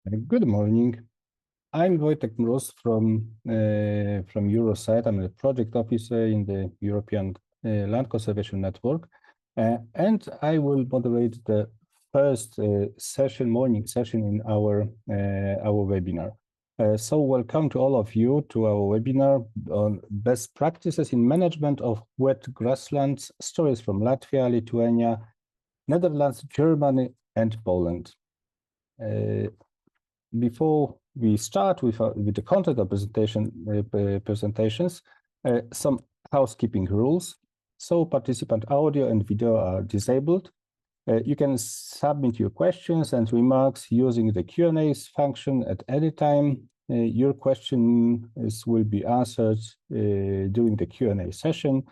Good morning. I'm Wojtek Mroz from Eurosite. I'm a project officer in the European Land Conservation Network, and I will moderate the first morning session in our webinar. So welcome to all of you to our webinar on best practices in management of wet grasslands, stories from Latvia, Lithuania, Netherlands, Germany, and Poland. Before we start with the content of presentations, some housekeeping rules. So participant audio and video are disabled. You can submit your questions and remarks using the Q&A function at any time. Your questions will be answered during the Q&A session.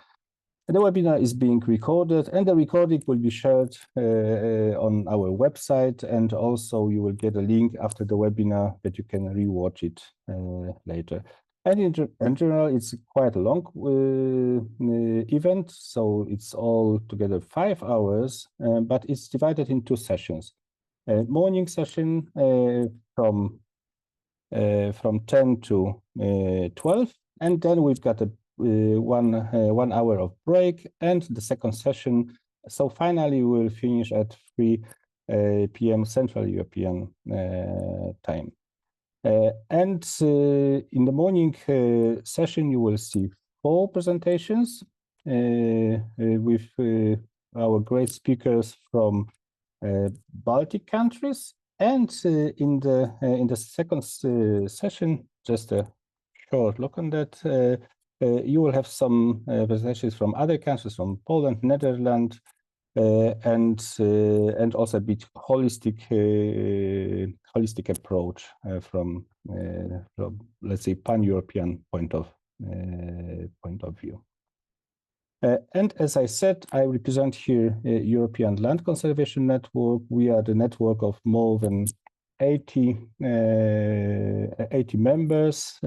The webinar is being recorded, and the recording will be shared on our website, and also you will get a link after the webinar that you can rewatch it later. And in general, it's quite a long event, so it's all together 5 hours, but it's divided into sessions. Morning session from 10 to 12, and then we've got a 1 hour of break, and the second session. So finally, we'll finish at 3 p.m. Central European time. And in the morning session, you will see 4 presentations with our great speakers from Baltic countries. And in the second session, just a short look on that. You will have some presentations from other countries, from Poland, Netherlands, and also a bit holistic approach from let's say pan-European point of view. And as I said, I represent here European Land Conservation Network. We are the network of more than 80 members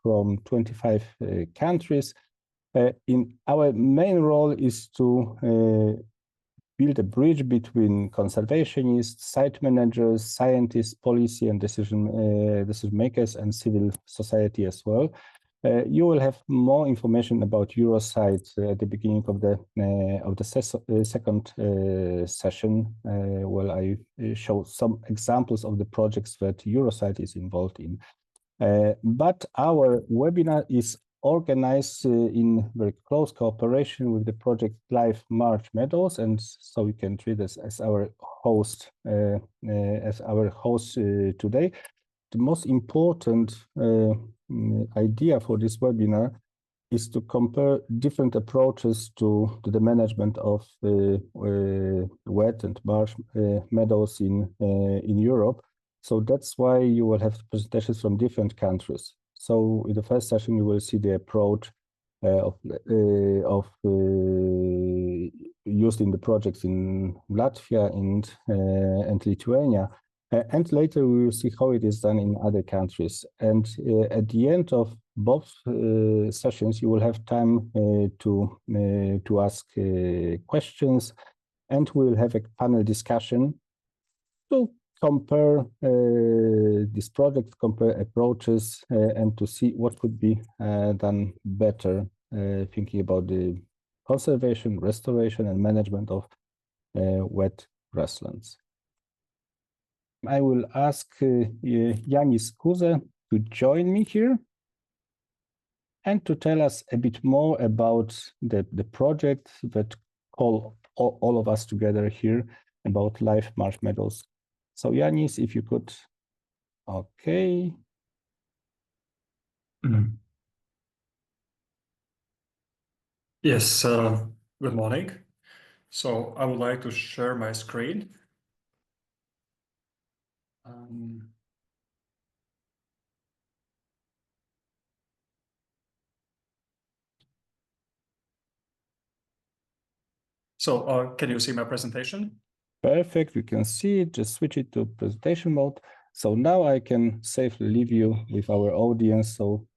from 25 countries. In our main role is to build a bridge between conservationists, site managers, scientists, policy and decision makers, and civil society as well. You will have more information about Eurosite at the beginning of the second session, where I show some examples of the projects that Eurosite is involved in. But our webinar is organized in very close cooperation with the project LIFE MarshMeadows, and so you can treat us as our host today. The most important idea for this webinar is to compare different approaches to the management of wet and marsh meadows in Europe. So that's why you will have presentations from different countries. So in the first session, you will see the approach used in the projects in Latvia and Lithuania. And later we will see how it is done in other countries. And at the end of both sessions, you will have time to ask questions, and we will have a panel discussion to compare this project, compare approaches, and to see what could be done better, thinking about the conservation, restoration, and management of wet grasslands. I will ask Jānis Ķuze to join me here and to tell us a bit more about the project that call all of us together here about LIFE MarshMeadows. So Jānis, if you could, okay. Yes, good morning. So I would like to share my screen. So can you see my presentation? Perfect, we can see it. Just switch it to presentation mode. So now I can safely leave you with our audience. So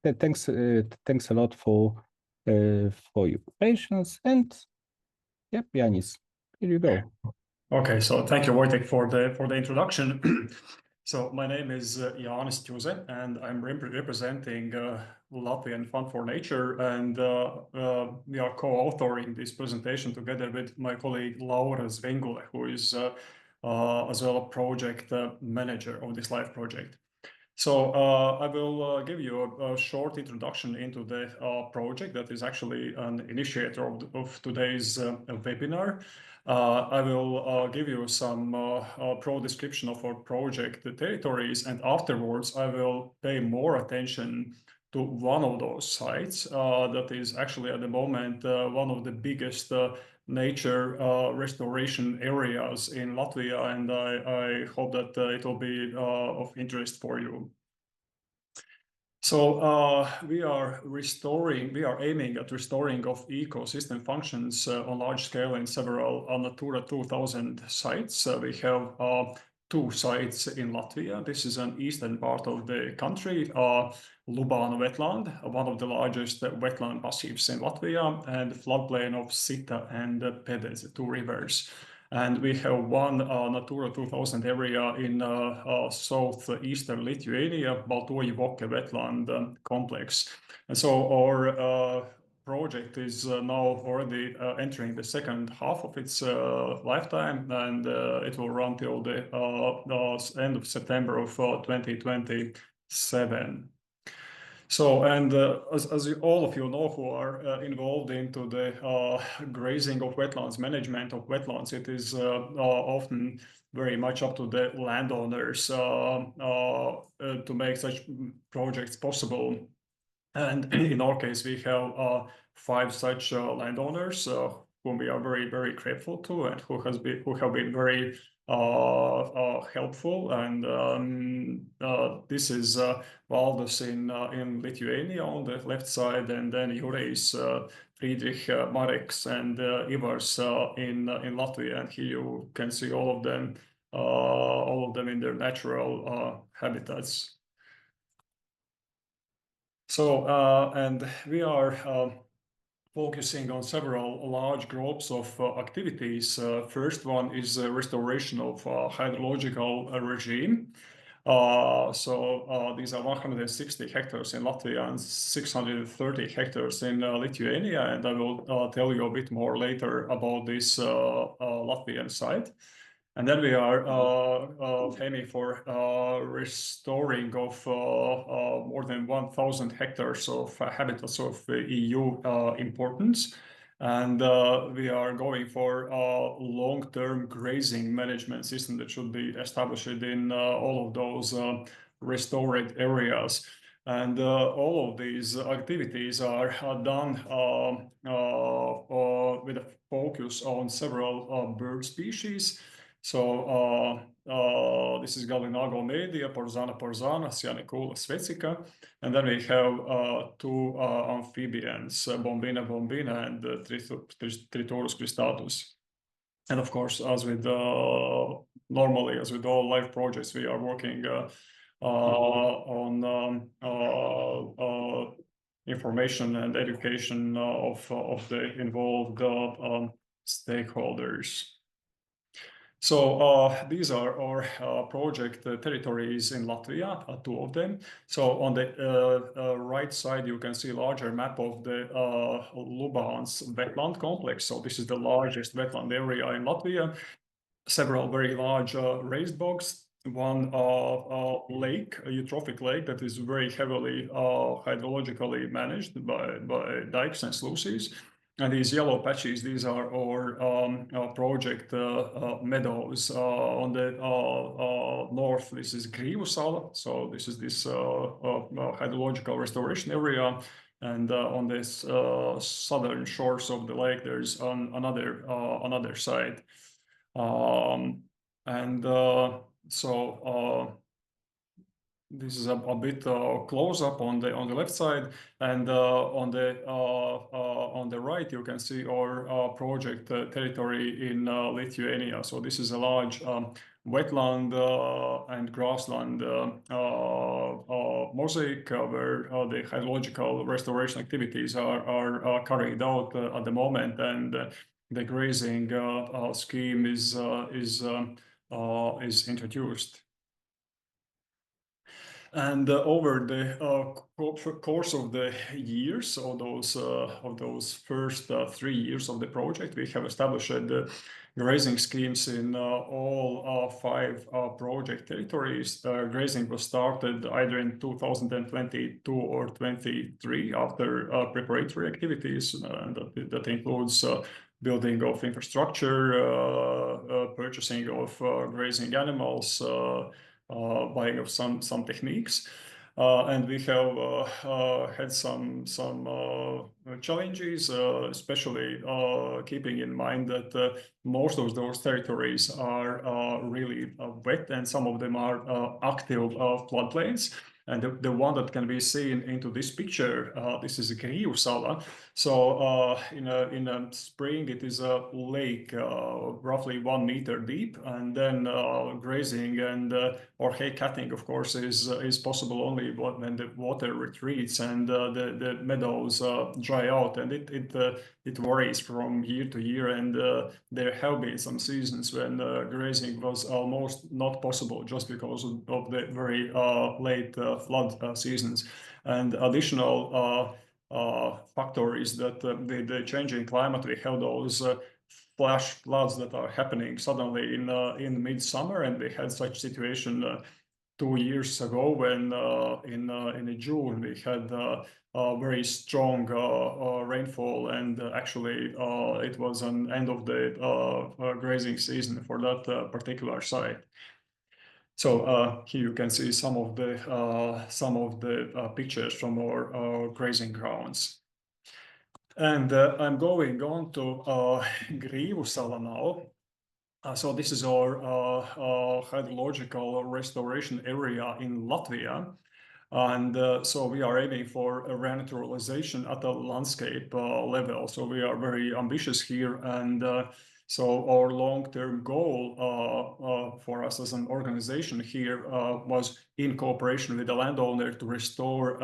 thanks a lot for your patience. And yep, Jānis, here you go. Okay, so thank you, Wojtek, for the introduction. So my name is Jānis Ķuze, and I'm representing Latvian Fund for Nature, and we are co-authoring this presentation together with my colleague Laura Zvingule, who is as well a project manager of this LIFE project. So I will give you a short introduction into the project that is actually an initiator of today's webinar. I will give you some pro description of our project territories, and afterwards I will pay more attention to one of those sites that is actually at the moment one of the biggest nature restoration areas in Latvia, and I hope that it will be of interest for you. So we are aiming at restoring of ecosystem functions on large scale in several Natura 2000 sites. We have 2 sites in Latvia. This is an eastern part of the country, Lubāna wetland, one of the largest wetland massifs in Latvia, and floodplain of Sita and Pedeze, 2 rivers. And we have one Natura 2000 area in southeastern Lithuania, Baltoji-Voke wetland complex. And so our project is now already entering the second half of its lifetime, and it will run till the end of September of 2027. So, and as all of you know who are involved into the grazing of wetlands, management of wetlands, it is often very much up to the landowners to make such projects possible. And in our case, we have 5 such landowners whom we are very, very grateful to, and who have been very helpful. And this is Valdus in Lithuania on the left side, and then Jurijs, Friedrich, Mareks, and Ivars in Latvia. And here you can see all of them in their natural habitats. So and we are focusing on several large groups of activities. First one is restoration of hydrological regime. So these are 160 hectares in Latvia and 630 hectares in Lithuania, and I will tell you a bit more later about this Latvian side. And then we are aiming for restoring of more than 1,000 hectares of habitats of EU importance. And we are going for a long-term grazing management system that should be established in all of those restored areas. And all of these activities are done with a focus on several bird species. So this is Galinago media, Porzana, Sianicula, Svecika. And then we have 2 amphibians, Bombina, and Tritorus cristatus. And of course, as with normally, as with all LIFE projects, we are working on information and education of the involved stakeholders. So these are our project territories in Latvia, 2 of them. So on the right side, you can see a larger map of the Lubāns wetland complex. So this is the largest wetland area in Latvia. Several very large raised bogs. One lake, a eutrophic lake that is very heavily hydrologically managed by dikes and sluices. And these yellow patches, these are our project meadows. On the north, this is Grīvusala. So this is this hydrological restoration area. And on this southern shores of the lake, there's another site. This is a bit close up on the left side, and on the right you can see our project territory in Lithuania. So this is a large wetland and grassland mosaic where the hydrological restoration activities are carried out at the moment, and the grazing scheme is introduced. And over the course of the years, of those first 3 years of the project, we have established grazing schemes in all 5 project territories. Grazing was started either in 2022 or 23 after preparatory activities, and that includes building of infrastructure, purchasing of grazing animals, buying of some techniques, and we have had some challenges, especially keeping in mind that most of those territories are really wet, and some of them are active floodplains. And the one that can be seen into this picture, this is Griusala. So in a spring, it is a lake roughly 1 meter deep, and then grazing and or hay cutting, of course, is possible only when the water retreats and the meadows dry out, and it varies from year to year. And there have been some seasons when grazing was almost not possible just because of the very late flood seasons. And additional factor is that the changing climate, we have those flash floods that are happening suddenly in midsummer, and we had such situation 2 years ago when in June we had very strong rainfall, and actually it was an end of the grazing season for that particular site. So here you can see some of the pictures from our grazing grounds. And I'm going on to Griusala now. So this is our hydrological restoration area in Latvia. And so we are aiming for a renaturalization at a landscape level. So we are very ambitious here. And so our long-term goal for us as an organization here was in cooperation with the landowner to restore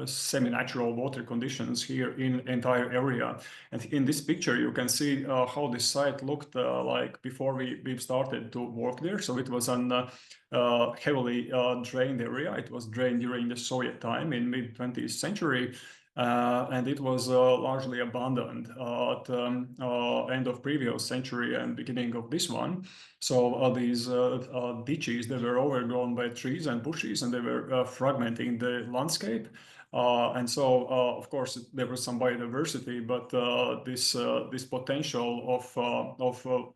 semi-natural water conditions here in entire area. And in this picture, you can see how this site looked like before we started to work there. So it was an heavily drained area. It was drained during the Soviet time in mid-20th century. And it was largely abandoned at end of previous century and beginning of this one. So these ditches, they were overgrown by trees and bushes, and they were fragmenting the landscape. And so, of course, there was some biodiversity, but this potential of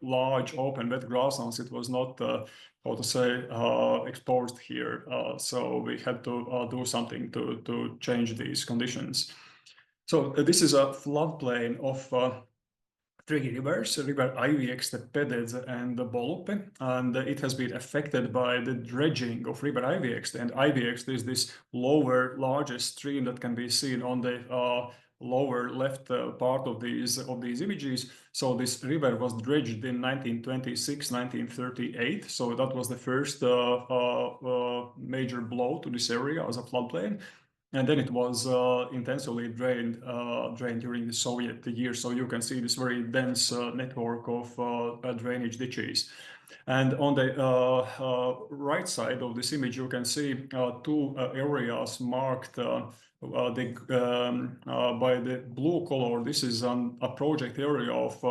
large open wet grasslands, it was not, how to say, exposed here. So we had to do something to change these conditions. So this is a floodplain of 3 rivers, River Aiviekste, Pededze, and Bolupe, and it has been affected by the dredging of River Aiviekste. And Aiviekste is this lower, largest stream that can be seen on the lower left part of these images. So this river was dredged in 1926, 1938. So that was the first major blow to this area as a floodplain. And then it was intensively drained during the Soviet years. So you can see this very dense network of drainage ditches. And on the right side of this image, you can see 2 areas marked by the blue color. This is a project area of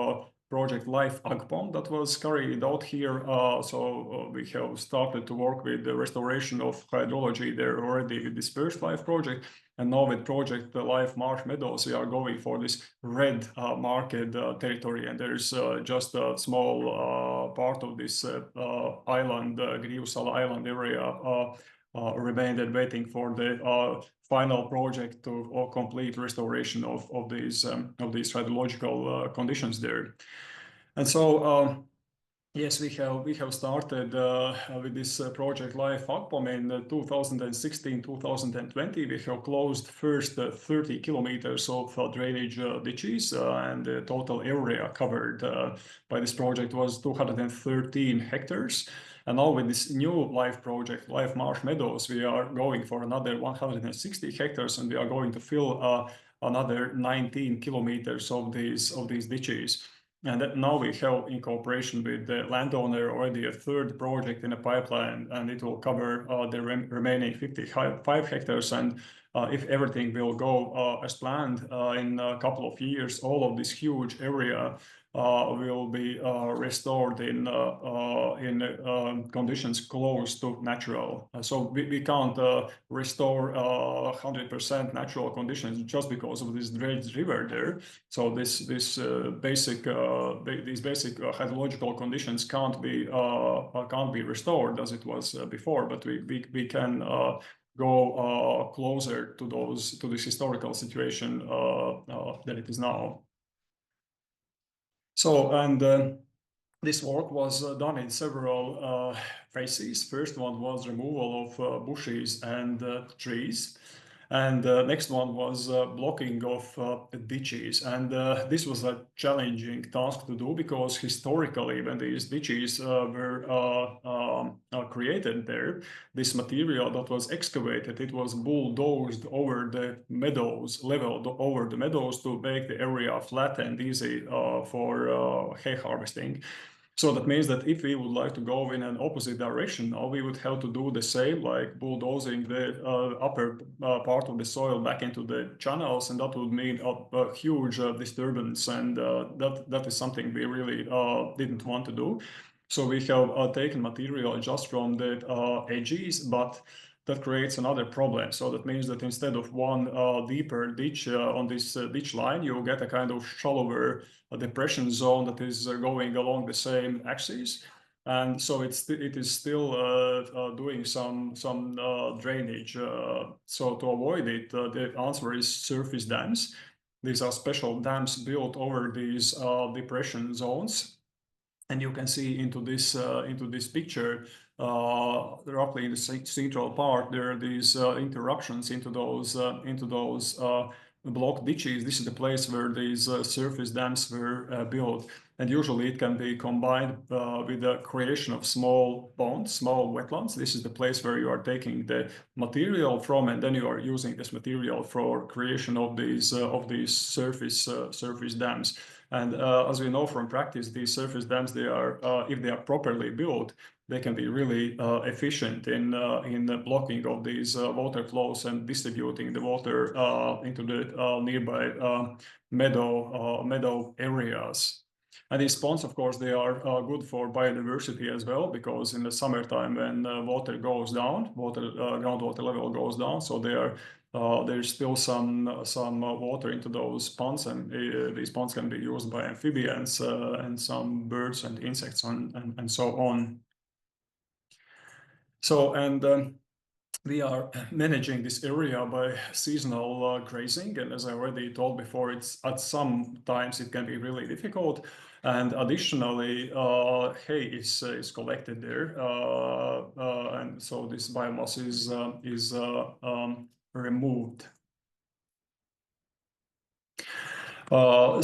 project LIFE Agpom that was carried out here. So we have started to work with the restoration of hydrology there already with this first LIFE project. And now with project LIFE MarshMeadows, we are going for this red marked territory. And there's just a small part of this island, Griusala Island area, remained and waiting for the final project to complete restoration of these hydrological conditions there. And so yes, we have started with this project LIFE Agpom in 2016-2020. We have closed first 30 kilometers of drainage ditches, and the total area covered by this project was 213 hectares. And now with this new LIFE project, LIFE MarshMeadows, we are going for another 160 hectares, and we are going to fill another 19 kilometers of these ditches. And now we have, in cooperation with the landowner, already a third project in the pipeline, and it will cover the remaining 55 hectares. And if everything will go as planned, in a couple of years, all of this huge area will be restored in conditions close to natural. So we can't restore 100% natural conditions just because of this dredged river there. So these basic hydrological conditions can't be restored as it was before, but we can go closer to this historical situation than it is now. So, and this work was done in several phases. First one was removal of bushes and trees. And the next one was blocking of ditches. And this was a challenging task to do because historically, when these ditches were created there, this material that was excavated, it was bulldozed over the meadows, leveled over the meadows to make the area flat and easy for hay harvesting. So that means that if we would like to go in an opposite direction, we would have to do the same, like bulldozing the upper part of the soil back into the channels, and that would mean a huge disturbance, and that is something we really didn't want to do. So we have taken material just from the edges, but that creates another problem. So that means that instead of one deeper ditch on this ditch line, you get a kind of shallower depression zone that is going along the same axis. And so it is still doing some drainage. So to avoid it, the answer is surface dams. These are special dams built over these depression zones. And you can see into this picture, roughly in the central part, there are these interruptions into those block ditches. This is the place where these surface dams were built. And usually it can be combined with the creation of small ponds, small wetlands. This is the place where you are taking the material from, and then you are using this material for creation of these surface dams. And as we know from practice, these surface dams, they are, if they are properly built, they can be really efficient in the blocking of these water flows and distributing the water into the nearby meadow areas. And these ponds, of course, they are good for biodiversity as well, because in the summertime when water goes down, groundwater level goes down, so there's still some water into those ponds, and these ponds can be used by amphibians and some birds and insects and so on. So, and we are managing this area by seasonal grazing, and as I already told before, it's at some times it can be really difficult. And additionally, hay is collected there, and so this biomass is removed.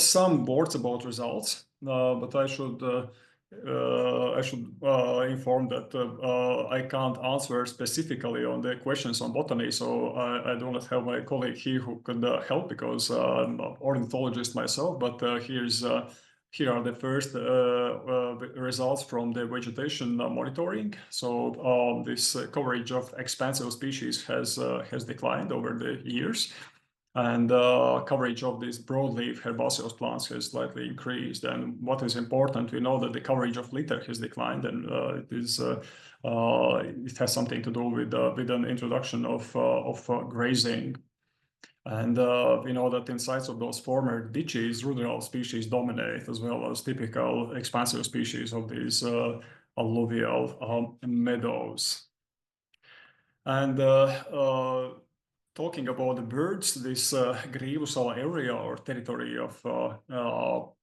Some words about results, but I should inform that I can't answer specifically on the questions on botany, so I do not have my colleague here who could help, because I'm an ornithologist myself, but here are the first results from the vegetation monitoring. So this coverage of expansive species has declined over the years. And coverage of these broadleaf herbaceous plants has slightly increased. And what is important, we know that the coverage of litter has declined, and it has something to do with an introduction of grazing. And we know that in sites of those former ditches, ruderal species dominate, as well as typical expansive species of these alluvial meadows. And talking about the birds, this Grīvusala area or territory of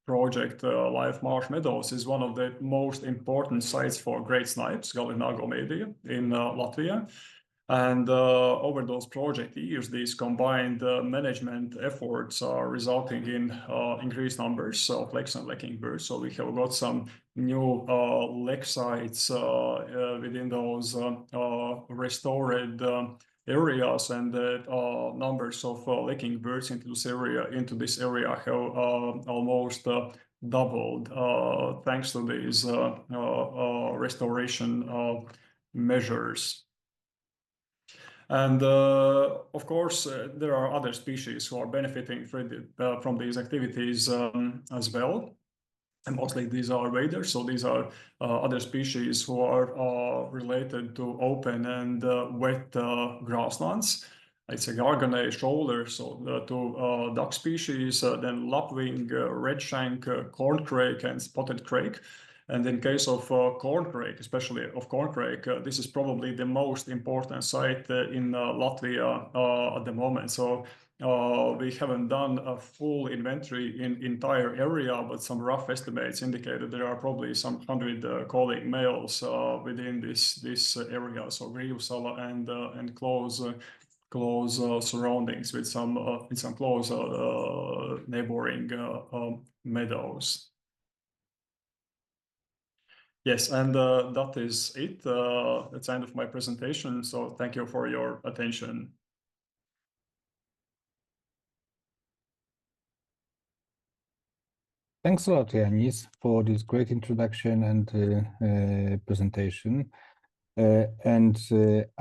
project LIFE MarshMeadows is one of the most important sites for great snipes, Galinago media, in Latvia. And over those project years, these combined management efforts are resulting in increased numbers of leks and lekking birds. So we have got some new lek sites within those restored areas, and the numbers of lekking birds into this area have almost doubled thanks to these restoration measures. And of course, there are other species who are benefiting from these activities as well. And mostly these are waders, so these are other species who are related to open and wet grasslands. It's a garganate shoulder, so two duck species, then lapwing, redshank, corncrake, and spotted crake. And in case of corncrake, especially of corncrake, this is probably the most important site in Latvia at the moment. So we haven't done a full inventory in entire area, but some rough estimates indicated there are probably some 100 calling males within this area. So Grīvsala and close surroundings with some close neighboring meadows. Yes, and that is it. That's the end of my presentation. So thank you for your attention. Thanks a lot, Jānis, for this great introduction and presentation. I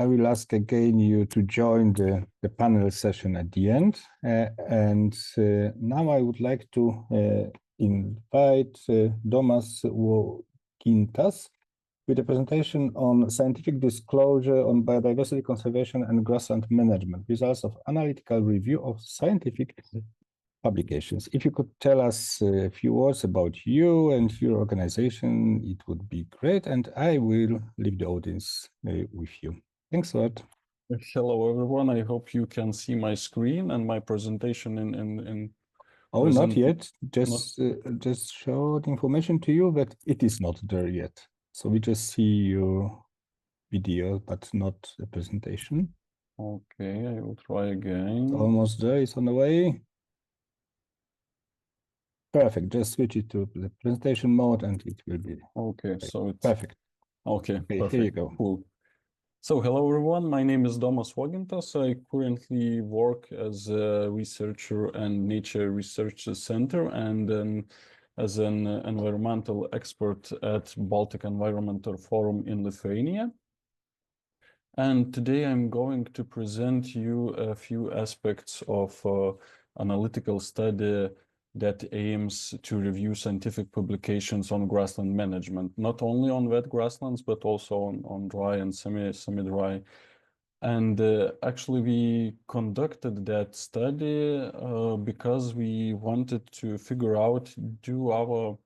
will ask again you to join the panel session at the end. Now I would like to invite Domas Uogintas with a presentation on scientific disclosure on biodiversity conservation and grassland management, results of analytical review of scientific publications. If you could tell us a few words about you and your organization, it would be great, and I will leave the audience with you. Thanks a lot. Hello, everyone. I hope you can see my screen and my presentation in Oh, not yet. Just show the information to you that it is not there yet. So we just see your video, but not the presentation. Okay, I will try again. It's almost there. It's on the way. Perfect. Just switch it to the presentation mode and it will be okay. So it's perfect. Okay, perfect. Here you go. Cool. So hello everyone, my name is Domas Uogintas. I currently work as a researcher and nature research center and then as an environmental expert at Baltic Environmental Forum in Lithuania. And today I'm going to present you a few aspects of analytical study that aims to review scientific publications on grassland management, not only on wet grasslands, but also on dry and semi-dry. And actually we conducted that study because we wanted to figure out, do our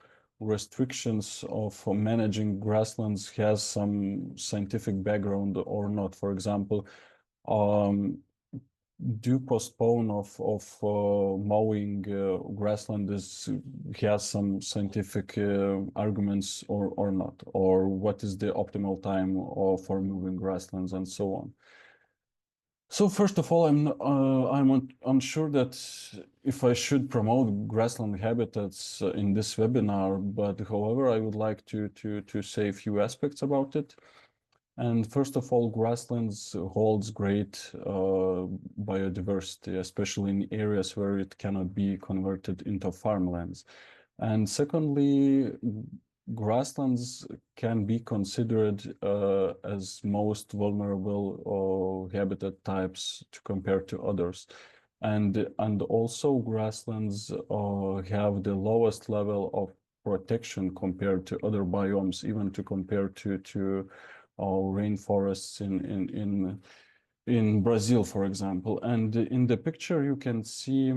restrictions of managing grasslands has some scientific background or not? For example, do postpone of mowing grassland has some scientific arguments or not, or what is the optimal time for moving grasslands and so on. So first of all, I'm unsure that if I should promote grassland habitats in this webinar, but however, I would like to say a few aspects about it. And first of all, grasslands holds great biodiversity, especially in areas where it cannot be converted into farmlands. And secondly, grasslands can be considered as most vulnerable habitat types to compare to others. And also grasslands have the lowest level of protection compared to other biomes, even to compare to rainforests in Brazil, for example. And in the picture you can see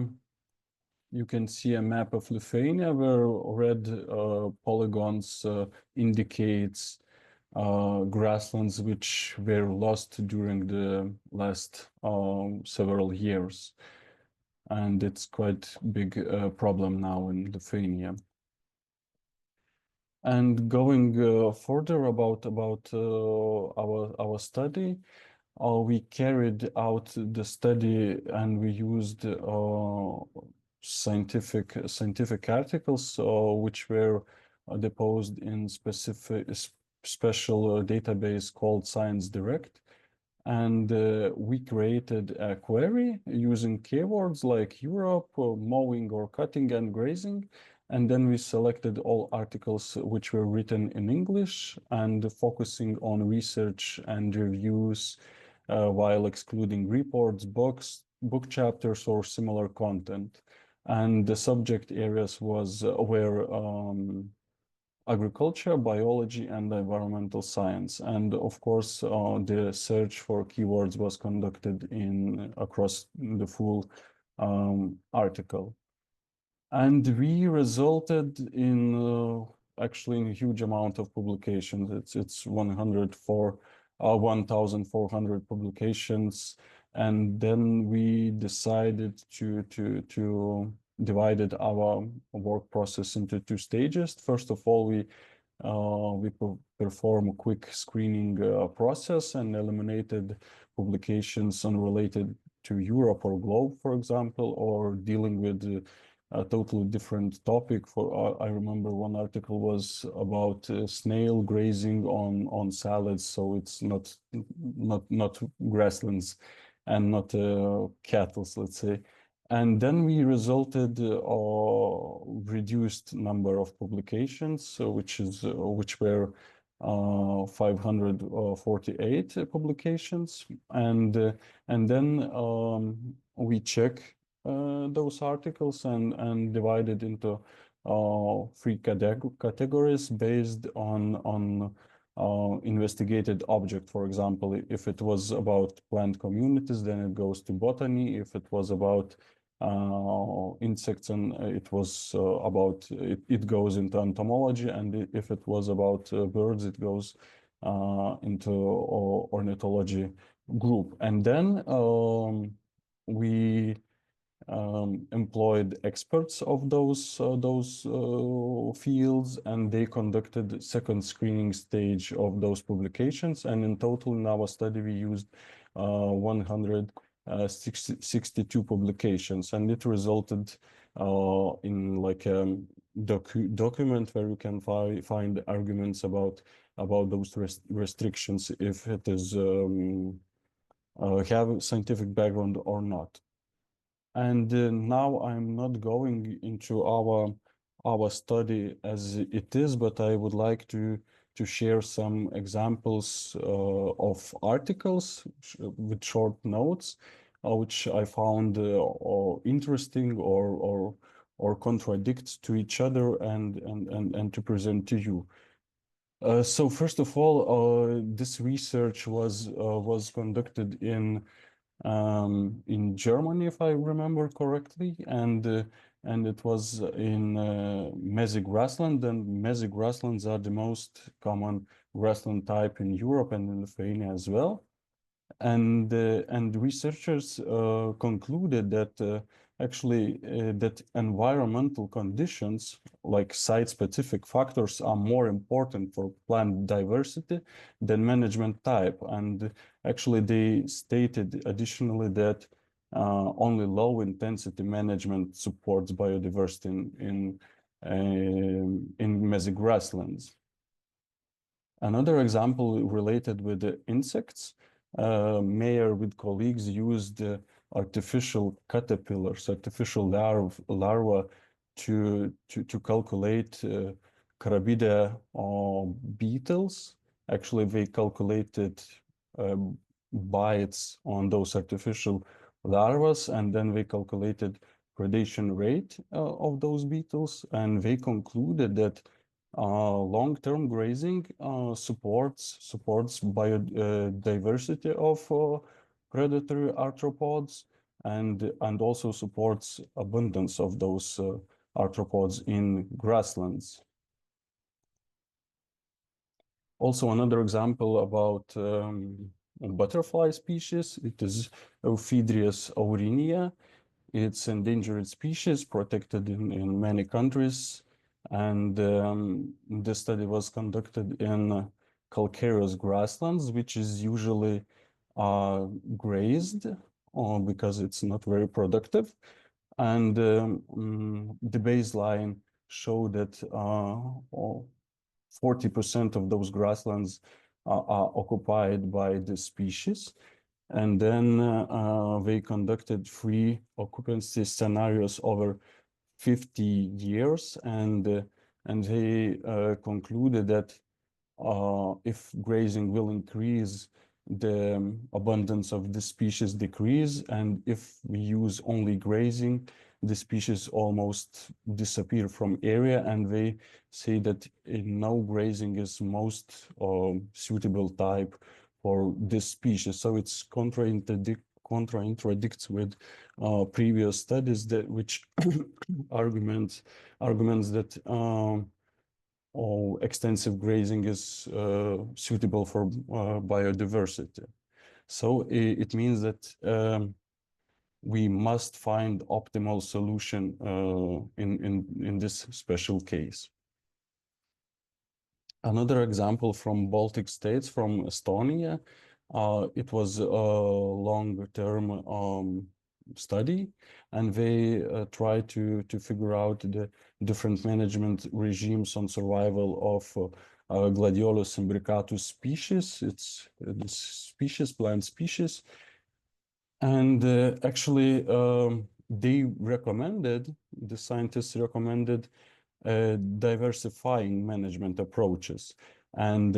a map of Lithuania where red polygons indicates grasslands which were lost during the last several years. And it's quite big problem now in Lithuania. And going further about our study, we carried out the study and we used scientific articles which were deposed in special database called Science Direct. And we created a query using keywords like Europe, mowing or cutting and grazing. And then we selected all articles which were written in English and focusing on research and reviews while excluding reports, books, book chapters, or similar content. And the subject areas were agriculture, biology, and environmental science. And of course, the search for keywords was conducted across the full article. And we resulted in actually in a huge amount of publications. It's 1,400 publications. And then we decided to divided our work process into 2 stages. First of all, we perform a quick screening process and eliminated publications unrelated to Europe or globe, for example, or dealing with a totally different topic. I remember one article was about snail grazing on salads, so it's not grasslands and not cattle, let's say. And then we resulted reduced number of publications, which were 548 publications, and then we check those articles and divided into 3 categories based on investigated object. For example, if it was about plant communities, then it goes to botany. If it was about insects, and it was it goes into entomology, and if it was about birds, it goes into ornithology group. And then we employed experts of those fields, and they conducted the second screening stage of those publications. And in total, in our study, we used 162 publications, and it resulted in like a document where you can find arguments about those restrictions, if it is have scientific background or not. And now I'm not going into our study as it is, but I would like to share some examples of articles with short notes, which I found interesting or contradict to each other, and to present to you. So first of all, this research was conducted in Germany, if I remember correctly, and it was in messy grassland. And messy grasslands are the most common grassland type in Europe and in Lithuania as well. And researchers concluded that actually that environmental conditions, like site-specific factors, are more important for plant diversity than management type. And actually they stated additionally that only low-intensity management supports biodiversity in messy grasslands. Another example related with the insects, Mayer with colleagues used artificial caterpillars, artificial larvae to calculate Carabidae beetles. Actually, they calculated bites on those artificial larvae, and then they calculated predation rate of those beetles, and they concluded that long-term grazing supports biodiversity of predatory arthropods, and also supports abundance of those arthropods in grasslands. Also, another example about butterfly species, it is Euphydrias aurinea. It's endangered species protected in many countries. And this study was conducted in calcareous grasslands, which is usually grazed because it's not very productive. And the baseline showed that 40% of those grasslands are occupied by the species. And then they conducted 3 occupancy scenarios over 50 years, and they concluded that if grazing will increase, the abundance of the species decrease, and if we use only grazing, the species almost disappear from area, and they say that no grazing is most suitable type for this species. So it's contradicts with previous studies that which arguments that extensive grazing is suitable for biodiversity. So it means that we must find optimal solution in this special case. Another example from Baltic states, from Estonia, it was a long-term study, and they tried to figure out the different management regimes on survival of Gladiolus imbricatus species. It's this species, plant species. And actually, the scientists recommended diversifying management approaches. And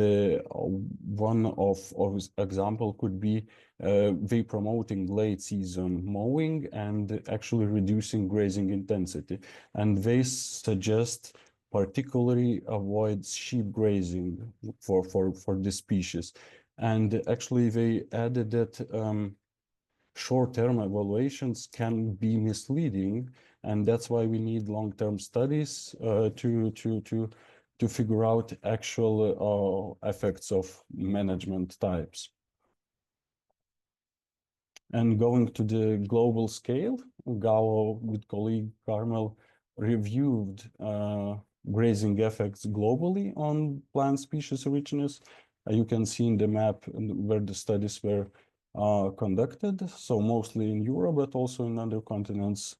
one of example could be they promoting late season mowing and actually reducing grazing intensity. And they suggest particularly avoid sheep grazing for this species. And actually they added that short-term evaluations can be misleading, and that's why we need long-term studies to figure out actual effects of management types. And going to the global scale, Gao with colleague Carmel reviewed grazing effects globally on plant species richness. You can see in the map where the studies were conducted, so mostly in Europe, but also in other continents.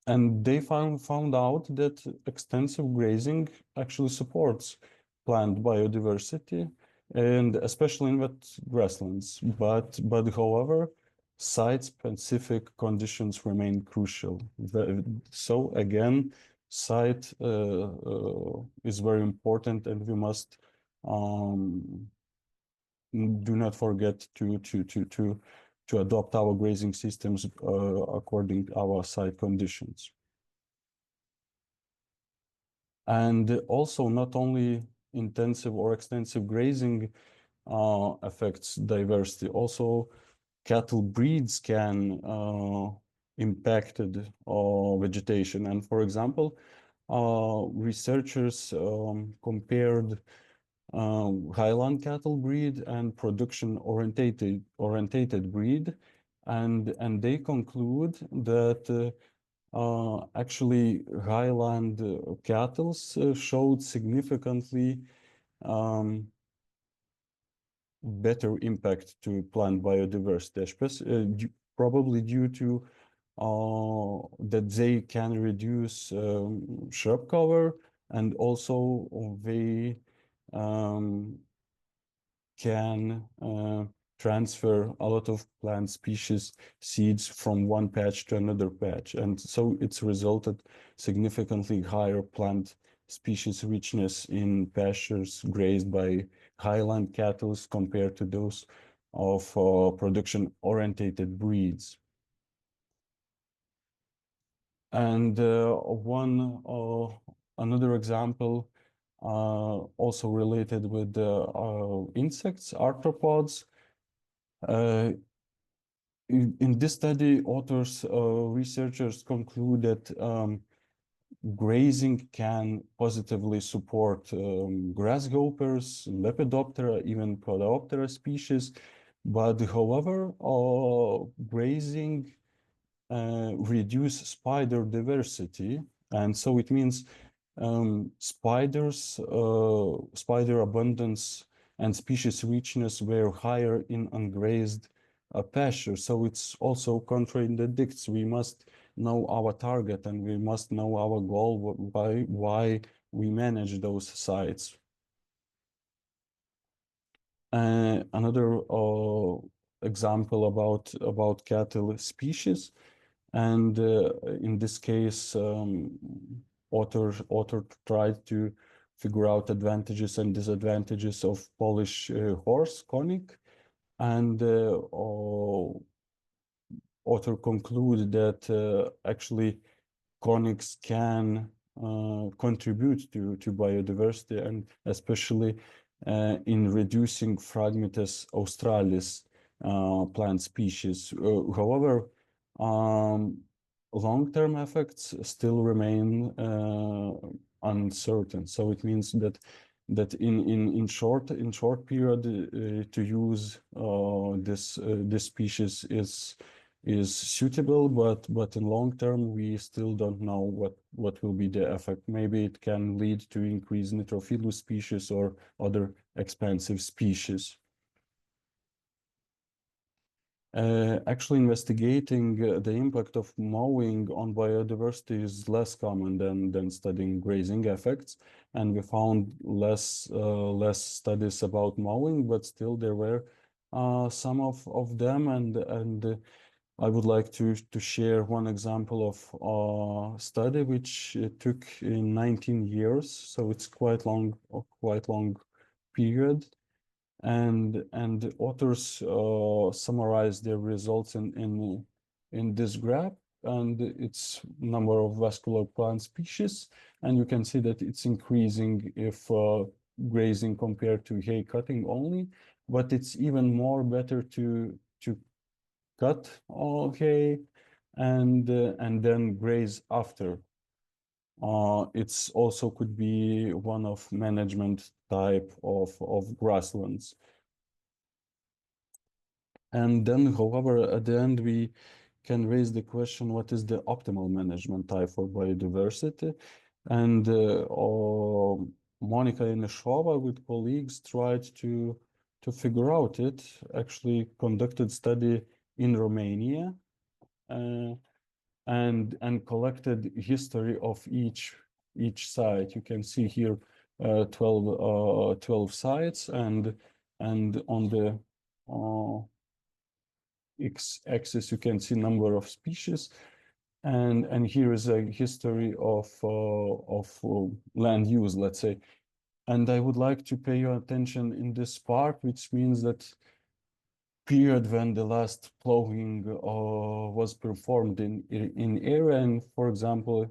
And they found out that extensive grazing actually supports plant biodiversity, and especially in wet grasslands. But however, site-specific conditions remain crucial. So again, site is very important, and we must do not forget to adopt our grazing systems according to our site conditions. And also, not only intensive or extensive grazing affects diversity, also cattle breeds can impact vegetation. And for example, researchers compared highland cattle breed and production orientated breed, and they conclude that actually highland cattle showed significantly better impact to plant biodiversity, probably due to that they can reduce shrub cover, and also they can transfer a lot of plant species seeds from one patch to another patch. And so it's resulted significantly higher plant species richness in pastures grazed by highland cattle compared to those of production-orientated breeds. And another example also related with insects, arthropods. In this study, researchers conclude that grazing can positively support grasshoppers, Lepidoptera, even Coleoptera species. But however, grazing reduce spider diversity. And so it means spider abundance and species richness were higher in ungrazed pasture. So it's also contradicts. We must know our target, and we must know our goal, why we manage those sites. Another example about cattle species. And in this case, author tried to figure out advantages and disadvantages of Polish horse conic, and author concluded that actually conics can contribute to biodiversity, and especially in reducing Phragmites australis plant species. However, long-term effects still remain uncertain. So it means that in short period to use this species is suitable, but in long term we still don't know what will be the effect. Maybe it can lead to increased Nitrophilus species or other expansive species. Actually, investigating the impact of mowing on biodiversity is less common than studying grazing effects, and we found less studies about mowing, but still there were some of them, and I would like to share one example of a study which took in 19 years, so it's quite long period. And the authors summarize their results in this graph, and it's number of vascular plant species, and you can see that it's increasing if grazing compared to hay cutting only, but it's even more better to cut hay and then graze after. It's also could be one of management type of grasslands. And then, however, at the end, we can raise the question, what is the optimal management type for biodiversity? And Monica Inishova with colleagues tried to figure out it, actually conducted study in Romania, and collected history of each site. You can see here 12 sites, and on the x-axis you can see number of species, and here is a history of land use, let's say. And I would like to pay your attention in this part, which means that period when the last plowing was performed in area. And for example,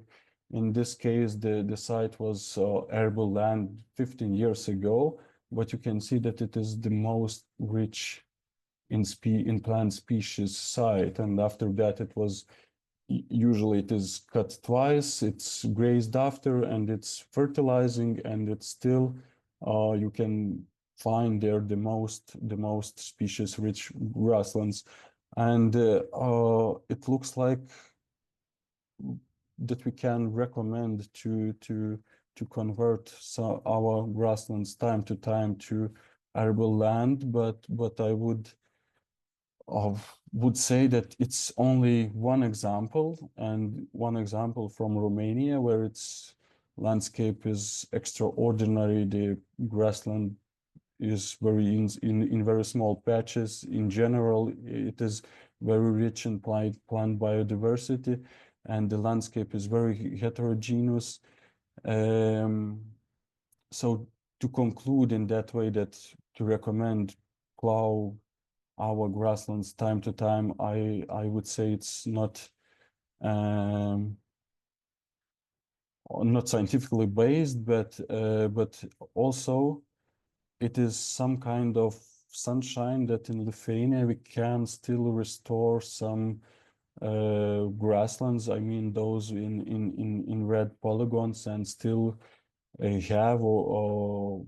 in this case, the site was arable land 15 years ago, but you can see that it is the most rich in plant species site. And after that, it was usually it is cut twice, it's grazed after, and it's fertilizing, and it's still you can find there the most species rich grasslands. And it looks like that we can recommend to convert our grasslands time to time to arable land, but I would say that it's only one example, and one example from Romania, where its landscape is extraordinary. The grassland is very in very small patches. In general, it is very rich in plant biodiversity, and the landscape is very heterogeneous. So to conclude in that way, that to recommend plow our grasslands time to time, I would say it's not scientifically based, but also it is some kind of sunshine that in Lithuania we can still restore some grasslands. I mean those in red polygons, and still have our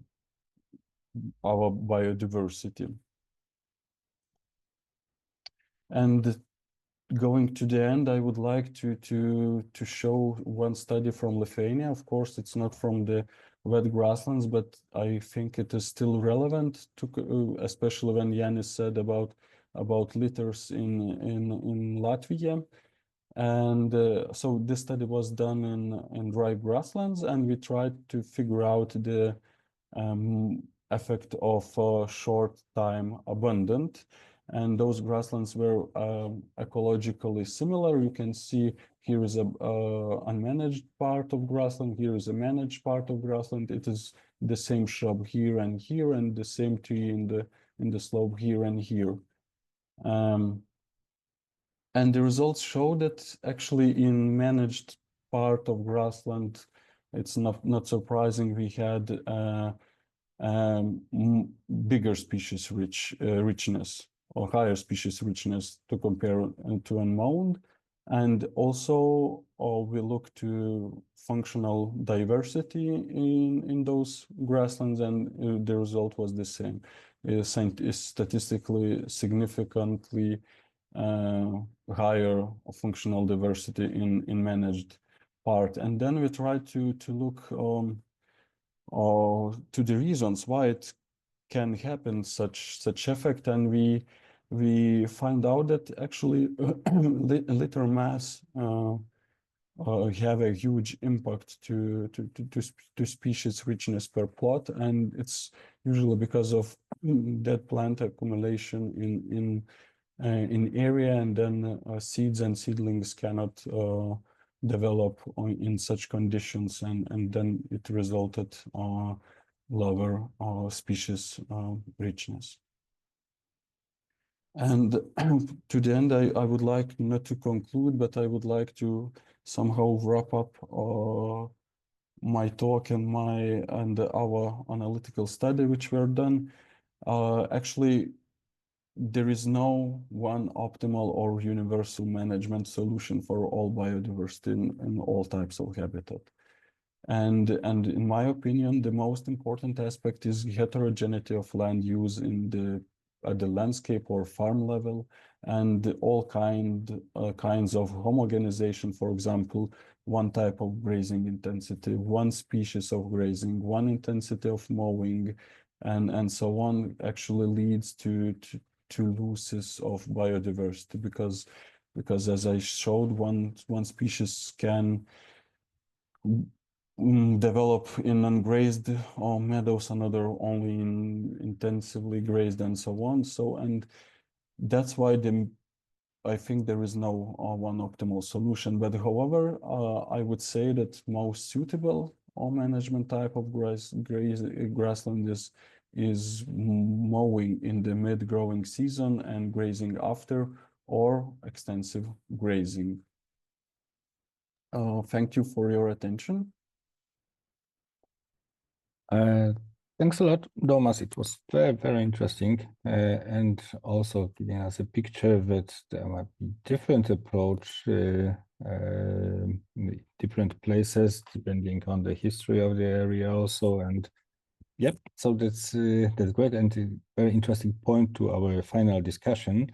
biodiversity. And going to the end, I would like to show one study from Lithuania. Of course, it's not from the wet grasslands, but I think it is still relevant to, especially when Jānis said about litters in Latvia. And so this study was done in dry grasslands, and we tried to figure out the effect of short time abundant. and those grasslands were ecologically similar. You can see here is a unmanaged part of grassland, here is a managed part of grassland. It is the same shrub here, and the same tree in the slope here and here. And the results show that actually in managed part of grassland, it's not surprising we had bigger species richness or higher species richness to compare to unmown. And also we look to functional diversity in those grasslands, and the result was the same. Statistically significantly higher functional diversity in managed part. And then we try to look to the reasons why it can happen such effect, and we find out that actually litter mass have a huge impact to species richness per plot, and it's usually because of dead plant accumulation in area, and then seeds and seedlings cannot develop in such conditions, and then it resulted lower species richness. And to the end, I would like not to conclude, but I would like to somehow wrap up my talk and our analytical study which were done. Actually, there is no one optimal or universal management solution for all biodiversity in all types of habitat. And in my opinion, the most important aspect is heterogeneity of land use at the landscape or farm level, and all kinds of homogenization. For example, one type of grazing intensity, one species of grazing, one intensity of mowing, and so on, actually leads to losses of biodiversity, because as I showed, one species can develop in ungrazed meadows, another only in intensively grazed, and so on. And that's why I think there is no one optimal solution. But however, I would say that most suitable management type of grassland is mowing in the mid-growing season and grazing after, or extensive grazing. Thank you for your attention. Thanks a lot, Domas. It was very, very interesting, and also giving us a picture that there might be different approach in different places depending on the history of the area also. And yep, so that's great, and a very interesting point to our final discussion.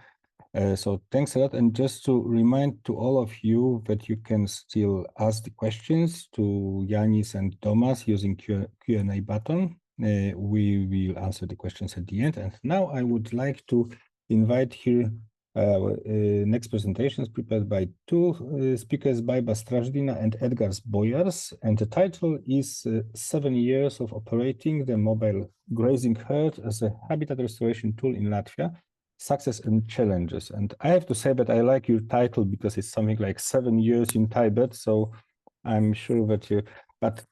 So thanks a lot, and just to remind to all of you that you can still ask the questions to Jānis and Domas using Q&A button. We will answer the questions at the end. And now I would like to invite here next presentations prepared by two speakers, Baiba Strazdiņa and Edgars Bojārs. And the title is 7 years of operating the mobile grazing herd as a habitat restoration tool in Latvia. Success and challenges. And I have to say that I like your title because it's something like 7 years in Tibet. So I'm sure that you, but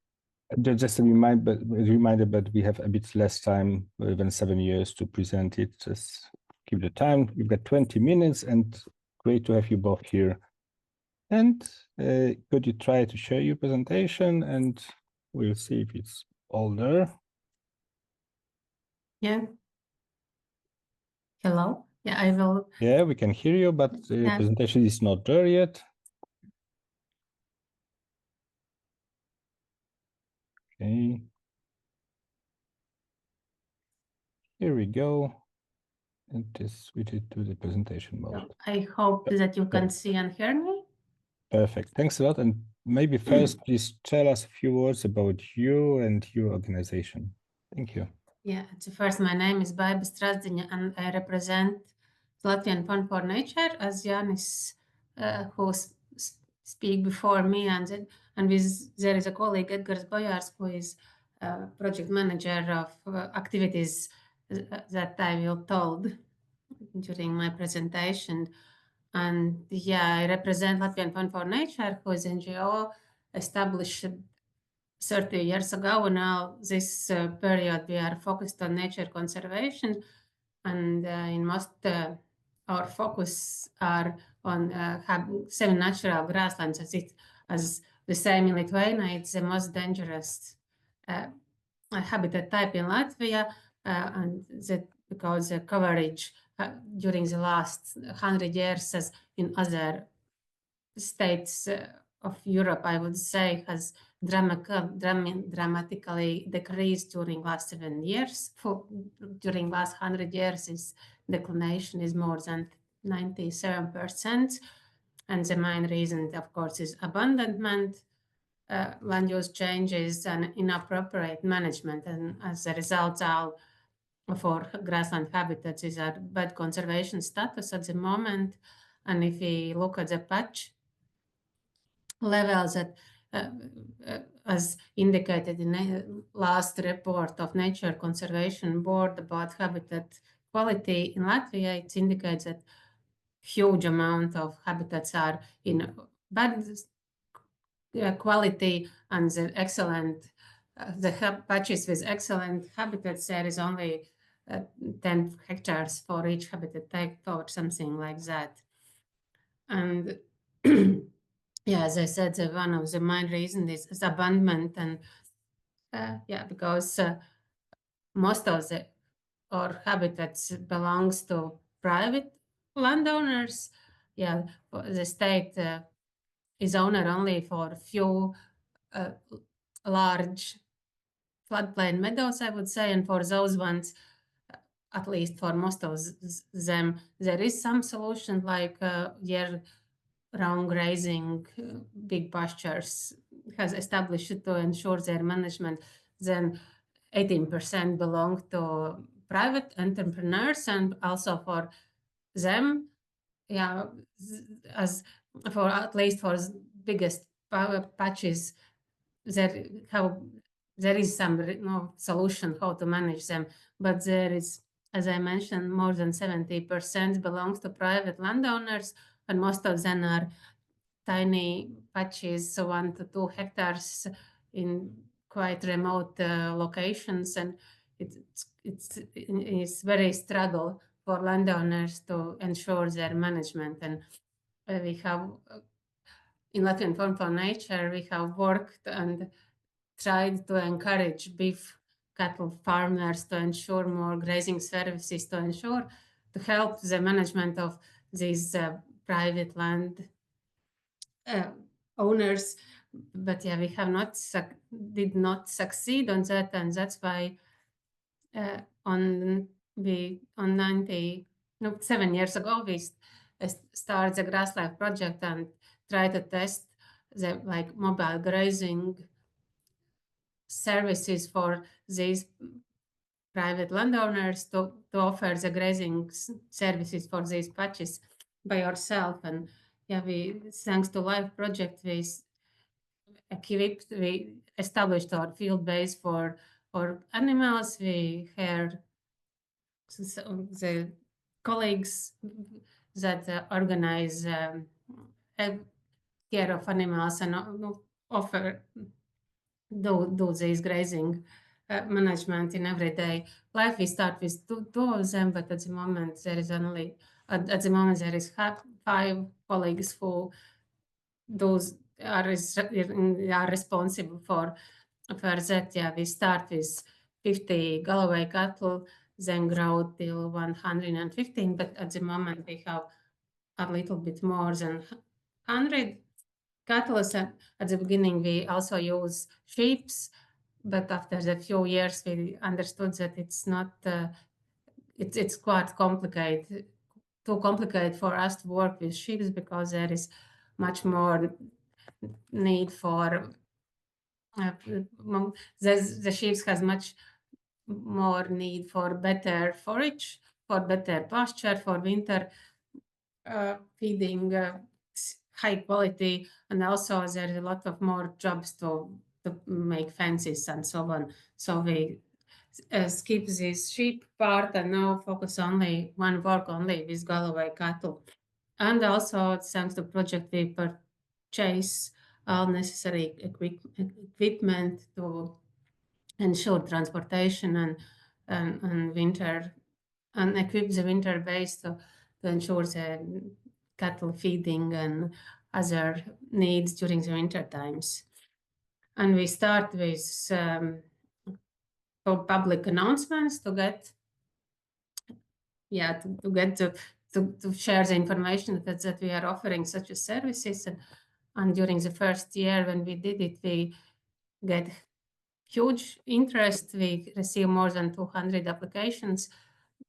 just a reminder that we have a bit less time than 7 years to present it. Just give the time. You've got 20 minutes, and great to have you both here. And could you try to share your presentation, and we'll see if it's all there. Yeah. Hello. Yeah, I will. Yeah, we can hear you, but the presentation is not there yet. Okay. Here we go. And just switch it to the presentation mode. I hope that you can see and hear me. Perfect. Thanks a lot. And maybe first, please tell us a few words about you and your organization. Thank you. Yeah, first, my name is Baiba Strazdiņa, and I represent Latvian Fund for Nature, as Jānis, who speak before me, and there is a colleague, Edgars Bojārs, who is project manager of activities that I will told. during my presentation. And yeah, I represent Latvian Fund for Nature, who is NGO established 30 years ago. Now this period we are focused on nature conservation, and in most our focus are on 7 natural grasslands, as the same in Lithuania. It's the most dangerous habitat type in Latvia, and that because the coverage during the last 100 years, as in other states of Europe, I would say, has dramatically decreased during last 7 years. During last 100 years, its declination is more than 97%. And the main reason, of course, is abandonment, land use changes, and inappropriate management. And as a result, all for grassland habitats is at bad conservation status at the moment. And if we look at the patch levels that as indicated in the last report of Nature Conservation Board about habitat quality in Latvia, it indicates that huge amount of habitats are in bad quality, and the excellent the patches with excellent habitats, there is only 10 hectares for each habitat type or something like that. And yeah, as I said, one of the main reasons is abandonment, and yeah, because most of our habitats belongs to private landowners. Yeah, the state is owner only for a few large floodplain meadows, I would say, and for those ones, at least for most of them, there is some solution like year-round grazing, big pastures has established to ensure their management. Then 18% belong to private entrepreneurs, and also for them, yeah, as for at least for biggest patches, there is some solution how to manage them, but there is, as I mentioned, more than 70% belongs to private landowners, and most of them are tiny patches, so 1 to 2 hectares in quite remote locations, and it's very struggle for landowners to ensure their management. And we have in Latvian Fund for Nature, we have worked and tried to encourage beef cattle farmers to ensure more grazing services, to help the management of these private land owners. But yeah, we have did not succeed on that, and that's why 7 years ago we started the Grassland project and try to test the mobile grazing services for these private landowners to offer the grazing services for these patches by ourselves. And yeah, thanks to LIFE project, we established our field base for animals. We heard the colleagues that organize care of animals and offer do this grazing management in everyday life. We start with two of them, but at the moment there is only there is 5 colleagues who are responsible for that. Yeah, we start with 50 Galloway cattle, then grow till 115, but at the moment we have a little bit more than 100 cattle. At the beginning we also use sheep, but after a few years we understood that it's not it's quite complicated, too complicated for us to work with sheep, because there is much more need for the sheep has much more need for better forage, for better pasture, for winter feeding, high quality, and also there is a lot of more jobs to make fences and so on. So skip this sheep part and now focus work only with Galloway cattle. And also, thanks to project, we purchase all necessary equipment to ensure transportation and winter, and equip the winter base to ensure the cattle feeding and other needs during the winter times. And we start with public announcements to get, to share the information that we are offering such as services. And during the first year when we did it, we get huge interest. We receive more than 200 applications.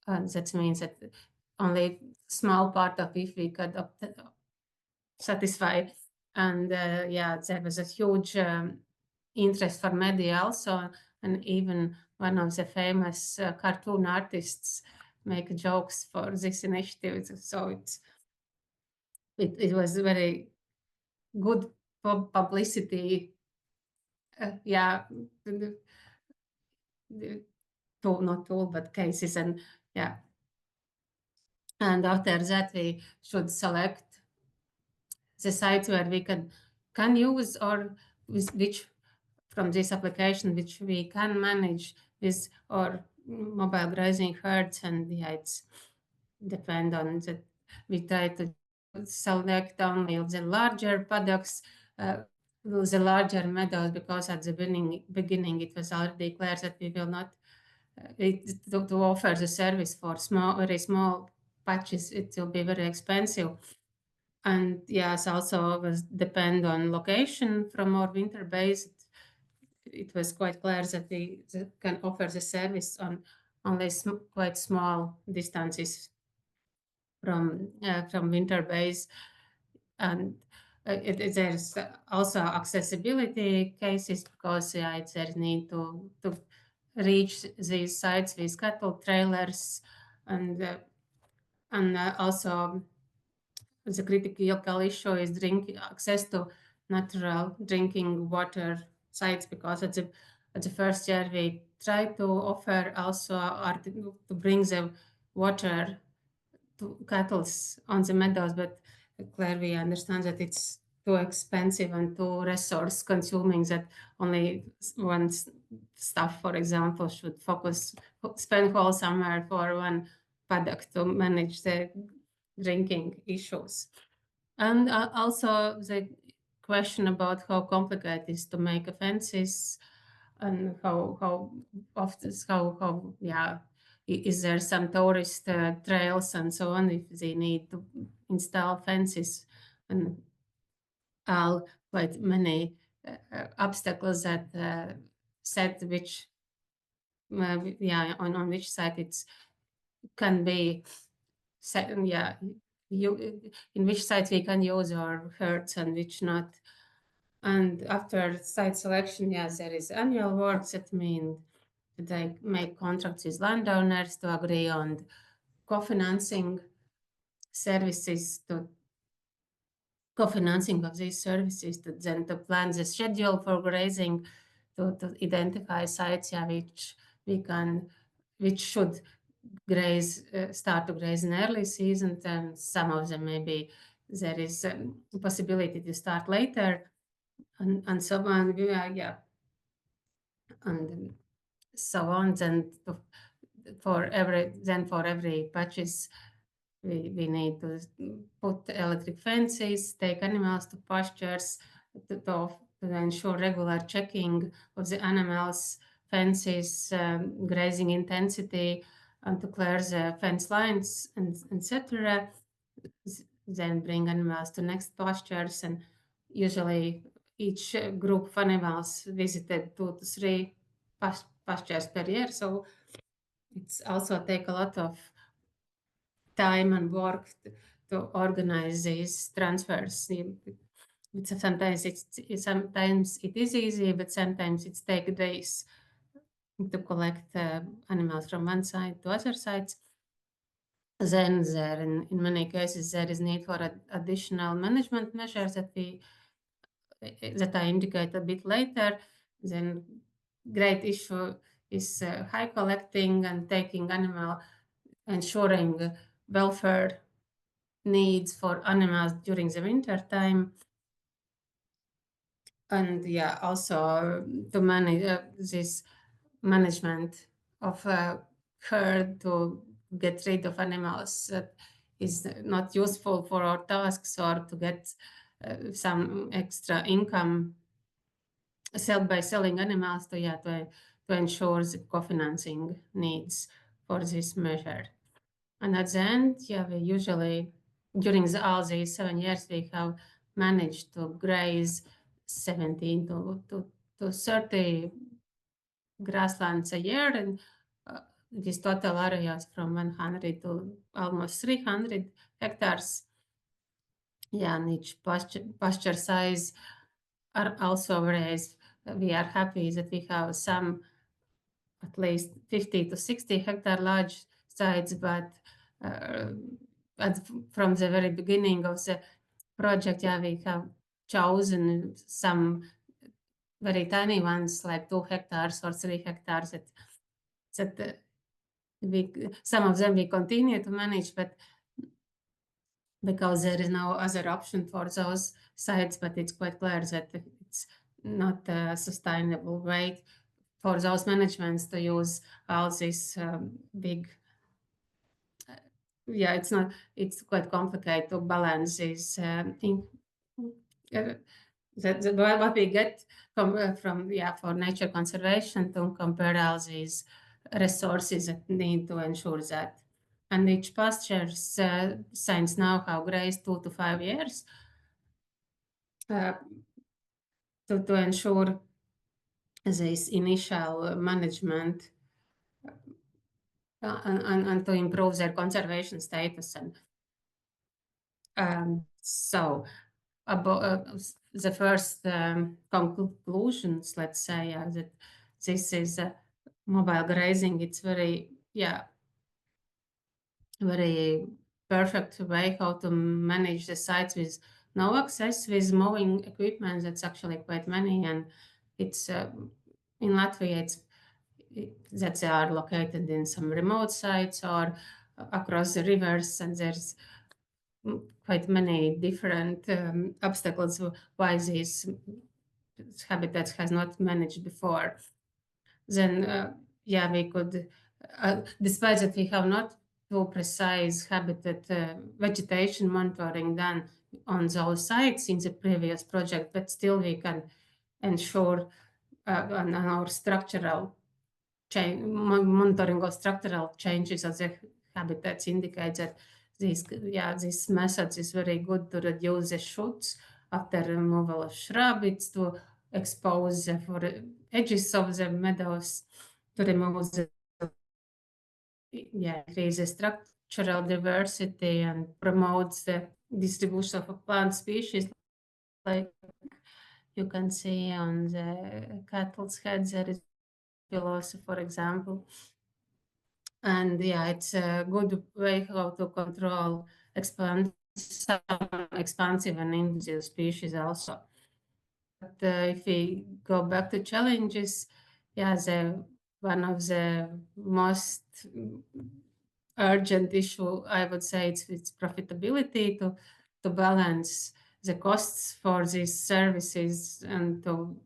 That means that only small part of it we could satisfy. And there was a huge interest for media also. And even one of the famous cartoon artists make jokes for this initiative. So it was very good publicity. But cases. And and after that we should select the sites where we can use, or with which from this application which we can manage with our mobile grazing herds. And it's depend on that. We try to select only the larger paddocks, the larger meadows, because at the beginning it was already clear that we will not to offer the service for very small patches. It will be very expensive. And yes, also was depend on location from our winter base. It was quite clear that we can offer the service on only quite small distances from winter base. And there's also accessibility cases, because there's need to reach these sites with cattle trailers, and also the critical issue is access to natural drinking water sites, because at the first year we try to offer also to bring the water to cattle on the meadows, but clearly we understand that it's too expensive and too resource consuming, that only one staff, for example, should spend whole summer for one paddock to manage the drinking issues. And also the question about how complicated it is to make fences, and how often, is there some tourist trails and so on, if they need to install fences, and quite many obstacles that set which on which side it can be set, in which sites we can use our herds and which not. And after site selection, there is annual work. That means they make contracts with landowners to agree on co-financing services, co-financing of these services, then to plan the schedule for grazing, to identify sites which should start to graze in early season, and some of them maybe there is a possibility to start later, and so on. And so on. Then for every patches we need to put electric fences, take animals to pastures, to ensure regular checking of the animals, fences, grazing intensity, and to clear the fence lines, and etc. Then bring animals to next pastures, and usually each group of animals visited 2 to 3 pastures per year. So it's also take a lot of time and work to organize these transfers. Sometimes it is easy, but sometimes it takes days to collect animals from one side to other sides. Then in many cases there is need for additional management measures that I indicate a bit later. Then great issue is high collecting and taking animal, ensuring welfare needs for animals during the winter time. And yeah, also to manage this management of herd to get rid of animals that is not useful for our tasks, or to get some extra income by selling animals to ensure the co-financing needs for this measure. And at the end, we usually, during all these 7 years, we have managed to graze 17 to 30 grasslands a year, and these total areas from 100 to almost 300 hectares. Yeah, and each pasture size are also raised. We are happy that we have some at least 50 to 60 hectare large sites, but from the very beginning of the project, we have chosen some very tiny ones, like 2 hectares or 3 hectares, that some of them we continue to manage, but because there is no other option for those sites, but it's quite clear that it's not a sustainable way for those managements to use all this big. It's quite complicated to balance this what we get from for nature conservation, to compare all these resources that need to ensure that. And each pasture signs now have grazed 2 to 5 years to ensure this initial management and to improve their conservation status. And so about the first conclusions, let's say, that this is mobile grazing. It's very perfect way how to manage the sites with no access, with mowing equipment. That's actually quite many, and it's in Latvia. That they are located in some remote sites or across the rivers, and there's quite many different obstacles why these habitats has not managed before. Then we could, despite that we have not too precise habitat vegetation monitoring done on those sites in the previous project, but still we can ensure on our structural monitoring of structural changes of the habitats indicate that this method is very good to reduce the shoots after removal of shrub. It's to expose for edges of the meadows, to remove the increase the structural diversity and promotes the distribution of plant species, like you can see on the cattle's heads. There is also, for example, and it's a good way how to control some expansive and invasive species also. But if we go back to challenges, one of the most urgent issue, I would say, it's profitability, to balance the costs for these services and to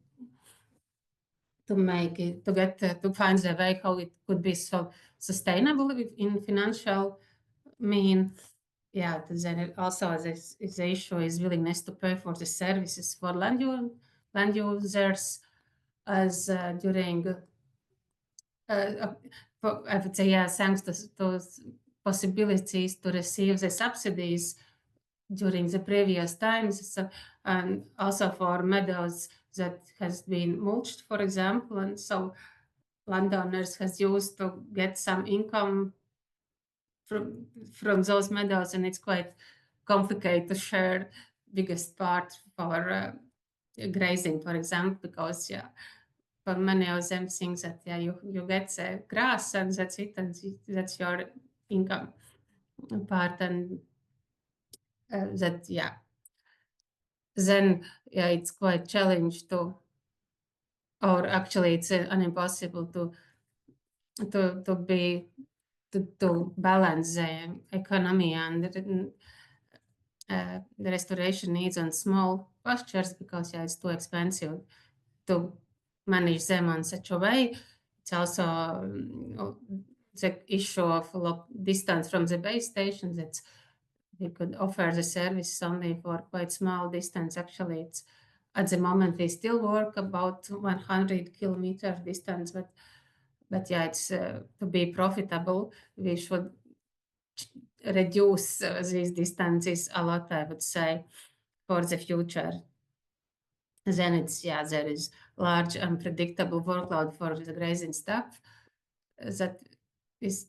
make it, to find the way how it could be so sustainable in financial mean. Then also the issue is willingness to pay for the services for land users, as during I would say thanks to those possibilities to receive the subsidies during the previous times, and also for meadows that has been mulched, for example, and so landowners has used to get some income from those meadows, and it's quite complicated to share biggest part for grazing, for example, because for many of them things that you get the grass and that's it, and that's your income part, and then it's quite challenge to, or actually it's impossible to to balance the economy and the restoration needs on small pastures, because it's too expensive to manage them on such a way. It's also the issue of distance from the base stations. We could offer the service only for quite small distance. Actually, it's at the moment we still work about 100 kilometer distance, but yeah, it's to be profitable, we should reduce these distances a lot, I would say, for the future. Then there is large unpredictable workload for the grazing staff that is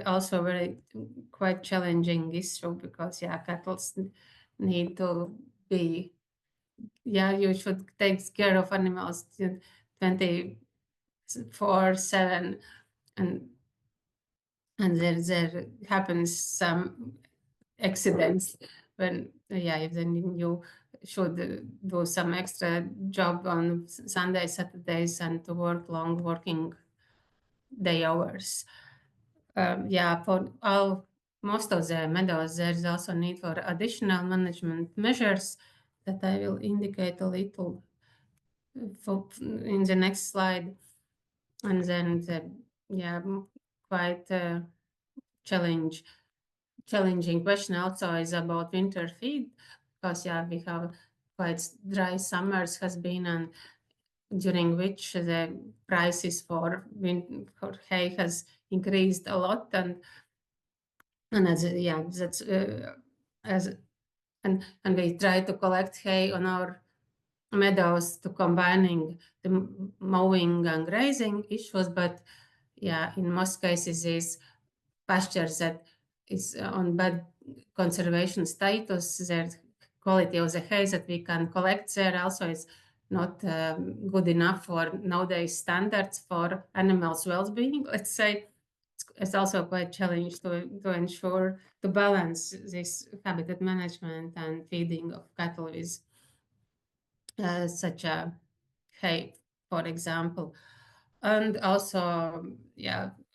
also very quite challenging issue, because cattle need to be, you should take care of animals 24/7, and there happens some accidents when if then you should do some extra job on Sundays, Saturdays, and to work long working day hours. For most of the meadows, there's also need for additional management measures that I will indicate a little in the next slide. And then quite challenging question also is about winter feed, because we have quite dry summers has been, and during which the prices for hay has increased a lot, and we try to collect hay on our meadows to combining the mowing and grazing issues, but in most cases these pastures that is on bad conservation status, the quality of the hay that we can collect there also is not good enough for nowadays standards for animals' well-being, let's say. It's also quite challenging to ensure to balance this habitat management and feeding of cattle with such a hay, for example. And also,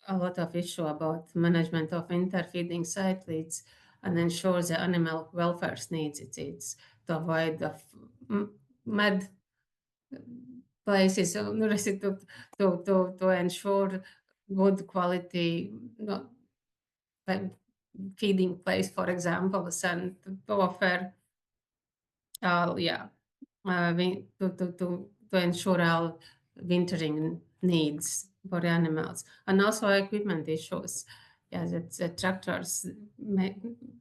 a lot of issue about management of interfeeding cyclids and ensure the animal welfare needs. It's to avoid of mud places, to ensure good quality feeding place, for example, and to offer to ensure our wintering needs for animals, and also equipment issues. The tractors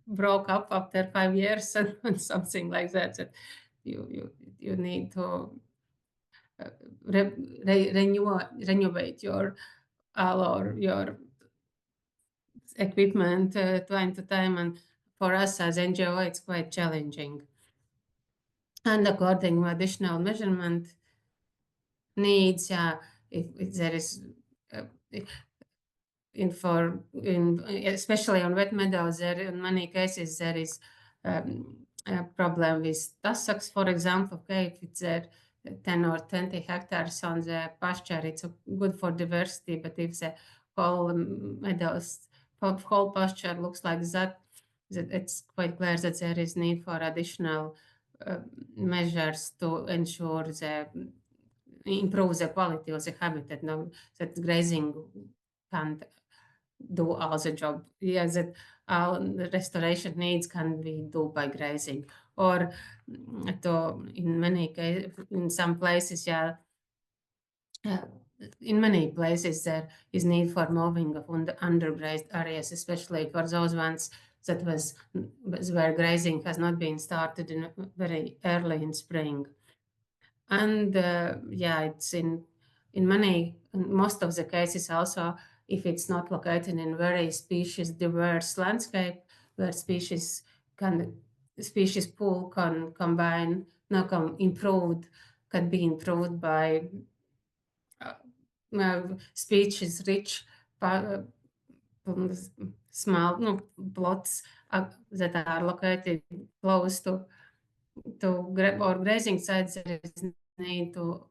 broke up after 5 years and something like that. That you need to renovate your equipment time to time, and for us as NGO, it's quite challenging. And according to additional measurement needs, if there is especially on wet meadows, there in many cases there is a problem with tussocks, for example. If it's 10 or 20 hectares on the pasture, it's good for diversity, but if the whole meadows, whole pasture looks like that, it's quite clear that there is need for additional measures to ensure improve the quality of the habitat. Now that grazing can't do all the job. That all the restoration needs can be done by grazing, or in many cases, in some places, in many places there is need for moving of undergrazed areas, especially for those ones that where grazing has not been started in very early in spring. And it's in most of the cases also, if it's not located in very species diverse landscape, where species pool can combine, can be improved by species rich small plots that are located close to or grazing sites. There is need to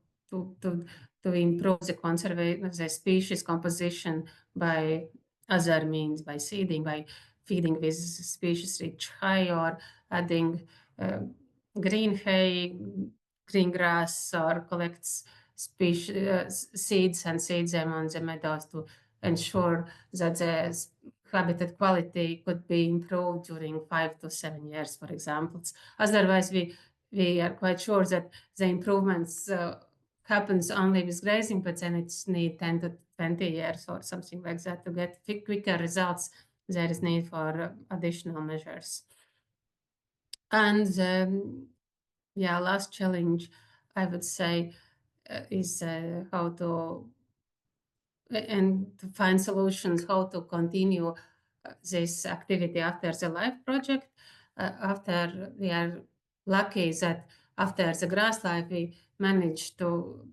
to improve the species composition by other means, by seeding, by feeding with species-rich hay, or adding green hay, green grass, or collects seeds and seed them on the meadows to ensure that the habitat quality could be improved during 5 to 7 years, for example. Otherwise, we are quite sure that the improvements happens only with grazing, but then it's need 10 to 20 years or something like that to get quicker results. There is need for additional measures. And last challenge, I would say, is how to find solutions, how to continue this activity after the LIFE project. After we are lucky that after the Grassland, we managed to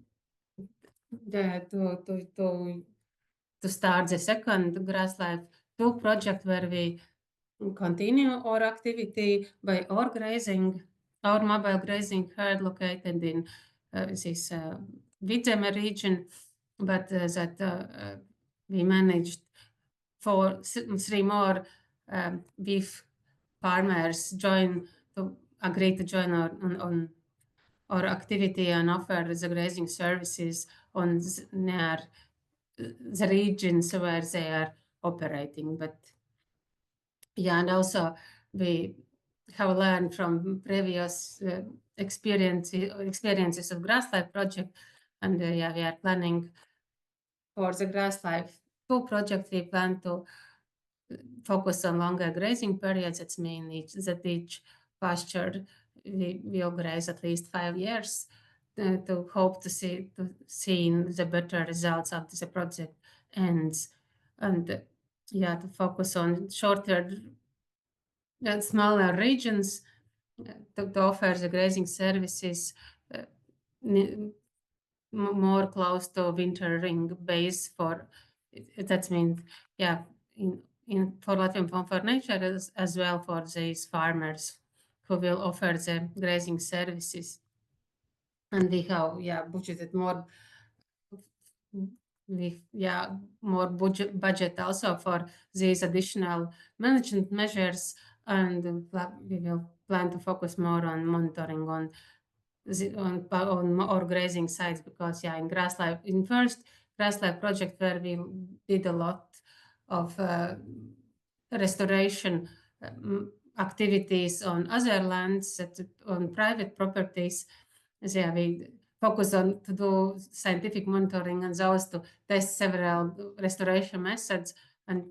start the second Grassland 2 project, where we continue our activity by our grazing, our mobile grazing herd located in this Vidzeme region, but that we managed for 3 more beef farmers agree to join on our activity and offer the grazing services on near the regions where they are operating. But and also we have learned from previous experiences of Grassland project, and we are planning for the Grassland 2 project. We plan to focus on longer grazing periods. That means that each pasture we will graze at least 5 years to hope to see the better results after the project ends, and to focus on shorter and smaller regions to offer the grazing services more close to wintering base for. That means for Latvian Fund for Nature as well for these farmers who will offer the grazing services. And we have budgeted more budget also for these additional management measures, and we will plan to focus more on monitoring on our grazing sites, because in Grassland, in first Grassland project, where we did a lot of restoration activities on other lands, on private properties, we focus on to do scientific monitoring and those to test several restoration methods, and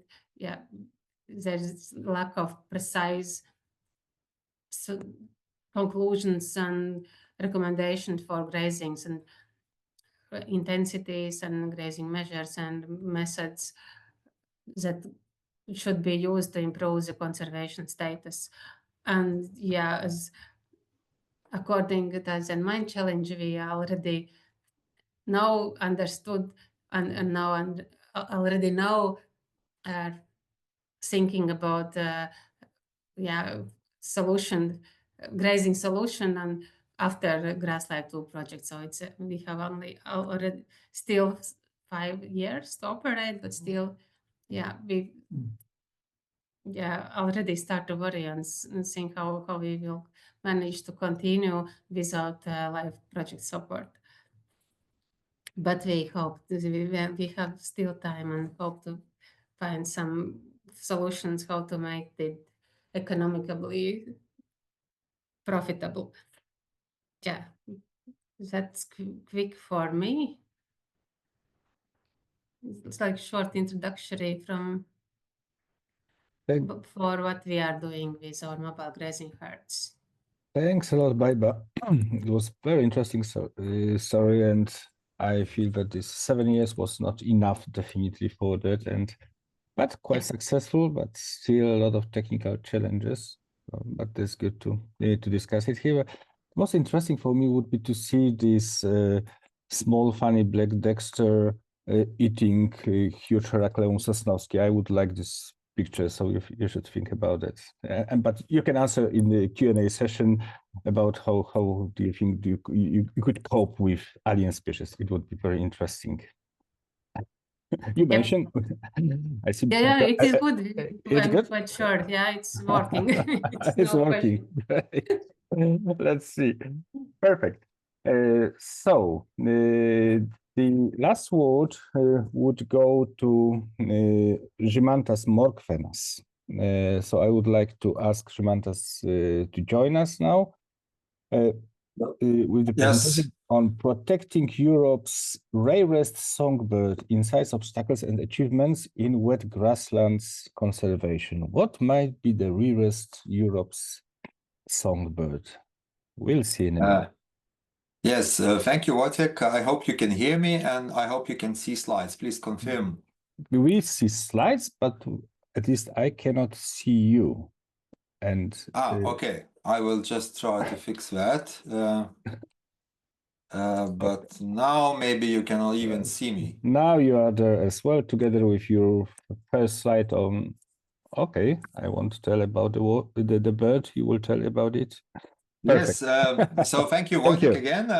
there's lack of precise conclusions and recommendations for grazings and intensities and grazing measures and methods that should be used to improve the conservation status. And as according to the main challenge, we already now understood and now already know thinking about grazing solution, and after Grassland 2 project. So it's we have already still 5 years to operate, but still we already start to worry and think how we will manage to continue without LIFE project support. But we hope we have still time and hope to find some solutions how to make it economically profitable. That's quick for me. It's like short introductory for what we are doing with our mobile grazing herds. Thanks a lot, Baiba. It was very interesting story, and I feel that this 7 years was not enough, definitely, for that, but quite successful, but still a lot of technical challenges. But it's good to discuss it here. Most interesting for me would be to see this small funny black dexter eating huge Heracleum sosnowski. I would like this picture, so you should think about it. But you can answer in the Q&A session about how do you think you could cope with alien species. It would be very interesting. You mentioned, I see. Yeah, it is good. It's I'm good? quite sure. Yeah, it's working. It's no working. Let's see. Perfect. So the last word would go to Žymantas Morkvenas. So I would like to ask Žymantas to join us now with the presentation on protecting Europe's rarest songbird, insights, obstacles, and achievements in wet grasslands conservation. What might be the rarest Europe's songbird? We'll see in a minute. Yes, thank you, Wojtek. I hope you can hear me, and I hope you can see slides. Please confirm. We see slides, but at least I cannot see you. And okay. I will just try to fix that. But now maybe you cannot even see me. Now you are there as well, together with your first slide on. Okay, I want to tell about the bird. You will tell about it. Perfect. Yes. So thank you, Wojtek, again.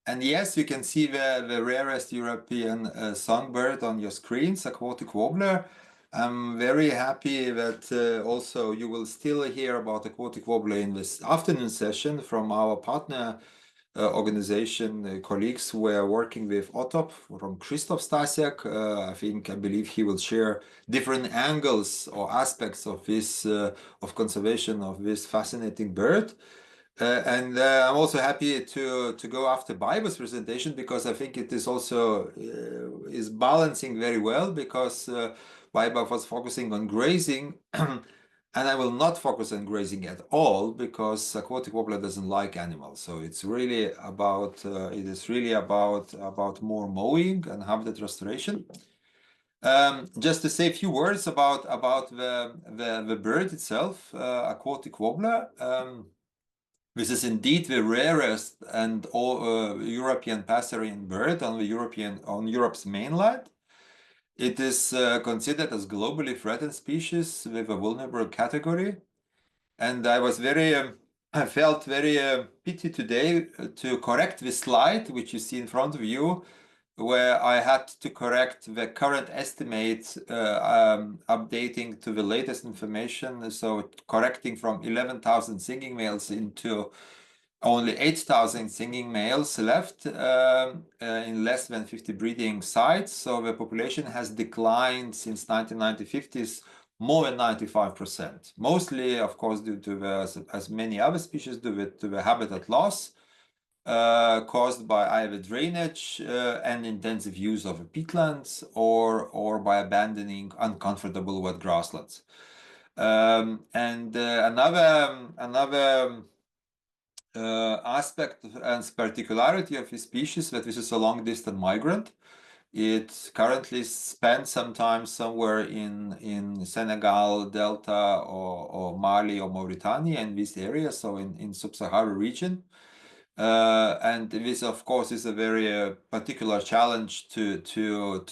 And yes, you can see the rarest European songbird on your screens, Aquatic Warbler. I'm very happy that also you will still hear about Aquatic Warbler in this afternoon session from our partner organization colleagues who are working with OTOP from Krzysztof Stasiak. I believe he will share different angles or aspects of this of conservation of this fascinating bird. And I'm also happy to go after Baiba's presentation, because I think it is also is balancing very well, because Baiba was focusing on grazing, and I will not focus on grazing at all, because Aquatic Warbler doesn't like animals. So it's really about about more mowing and habitat restoration. Just to say a few words about the bird itself, Aquatic Warbler. This is indeed the rarest and European passerine bird on Europe's mainland. It is considered as globally threatened species with a vulnerable category. And I felt very pity today to correct this slide, which you see in front of you, where I had to correct the current estimate, updating to the latest information. So correcting from 11,000 singing males into only 8,000 singing males left in less than 50 breeding sites. So the population has declined since 1950s more than 95%. Mostly, of course, due to as many other species do, to the habitat loss caused by either drainage and intensive use of peatlands, or by abandoning uncomfortable wet grasslands. Another aspect and particularity of this species, that this is a long-distance migrant. It currently spends sometimes somewhere in Senegal, Delta, or Mali or Mauritania, in this area, so in sub-Saharan region. And this, of course, is a very particular challenge to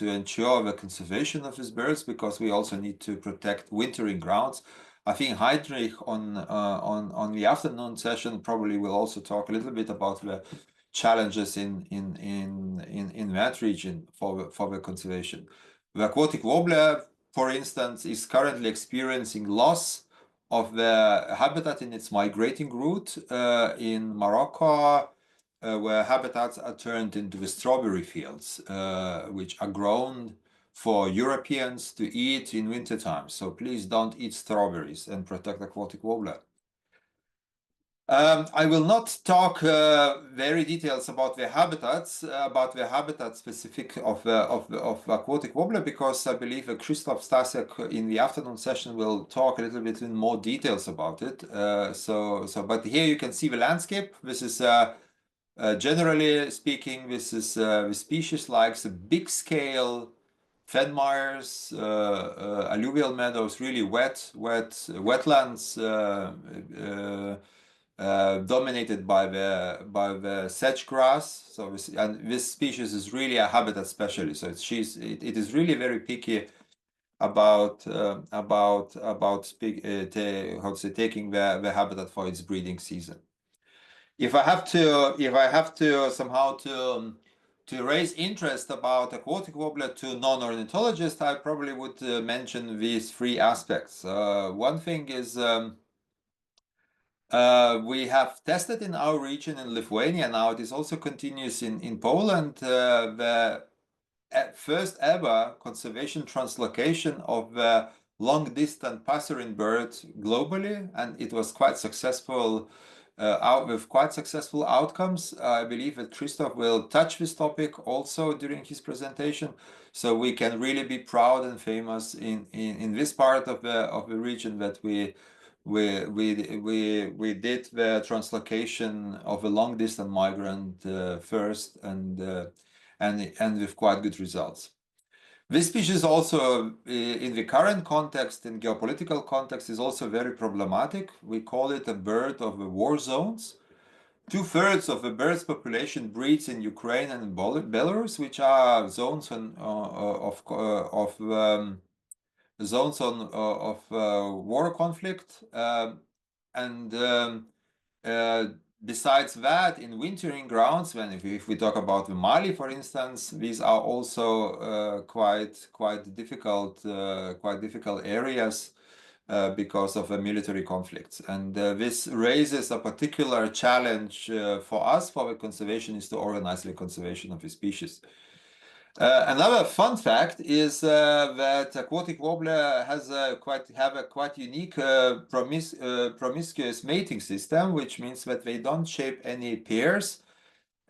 ensure the conservation of these birds, because we also need to protect wintering grounds. I think Heinrich on the afternoon session probably will also talk a little bit about the challenges in that region for the conservation. The Aquatic Warbler, for instance, is currently experiencing loss of the habitat in its migrating route in Morocco, where habitats are turned into the strawberry fields, which are grown for Europeans to eat in wintertime. So please don't eat strawberries and protect Aquatic Warbler. I will not talk very details about the habitats, specific of Aquatic Warbler, because I believe Krzysztof Stasiak in the afternoon session will talk a little bit in more details about it. But here you can see the landscape. This is generally speaking, this is the species likes a big scale fenmires, alluvial meadows, really wetlands. Dominated by the sedge grass. So this species is really a habitat specialist. So it is really very picky taking the habitat for its breeding season. If I have to somehow to raise interest about aquatic warbler to non-ornithologists, I probably would mention these three aspects. One thing is we have tested in our region in Lithuania, now it is also continuous in Poland, the first ever conservation translocation of the long-distance passerine bird globally, and it was quite successful, with quite successful outcomes. I believe that Krzysztof will touch this topic also during his presentation, so we can really be proud and famous in this part of the region that we did the translocation of a long-distance migrant first, and with quite good results. This species also, in the current context, in geopolitical context, is also very problematic. We call it a bird of the war zones. 2/3 of the bird's population breeds in Ukraine and in Belarus, which are zones of war conflict, besides that, in wintering grounds, if we talk about the Mali, for instance, these are also quite difficult areas because of the military conflicts, and this raises a particular challenge for us, for the conservationists, to organize the conservation of the species. Another fun fact is that aquatic warbler have a quite unique promiscuous mating system, which means that they don't shape any pairs,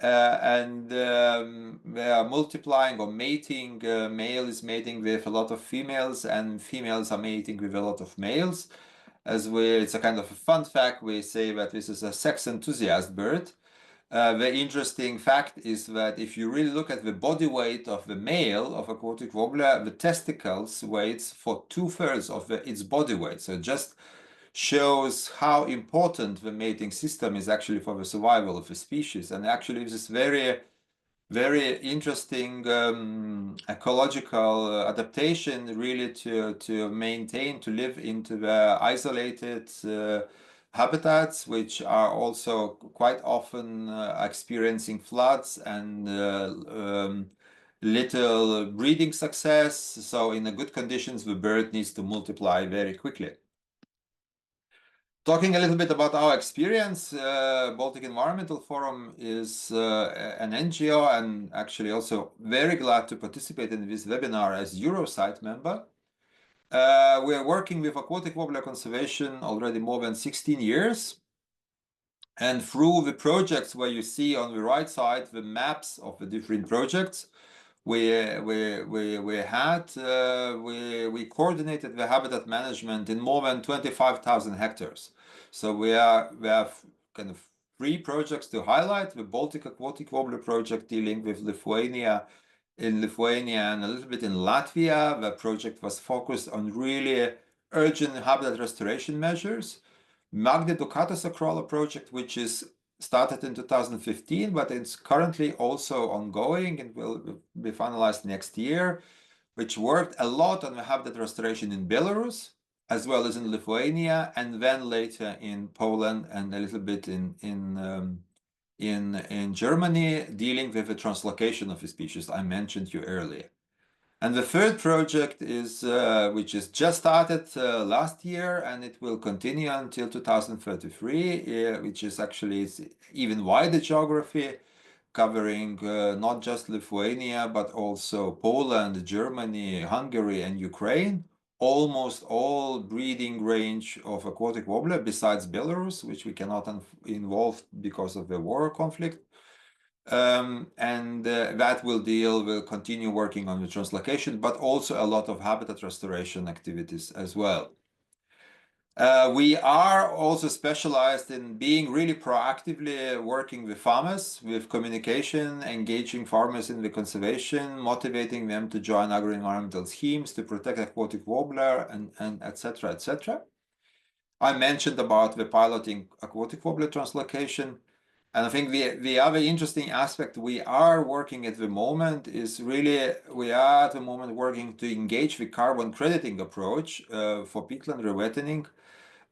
and they are multiplying or mating. Male is mating with a lot of females, and females are mating with a lot of males. It's a kind of a fun fact. We say that this is a sex enthusiast bird. The interesting fact is that if you really look at the body weight of the male of aquatic warbler, the testicles weighs for 2/3 of its body weight. So it just shows how important the mating system is actually for the survival of the species. And actually, this is very, very interesting ecological adaptation, really, to maintain, to live into the isolated habitats, which are also quite often experiencing floods and little breeding success. So in the good conditions, the bird needs to multiply very quickly. Talking a little bit about our experience, Baltic Environmental Forum is an NGO, and actually also very glad to participate in this webinar as Eurosite member. We are working with aquatic warbler conservation already more than 16 years. And through the projects where you see on the right side the maps of the different projects we coordinated the habitat management in more than 25,000 hectares. So we have kind of 3 projects to highlight: the Baltic Aquatic Warbler project dealing with Lithuania and a little bit in Latvia. The project was focused on really urgent habitat restoration measures. Magni Ducatas Acrola project, which is started in 2015, but it's currently also ongoing and will be finalized next year, which worked a lot on the habitat restoration in Belarus, as well as in Lithuania, and then later in Poland and a little bit in Germany, dealing with the translocation of the species I mentioned you earlier. And the third project is which is just started last year, and it will continue until 2033, which is actually even wider geography, covering not just Lithuania, but also Poland, Germany, Hungary, and Ukraine. Almost all breeding range of aquatic warbler, besides Belarus, which we cannot involve because of the war conflict. That will continue working on the translocation, but also a lot of habitat restoration activities as well. We are also specialized in being really proactively working with farmers, with communication, engaging farmers in the conservation, motivating them to join agro-environmental schemes to protect aquatic warbler, and etc., etc. I mentioned about the piloting aquatic warbler translocation. And I think the other interesting aspect we are working at the moment is really, we are at the moment working to engage the carbon crediting approach for peatland rewettening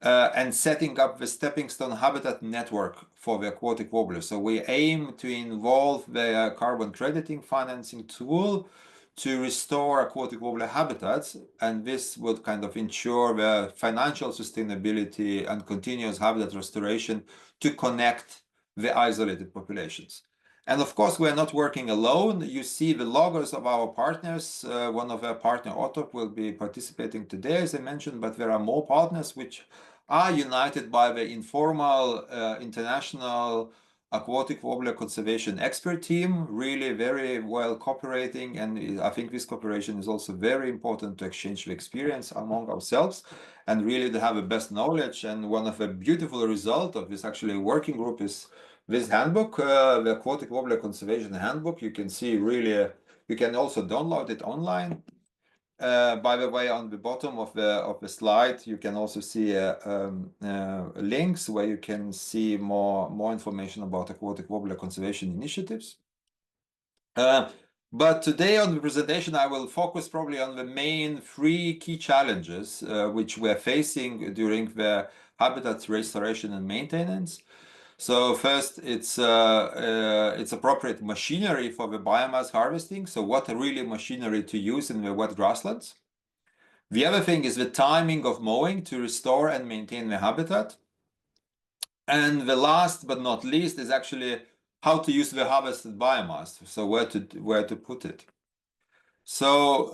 and setting up the stepping stone habitat network for the aquatic warbler. So we aim to involve the carbon crediting financing tool to restore aquatic warbler habitats, and this would kind of ensure the financial sustainability and continuous habitat restoration to connect the isolated populations. And of course, we're not working alone. You see the logos of our partners. One of our partner, Otop, will be participating today, as I mentioned, but there are more partners which are united by the informal international aquatic warbler conservation expert team, really very well cooperating. And I think this cooperation is also very important to exchange the experience among ourselves and really to have the best knowledge. And one of the beautiful results of this actually working group is this handbook, the Aquatic Warbler Conservation Handbook. You can see really, you can also download it online. By the way, on the bottom of the slide, you can also see links where you can see more information about aquatic warbler conservation initiatives. But today on the presentation, I will focus probably on the main 3 key challenges which we're facing during the habitat restoration and maintenance. So first, it's appropriate machinery for the biomass harvesting. So what really machinery to use in the wet grasslands. The other thing is the timing of mowing to restore and maintain the habitat. And the last but not least is actually how to use the harvested biomass. So where to put it. So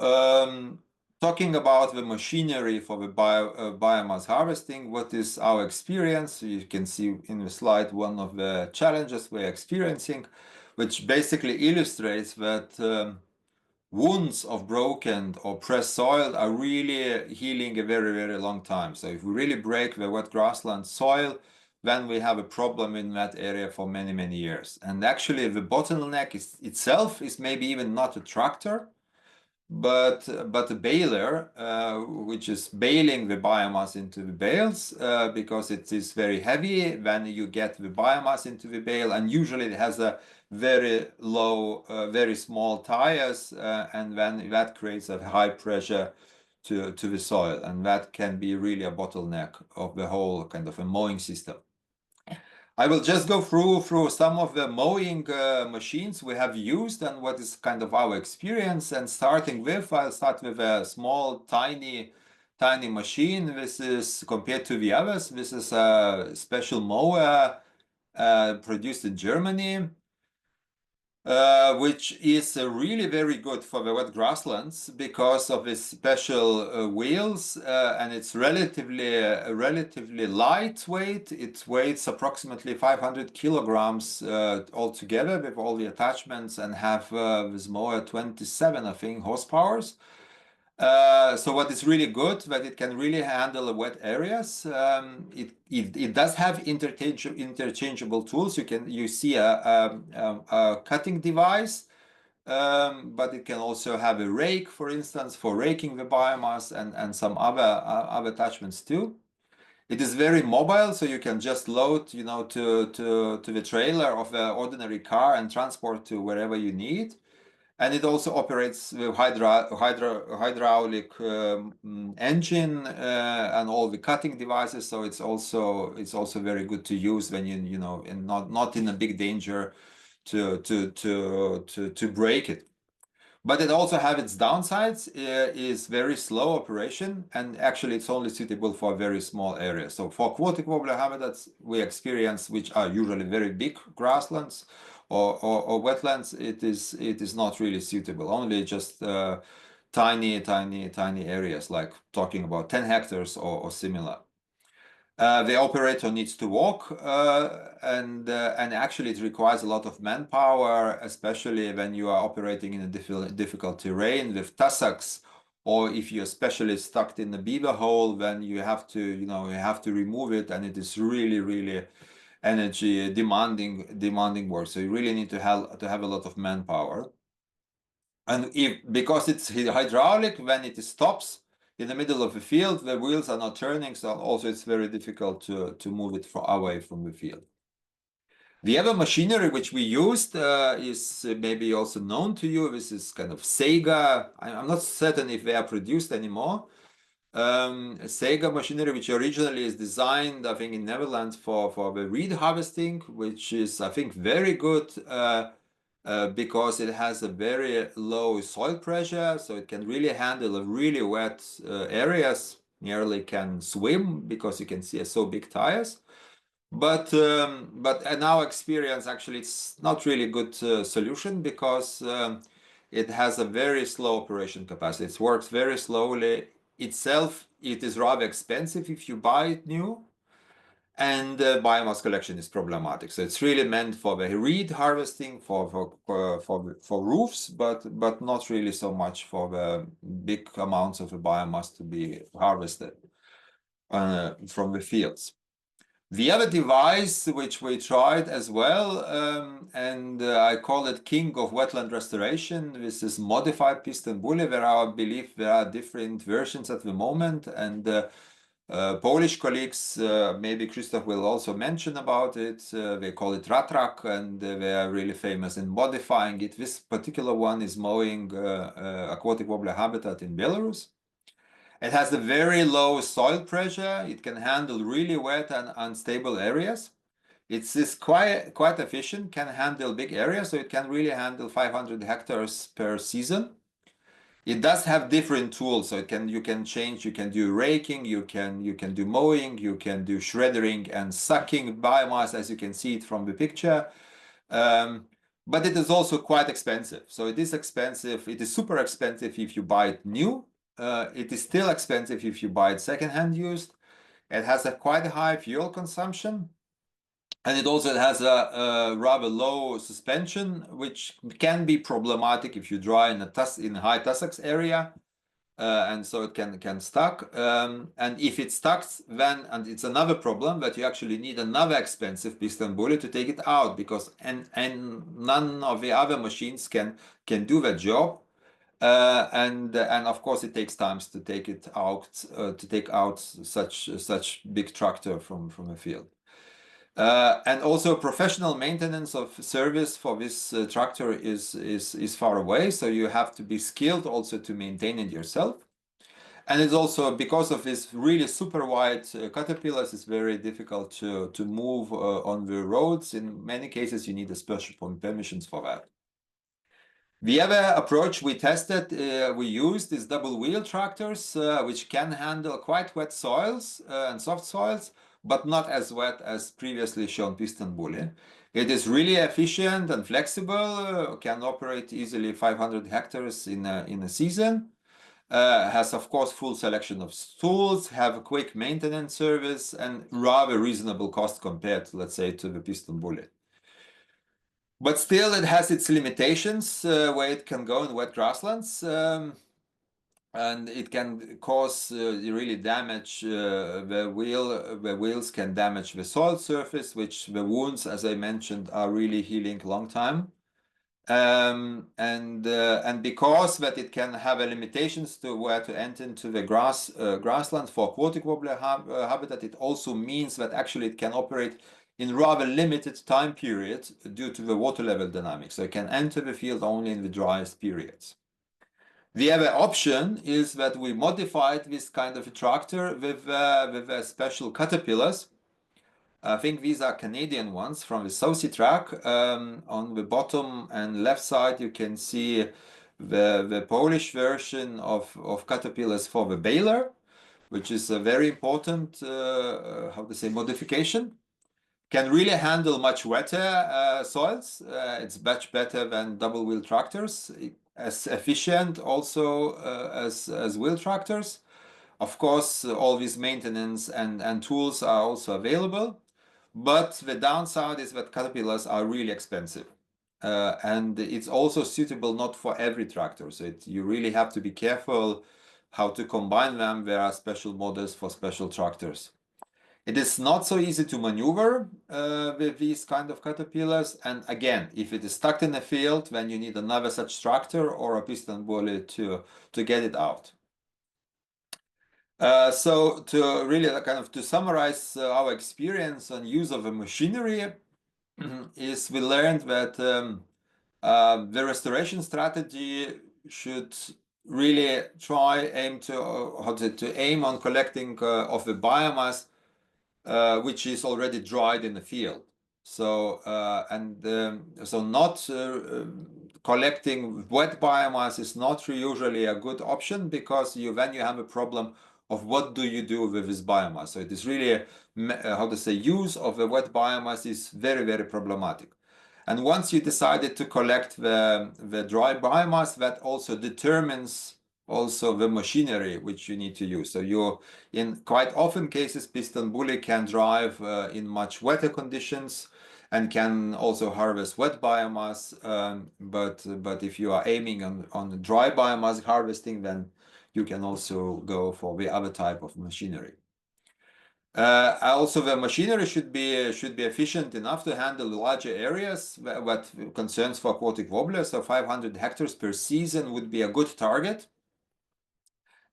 talking about the machinery for the biomass harvesting, what is our experience? You can see in the slide one of the challenges we're experiencing, which basically illustrates that wounds of broken or pressed soil are really healing a very, very long time. So if we really break the wet grassland soil, then we have a problem in that area for many, many years. And actually the bottleneck itself is maybe even not a tractor, but a baler, which is baling the biomass into the bales, because it is very heavy when you get the biomass into the bale, and usually it has a very low, very small tires, and then that creates a high pressure to the soil, and that can be really a bottleneck of the whole kind of a mowing system. I will just go through some of the mowing machines we have used and what is kind of our experience. And starting with, I'll start with a small, tiny machine. This is, compared to the others, this is a special mower produced in Germany, which is really very good for the wet grasslands because of its special wheels, and it's relatively lightweight. It weighs approximately 500 kilograms altogether with all the attachments, and have this mower 27, I think, horsepowers. So what is really good, that it can really handle the wet areas. It does have interchangeable tools. You see a cutting device, but it can also have a rake, for instance, for raking the biomass, and some other attachments too. It is very mobile, so you can just load, to the trailer of an ordinary car and transport to wherever you need. And it also operates with hydraulic engine and all the cutting devices. So it's also very good to use when and not in a big danger to break it. But it also have its downsides. Is very slow operation, and actually it's only suitable for a very small area. So for aquatic warbler habitats we experience, which are usually very big grasslands or wetlands, it is not really suitable. Only just tiny areas, like talking about 10 hectares or similar. The operator needs to walk, and actually it requires a lot of manpower, especially when you are operating in a difficult terrain with tussocks, or if you're especially stuck in the beaver hole, then you have to remove it, and it is really energy demanding work. So you really need to have a lot of manpower. And because it's hydraulic, when it stops in the middle of the field, the wheels are not turning, so also it's very difficult to move it away from the field. The other machinery which we used is maybe also known to you. This is kind of Sega. I'm not certain if they are produced anymore. Sega machinery, which originally is designed, I think, in Netherlands for the reed harvesting, which is, I think, very good because it has a very low soil pressure, so it can really handle really wet areas, nearly can swim because you can see so big tires. But in our experience, actually, it's not really a good solution because it has a very slow operation capacity. It works very slowly. Itself, it is rather expensive if you buy it new, and biomass collection is problematic. So it's really meant for the reed harvesting, for roofs, but not really so much for the big amounts of the biomass to be harvested from the fields. The other device which we tried as well, and I call it king of wetland restoration. This is modified piston bully, where I believe there are different versions at the moment, and Polish colleagues, maybe Krzysztof will also mention about it. They call it ratrak, and they are really famous in modifying it. This particular one is mowing aquatic warbler habitat in Belarus. It has a very low soil pressure. It can handle really wet and unstable areas. It's quite efficient, can handle big areas, so it can really handle 500 hectares per season. It does have different tools, so you can change, you can do raking, you can do mowing, you can do shredding and sucking biomass, as you can see it from the picture. But it is also quite expensive. So it is expensive. It is super expensive if you buy it new. It is still expensive if you buy it secondhand used. It has a quite high fuel consumption, and it also has a rather low suspension, which can be problematic if you drive in a high tussocks area, and so it can stuck. And if it stucks, then and it's another problem that you actually need another expensive piston bully to take it out, because and none of the other machines can do that job. And of course it takes time to take it out, to take out such big tractor from a field. And also professional maintenance of service for this tractor is far away, so you have to be skilled also to maintain it yourself. And it's also because of this really super wide caterpillars, it's very difficult to move on the roads. In many cases, you need a special permissions for that. The other approach we tested, we used is double wheel tractors, which can handle quite wet soils and soft soils, but not as wet as previously shown piston bully. It is really efficient and flexible, can operate easily 500 hectares in a season, has of course full selection of tools, have a quick maintenance service, and rather reasonable cost compared, let's say, to the piston bully. But still, it has its limitations where it can go in wet grasslands, and it can cause really damage the wheel. The wheels can damage the soil surface, which the wounds, as I mentioned, are really healing a long time. And because that it can have limitations to where to enter into the grassland for aquatic warbler habitat, it also means that actually it can operate in rather limited time period due to the water level dynamics. So it can enter the field only in the driest periods. The other option is that we modified this kind of a tractor with special caterpillars. I think these are Canadian ones from the South Sea track. On the bottom and left side, you can see the Polish version of caterpillars for the baler, which is a very important, how to say, modification. Can really handle much wetter soils. It's much better than double wheel tractors, as efficient also as wheel tractors. Of course, all these maintenance and tools are also available, but the downside is that caterpillars are really expensive. And it's also suitable not for every tractor. So you really have to be careful how to combine them. There are special models for special tractors. It is not so easy to maneuver with these kind of caterpillars. And again, if it is stuck in a field, then you need another such tractor or a piston bully to get it out. So to really kind of to summarize our experience on use of a machinery, is we learned that the restoration strategy should really aim on collecting of the biomass which is already dried in the field. So so not collecting wet biomass is not usually a good option, because then you have a problem of what do you do with this biomass. So it is really use of the wet biomass is very, very problematic. And once you decided to collect the dry biomass, that also determines also the machinery which you need to use. So you, in quite often cases, piston bully can drive in much wetter conditions and can also harvest wet biomass. But if you are aiming on dry biomass harvesting, then you can also go for the other type of machinery. Also, the machinery should be efficient enough to handle larger areas. What concerns for aquatic warbler, so 500 hectares per season would be a good target.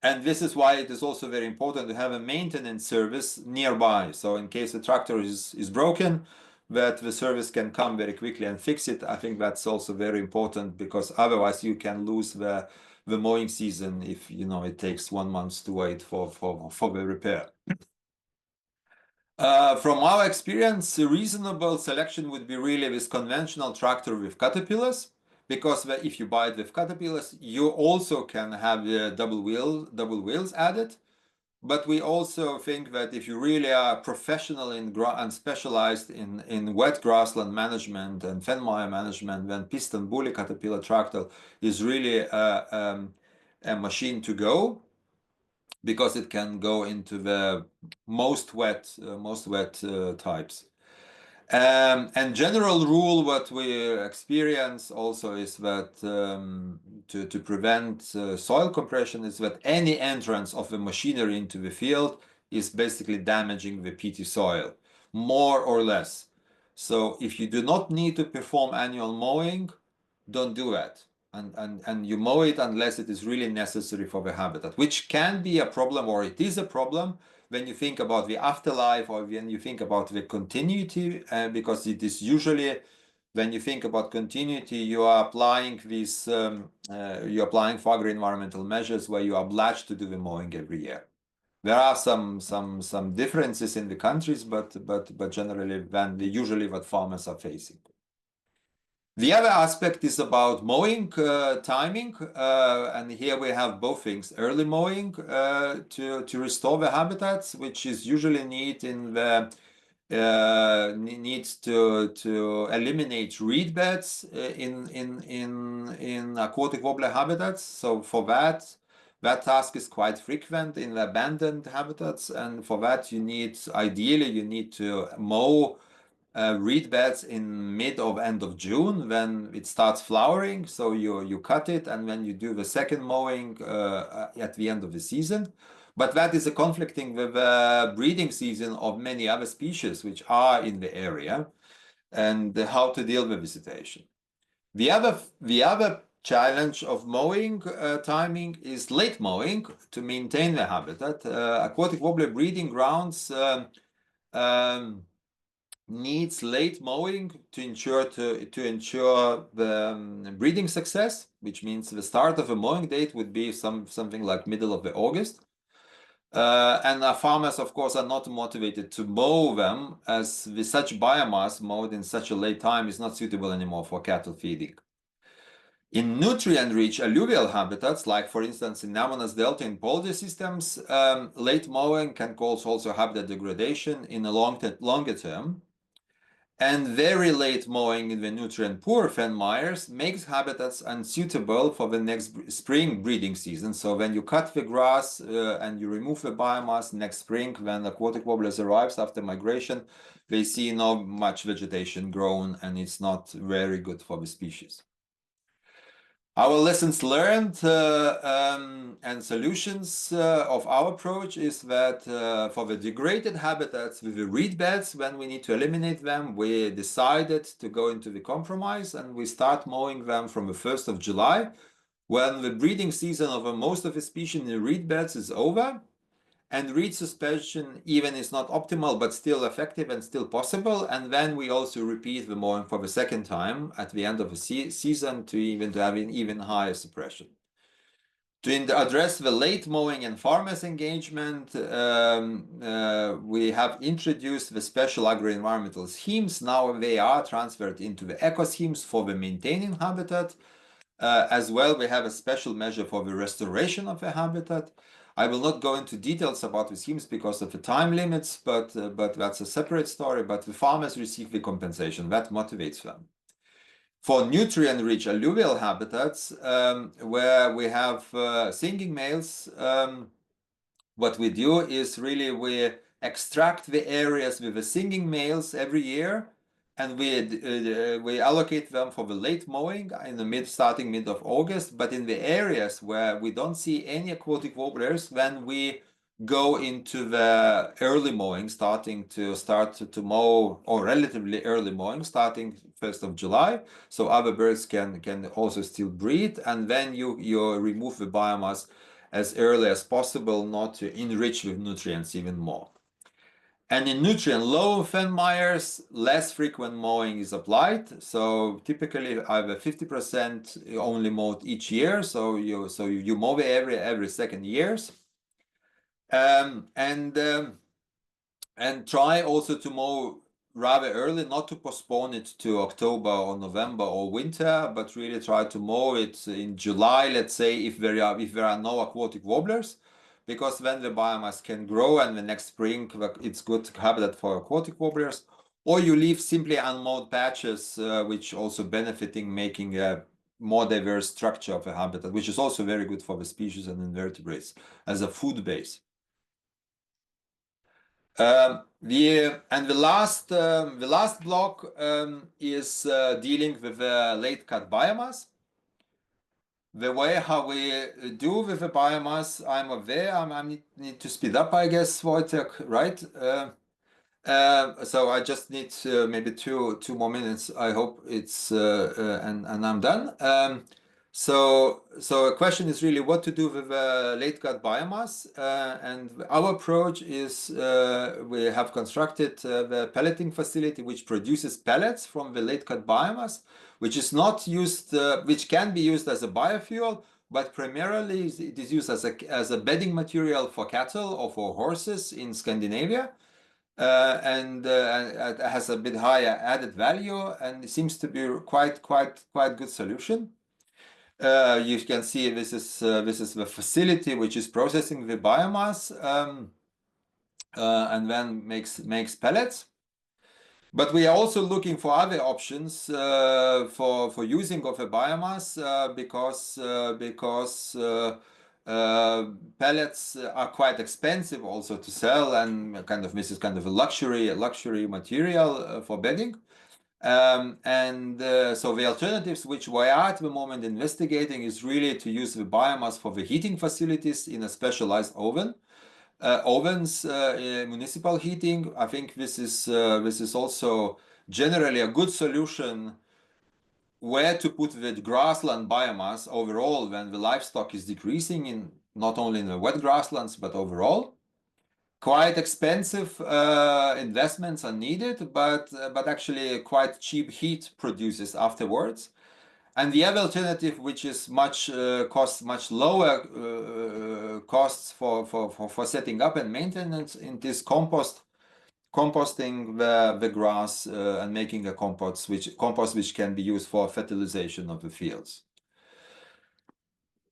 And this is why it is also very important to have a maintenance service nearby. So in case the tractor is broken, that the service can come very quickly and fix it. I think that's also very important, because otherwise you can lose the mowing season if it takes 1 month to wait for the repair. From our experience, a reasonable selection would be really this conventional tractor with caterpillars, because if you buy it with caterpillars, you also can have the double wheels added. But we also think that if you really are professional and specialized in wet grassland management and fen-mire management, then piston bully caterpillar tractor is really a machine to go, because it can go into the most wet types. And general rule, what we experience also is that to prevent soil compression is that any entrance of the machinery into the field is basically damaging the peaty soil, more or less. So if you do not need to perform annual mowing, don't do that. And you mow it unless it is really necessary for the habitat, which can be a problem, or it is a problem when you think about the afterlife, or when you think about the continuity, because it is usually, when you think about continuity, you are applying these, you're applying for agro-environmental measures where you are obliged to do the mowing every year. There are some differences in the countries, but generally, usually what farmers are facing. The other aspect is about mowing timing, and here we have both things: early mowing to restore the habitats, which is usually needs to eliminate reed beds in aquatic warbler habitats. So for that task is quite frequent in the abandoned habitats, and for that ideally you need to mow reed beds in mid or end of June, when it starts flowering. So you cut it, and then you do the second mowing at the end of the season. But that is conflicting with the breeding season of many other species which are in the area, and how to deal with the situation. The other challenge of mowing timing is late mowing to maintain the habitat. Aquatic warbler breeding grounds needs late mowing to ensure the breeding success, which means the start of a mowing date would be something like middle of August. And our farmers, of course, are not motivated to mow them, as with such biomass mowed in such a late time is not suitable anymore for cattle feeding. In nutrient-rich alluvial habitats, like for instance in Nemunas Delta and poultry systems, late mowing can cause also habitat degradation in the longer term. And very late mowing in the nutrient-poor fen-mires makes habitats unsuitable for the next spring breeding season. So when you cut the grass and you remove the biomass next spring, when aquatic warblers arrives after migration, they see not much vegetation grown, and it's not very good for the species. Our lessons learned and solutions of our approach is that for the degraded habitats with the reed beds, when we need to eliminate them, we decided to go into the compromise, and we start mowing them from the 1st of July, when the breeding season of most of the species in the reed beds is over. And reed suspension even is not optimal, but still effective and still possible. And then we also repeat the mowing for the second time at the end of the season to have an even higher suppression. To address the late mowing and farmers' engagement, we have introduced the special agro-environmental schemes. Now they are transferred into the eco schemes for the maintaining habitat. As well, we have a special measure for the restoration of the habitat. I will not go into details about the schemes because of the time limits, but that's a separate story. But the farmers receive the compensation. That motivates them. For nutrient-rich alluvial habitats, where we have singing males, what we do is really we extract the areas with the singing males every year, and we allocate them for the late mowing in the starting mid of August. But in the areas where we don't see any aquatic warblers, then we go into the early mowing, start to mow, or relatively early mowing, starting 1st of July, so other birds can also still breed, and then you remove the biomass as early as possible, not to enrich with nutrients even more. And in nutrient-low fen-mires, less frequent mowing is applied. So typically, I have a 50% only mowed each year. So you mow every second years, and try also to mow rather early, not to postpone it to October or November or winter, but really try to mow it in July. Let's say if there are no aquatic warblers, because then the biomass can grow, and the next spring it's good habitat for aquatic warblers. Or you leave simply unmowed patches, which also benefiting making a more diverse structure of a habitat, which is also very good for the species and invertebrates as a food base. The last block is dealing with the late cut biomass. The way how we do with the biomass, I'm aware, I need to speed up, I guess, Wojtek, right? So I just need maybe two more minutes. I hope it's and I'm done. So a question is really what to do with late cut biomass, and our approach is we have constructed the pelleting facility which produces pellets from the late cut biomass, which is not used, which can be used as a biofuel, but primarily it is used as a bedding material for cattle or for horses in Scandinavia. And it has a bit higher added value, and it seems to be quite good solution. You can see this is the facility which is processing the biomass and then makes pellets. But we are also looking for other options for using of a biomass because pellets are quite expensive also to sell, and this is kind of a luxury material for bedding. So the alternatives which we are at the moment investigating is really to use the biomass for the heating facilities in a specialized ovens, municipal heating. I think this is also generally a good solution where to put the grassland biomass overall when the livestock is decreasing, in not only in the wet grasslands but overall. Quite expensive investments are needed, but actually quite cheap heat produces afterwards. And the other alternative, which is costs much lower costs for setting up and maintenance, in this composting the grass and making a compost which can be used for fertilization of the fields.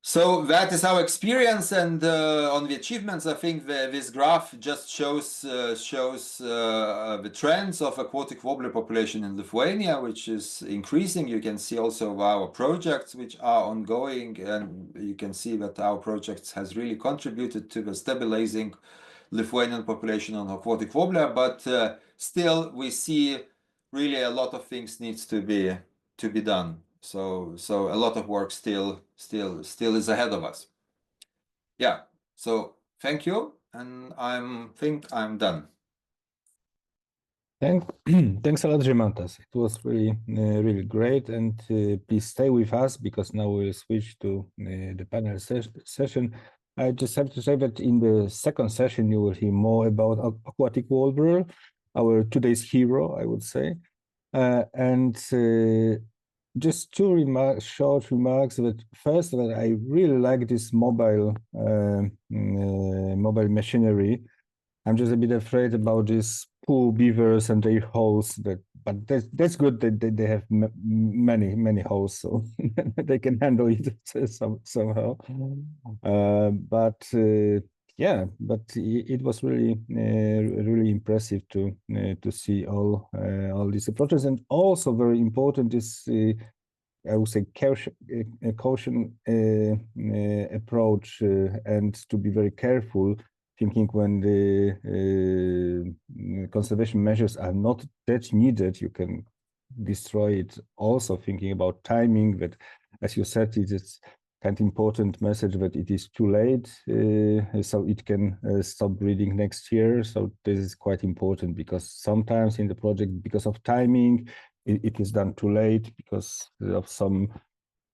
So that is our experience, and on the achievements, I think this graph just shows the trends of aquatic warbler population in Lithuania, which is increasing. You can see also our projects which are ongoing, and you can see that our projects has really contributed to the stabilizing Lithuanian population on aquatic warbler. But still, we see really a lot of things needs to be done. So a lot of work still is ahead of us. Yeah. So thank you, and I think I'm done. Thanks a lot, Žymantas. It was really great, and please stay with us because now we'll switch to the panel session. I just have to say that in the second session, you will hear more about Aquatic Warbler, our today's hero, I would say. Just two short remarks. That first, that I really like this mobile machinery. I'm just a bit afraid about these poor beavers and their holes. But that's good that they have many holes, so they can handle it somehow. Yeah, but it was really really impressive to see all these approaches, and also very important is I would say caution approach, and to be very careful, thinking when the conservation measures are not that needed, you can destroy it. Also thinking about timing, that, as you said, it is kind of important message that it is too late, so it can stop breeding next year. So this is quite important, because sometimes in the project, because of timing, it is done too late because of some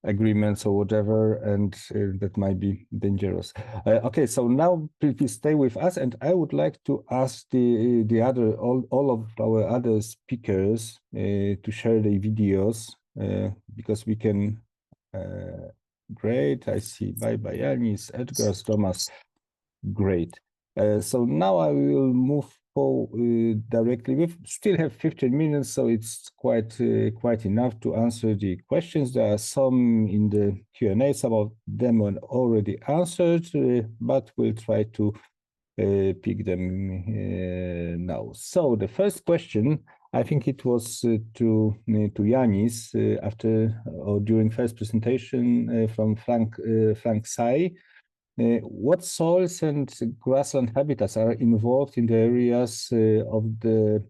agreements or whatever, and that might be dangerous. Okay, so now please stay with us, and I would like to ask all of our other speakers to share their videos, because we can. Great, I see. Baiba, Jānis, Edgars, Domas. Great. So now I will move forward directly. We still have 15 minutes, so it's quite enough to answer the questions. There are some in the Q&A, some of them are already answered, but we'll try to pick them now. So the first question, I think it was to Jānis after or during first presentation from Frank Sai. What soils and grassland habitats are involved in the areas of the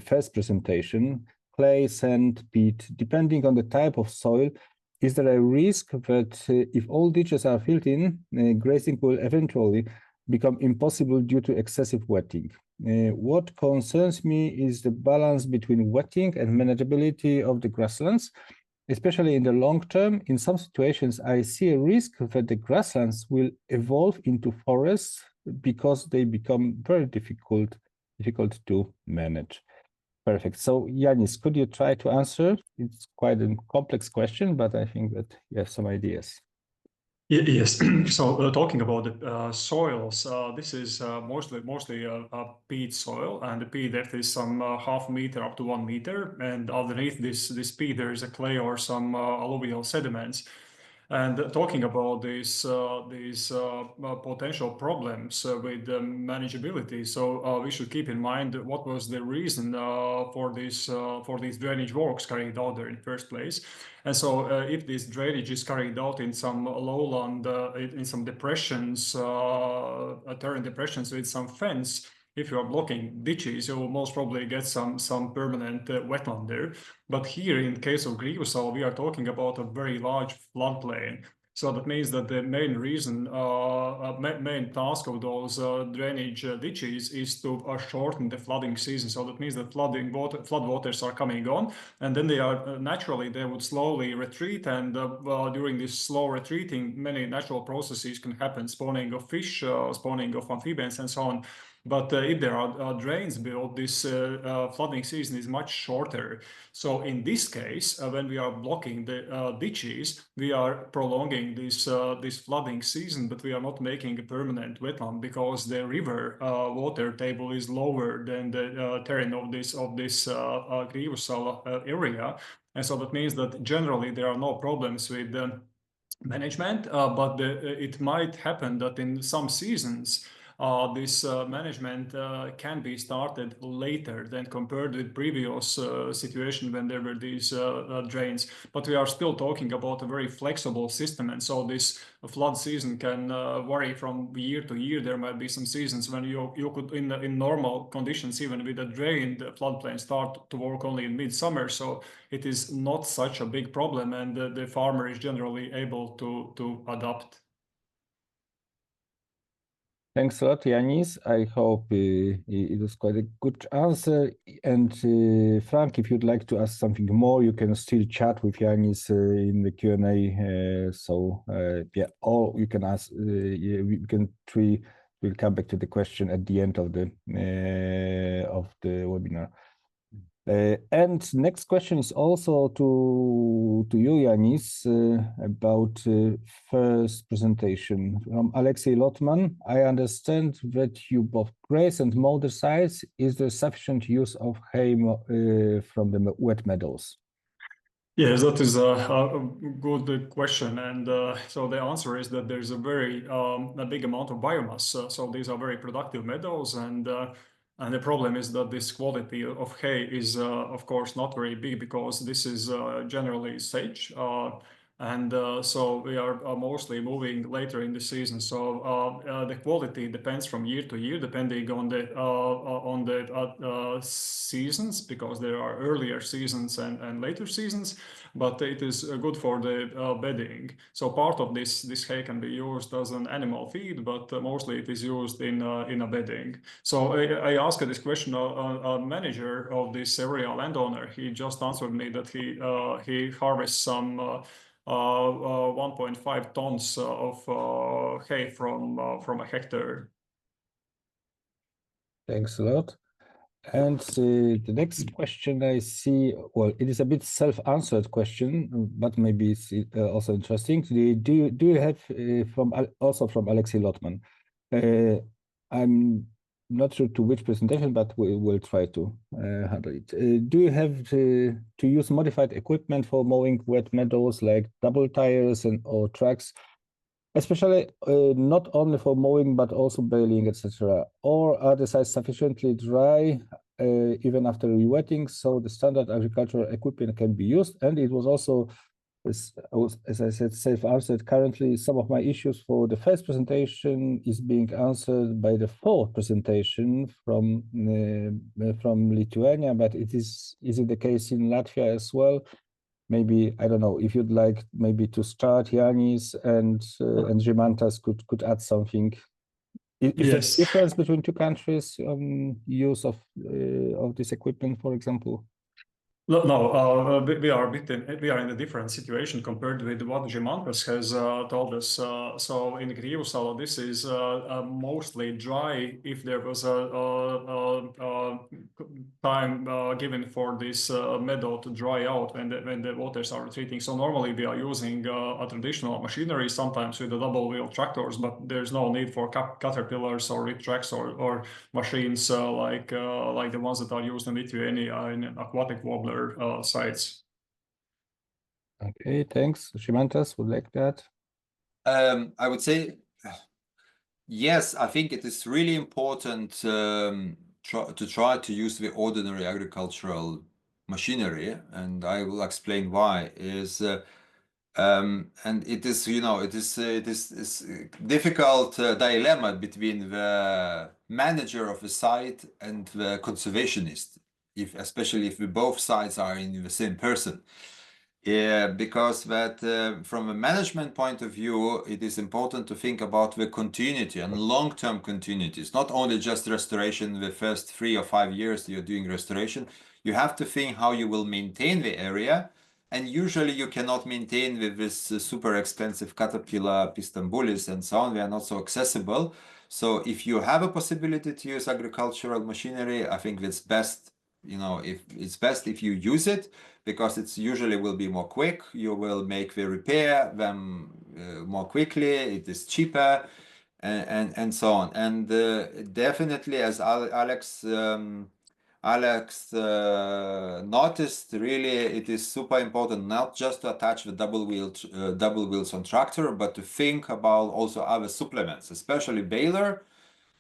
first presentation? Clay, sand, peat. Depending on the type of soil, is there a risk that if all ditches are filled in, grazing will eventually become impossible due to excessive wetting? What concerns me is the balance between wetting and manageability of the grasslands, especially in the long term. In some situations, I see a risk that the grasslands will evolve into forests because they become very difficult to manage. Perfect. So, Jānis, could you try to answer? It's quite a complex question, but I think that you have some ideas. Yes. So talking about the soils, this is mostly peat soil, and the peat depth is some half meter up to 1 meter, and underneath this peat there is a clay or some alluvial sediments. And talking about these potential problems with manageability, so we should keep in mind what was the reason for these drainage works carried out there in the first place. And so if this drainage is carried out in some lowland, in some depressions, terrain depressions with some fence, if you are blocking ditches, you will most probably get some permanent wetland there. But here, in the case of Grīvusala, we are talking about a very large floodplain. So that means that the main reason, main task of those drainage ditches is to shorten the flooding season. So that means that flood waters are coming on, and then they are naturally, they would slowly retreat. And during this slow retreating, many natural processes can happen: spawning of fish, spawning of amphibians, and so on. But if there are drains built, this flooding season is much shorter. So in this case, when we are blocking the ditches, we are prolonging this flooding season, but we are not making a permanent wetland, because the river water table is lower than the terrain of this Grīvusala area. And so that means that generally there are no problems with management, but it might happen that in some seasons this management can be started later than compared with previous situation when there were these drains. But we are still talking about a very flexible system, and so this flood season can vary from year to year. There might be some seasons when you could, in normal conditions, even with a drained floodplain, start to work only in midsummer. So it is not such a big problem, and the farmer is generally able to adapt. Thanks a lot, Jānis. I hope it was quite a good answer. And Frank, if you'd like to ask something more, you can still chat with Jānis in the Q&A. Yeah, or you can ask. We'll come back to the question at the end of the webinar. And next question is also to you, Jānis, about first presentation from Alexei Lotman. I understand that you both graze and mow the sites. Is there sufficient use of hay from the wet meadows? Yes, that is a good question, and so the answer is that there's a very a big amount of biomass. So these are very productive meadows, and the problem is that this quality of hay is, of course, not very big because this is generally sage, and so we are mostly moving later in the season. So the quality depends from year to year, depending on the seasons, because there are earlier seasons and later seasons. But it is good for the bedding. So part of this hay can be used as an animal feed, but mostly it is used in a bedding. So I asked this question a manager of this area landowner. He just answered me that he harvests some 1.5 tons of hay from a hectare. Thanks a lot. And the next question I see, well, it is a bit self-answered question, but maybe it's also interesting. Do you have also from Alexei Lotman? I'm not sure to which presentation, but we will try to handle it. Do you have to use modified equipment for mowing wet meadows, like double tires or tracks, especially not only for mowing but also baling, etc.? Or are the sites sufficiently dry even after re-wetting, so the standard agricultural equipment can be used? And it was also, as I said, self-answered. Currently, some of my issues for the first presentation is being answered by the fourth presentation from Lithuania, but is it the case in Latvia as well? Maybe, I don't know, if you'd like maybe to start, Jānis, and Žymantas could add something. Is there a difference between two countries use of this equipment, for example? No, we are in a different situation compared with what Žymantas has told us. So in Grīvusala, this is mostly dry. If there was a time given for this meadow to dry out when the waters are retreating. So normally we are using a traditional machinery, sometimes with the double-wheel tractors, but there's no need for caterpillars or rip tracks or machines like the ones that are used in Lithuania in Aquatic Warbler sites. Okay, thanks. Žymantas would like that. I would say, yes, I think it is really important to try to use the ordinary agricultural machinery, and I will explain why. And it is, it is difficult dilemma between the manager of the site and the conservationist, especially if both sides are in the same person. Because that from a management point of view, it is important to think about the continuity and long-term continuities, not only just restoration the first 3 or 5 years you're doing restoration. You have to think how you will maintain the area, and usually you cannot maintain with this super expensive Caterpillar, piston bullies, and so on. They are not so accessible. So if you have a possibility to use agricultural machinery, I think it's best, if it's best if you use it, because it's usually will be more quick. You will make the repair them more quickly. It is cheaper, and so on. And definitely, as Alex noticed, really, it is super important not just to attach the double wheels on tractor, but to think about also other supplements, especially baler.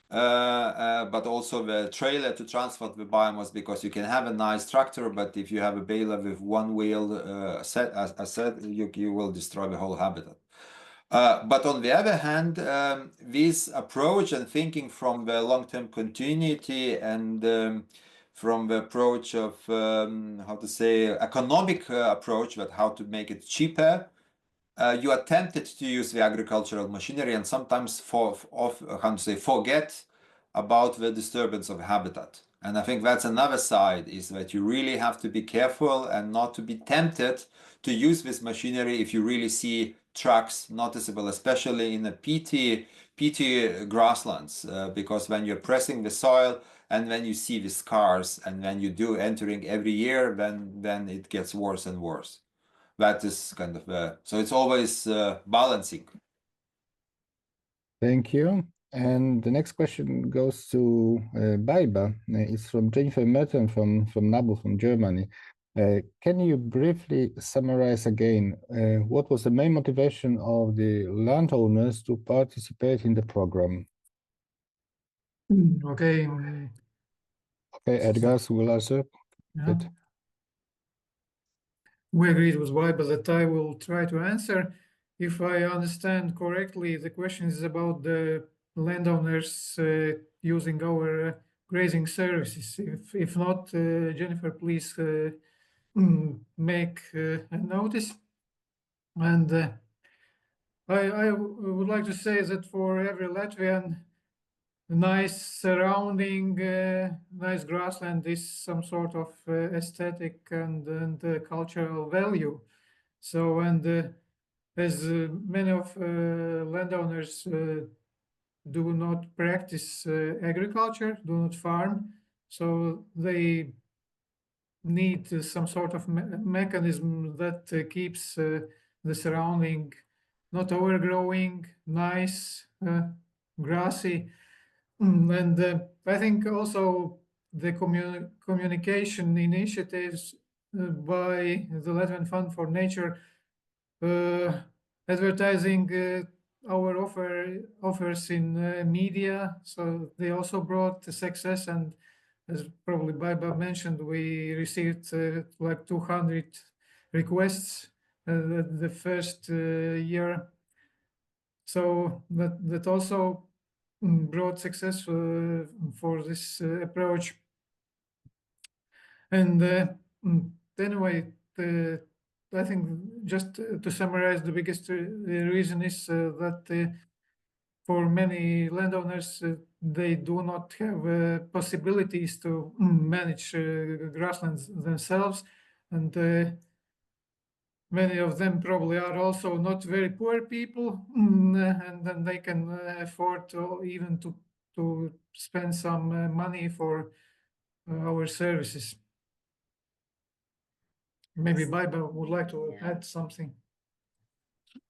But also the trailer to transport the biomass, because you can have a nice tractor, but if you have a baler with one wheel as I said, you will destroy the whole habitat. But on the other hand, this approach and thinking from the long-term continuity and from the approach of economic approach, but how to make it cheaper, you are tempted to use the agricultural machinery and sometimes forget about the disturbance of habitat. And I think that's another side, is that you really have to be careful and not to be tempted to use this machinery if you really see trucks noticeable, especially in the peaty grasslands, because when you're pressing the soil and when you see the scars and when you do entering every year, then it gets worse and worse. That is kind of so it's always balancing. Thank you. And the next question goes to Baiba. It's from Jennifer Merton from NABU, from Germany. Can you briefly summarize again what was the main motivation of the landowners to participate in the program? Okay. Okay, Edgars will answer. Yeah. We agreed with Baiba that I will try to answer. If I understand correctly, the question is about the landowners using our grazing services. If not, Jennifer, please make a notice. And I would like to say that for every Latvian, nice surrounding, nice grassland is some sort of aesthetic and cultural value. So, and as many of landowners do not practice agriculture, do not farm, so they need some sort of mechanism that keeps the surrounding not overgrowing, nice, grassy. And I think also the communication initiatives by the Latvian Fund for Nature, advertising our offers in media, so they also brought success. And as probably Baiba mentioned, we received like 200 requests the first year, so that also brought success for this approach. And anyway, I think just to summarize, the biggest reason is that for many landowners, they do not have possibilities to manage grasslands themselves, and many of them probably are also not very poor people, and then they can afford to even to spend some money for our services. Maybe Baiba would like to add something.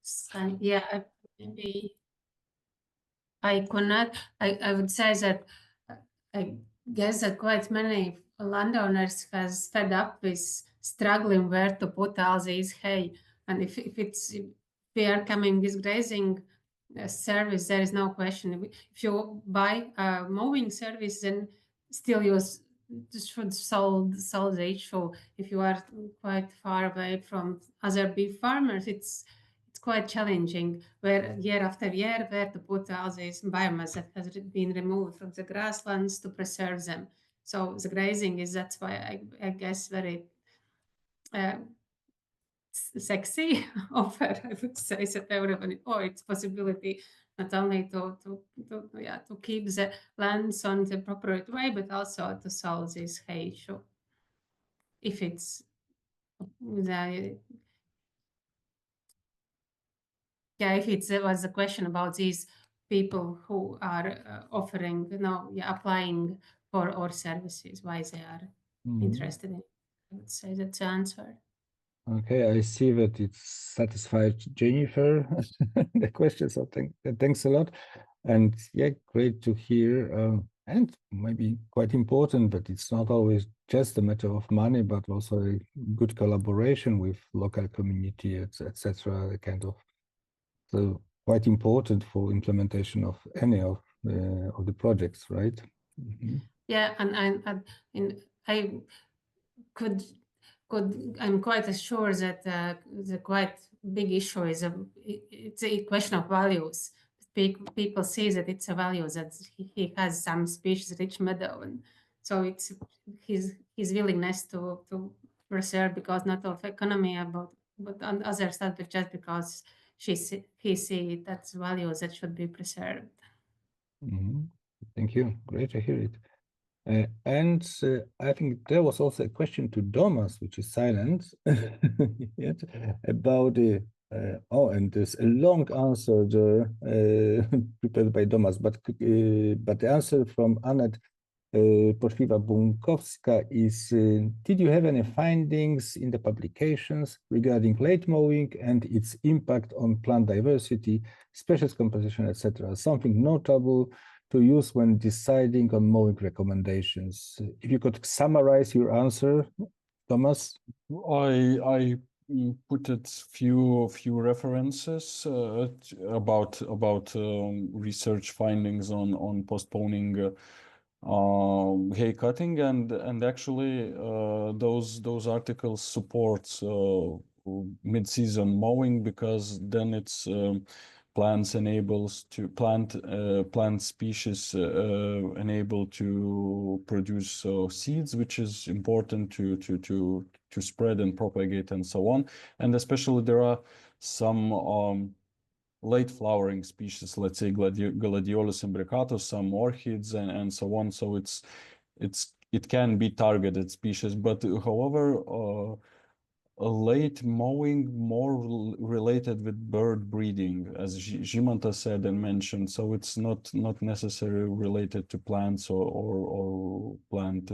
So, yeah, maybe I cannot. I would say that I guess that quite many landowners has fed up with struggling where to put all these hay, and if we are coming with grazing service, there is no question. If you buy a mowing service, then still you should solve the issue. If you are quite far away from other beef farmers, it's quite challenging where year after year where to put all these biomass that has been removed from the grasslands to preserve them. So the grazing is, that's why I guess, very sexy offer. I would say that everyone, it's possibility not only to keep the lands on the appropriate way, but also to solve this hay issue. If it's if it was a question about these people who are offering, applying for our services, why they are interested in it, I would say that's the answer. Okay, I see that it's satisfied Jennifer, the question, so thanks a lot. And yeah, great to hear, and maybe quite important, but it's not always just a matter of money, but also a good collaboration with local community, etc. Kind of, so quite important for implementation of any of the projects, right? Mm-hmm. Yeah, and I'm quite sure that the quite big issue is it's a question of values. People see that it's a value that he has some species-rich meadow, and so it's his willingness to preserve, because not of economy, but on other stuff, but just because he see that's values that should be preserved. Thank you. Great to hear it. And I think there was also a question to Domas, which is silent, yet, about the and there's a long answer prepared by Domas, but the answer from Annette Poszliwa-Bunkowska is, did you have any findings in the publications regarding late mowing and its impact on plant diversity, species composition, etc.? Something notable to use when deciding on mowing recommendations. If you could summarize your answer, Domas. I put it few references about research findings on postponing hay cutting, and actually those articles supports mid-season mowing, because then it's plant species enable to produce seeds, which is important to spread and propagate and so on. And especially there are some late flowering species, let's say Gladiolus imbricatus, some orchids and so on. So it can be targeted species, but however, a late mowing more related with bird breeding, as Žymantas said and mentioned. So it's not necessarily related to plants or plant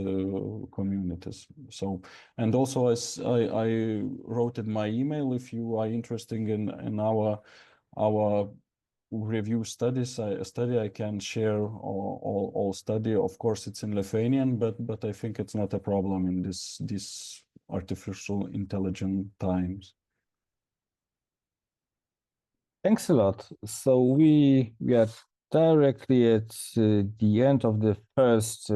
communities. So, and also as I wrote in my email, if you are interested in our review studies, I can share all study. Of course, it's in Lithuanian, but I think it's not a problem in this artificial intelligent times. Thanks a lot. So we are directly at the end of the first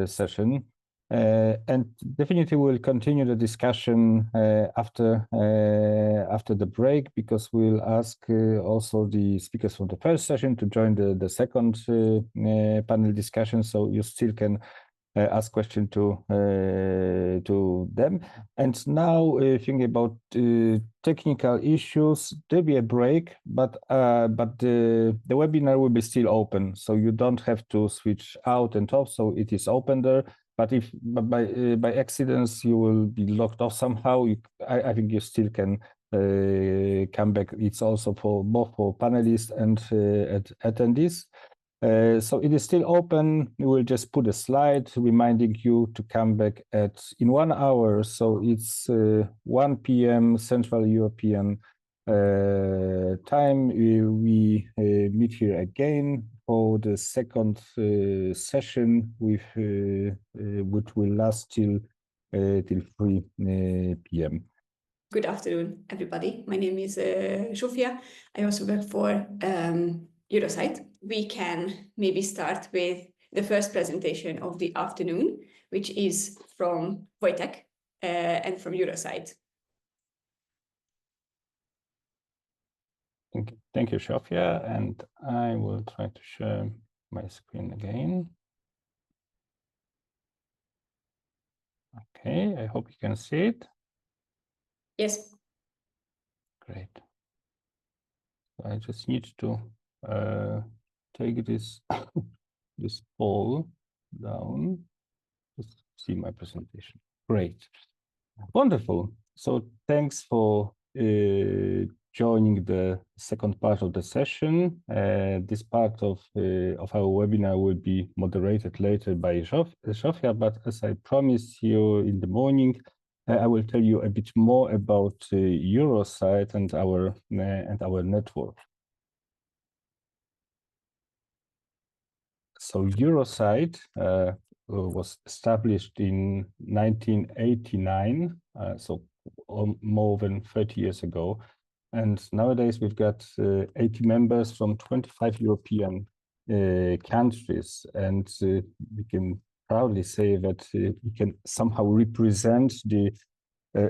session, and definitely we'll continue the discussion after the break, because we'll ask also the speakers from the first session to join the second panel discussion, so you still can ask questions to them. And now thinking about technical issues, there'll be a break, but the webinar will be still open, so you don't have to switch out and off. So it is open there. But if by accidents you will be locked off somehow, I think you still can come back. It's also for both for panelists and attendees. So it is still open. We will just put a slide reminding you to come back in 1 hour. So it's 1 p.m. Central European time. We meet here again for the second session, which will last till 3 p.m. Good afternoon, everybody. My name is Zsófia. I also work for Eurosite. We can maybe start with the first presentation of the afternoon, which is from Wojtek and from Eurosite. Thank you, Zsófia, and I will try to share my screen again. Okay, I hope you can see it. Yes. Great. I just need to take this this poll down. Just see my presentation. Great, wonderful. So thanks for joining the second part of the session. This part of our webinar will be moderated later by Zsófia, but as I promised you in the morning, I will tell you a bit more about Eurosite and our network. So Eurosite was established in 1989, so more than 30 years ago. And nowadays we've got 80 members from 25 European countries. And we can proudly say that we can somehow represent the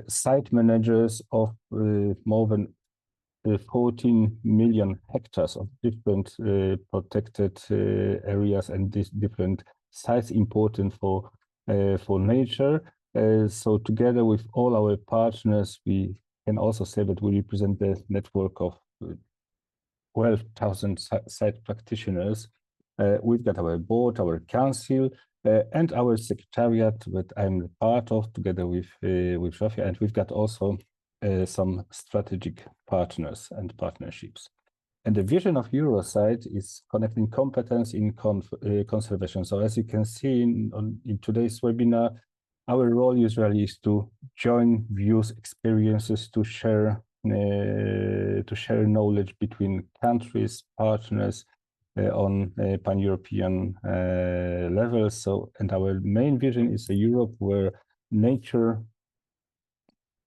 site managers of more than 14 million hectares of different protected areas and these different sites important for nature. So together with all our partners, we can also say that we represent the network of 12,000 site practitioners. We've got our board, our council, and our secretariat that I'm part of, together with Zofia, and we've got also some strategic partners and partnerships. And the vision of Eurosite is connecting competence in conservation. So as you can see in today's webinar, our role usually is to join views, experiences, to share knowledge between countries, partners on a pan-European level. So, and our main vision is a Europe where nature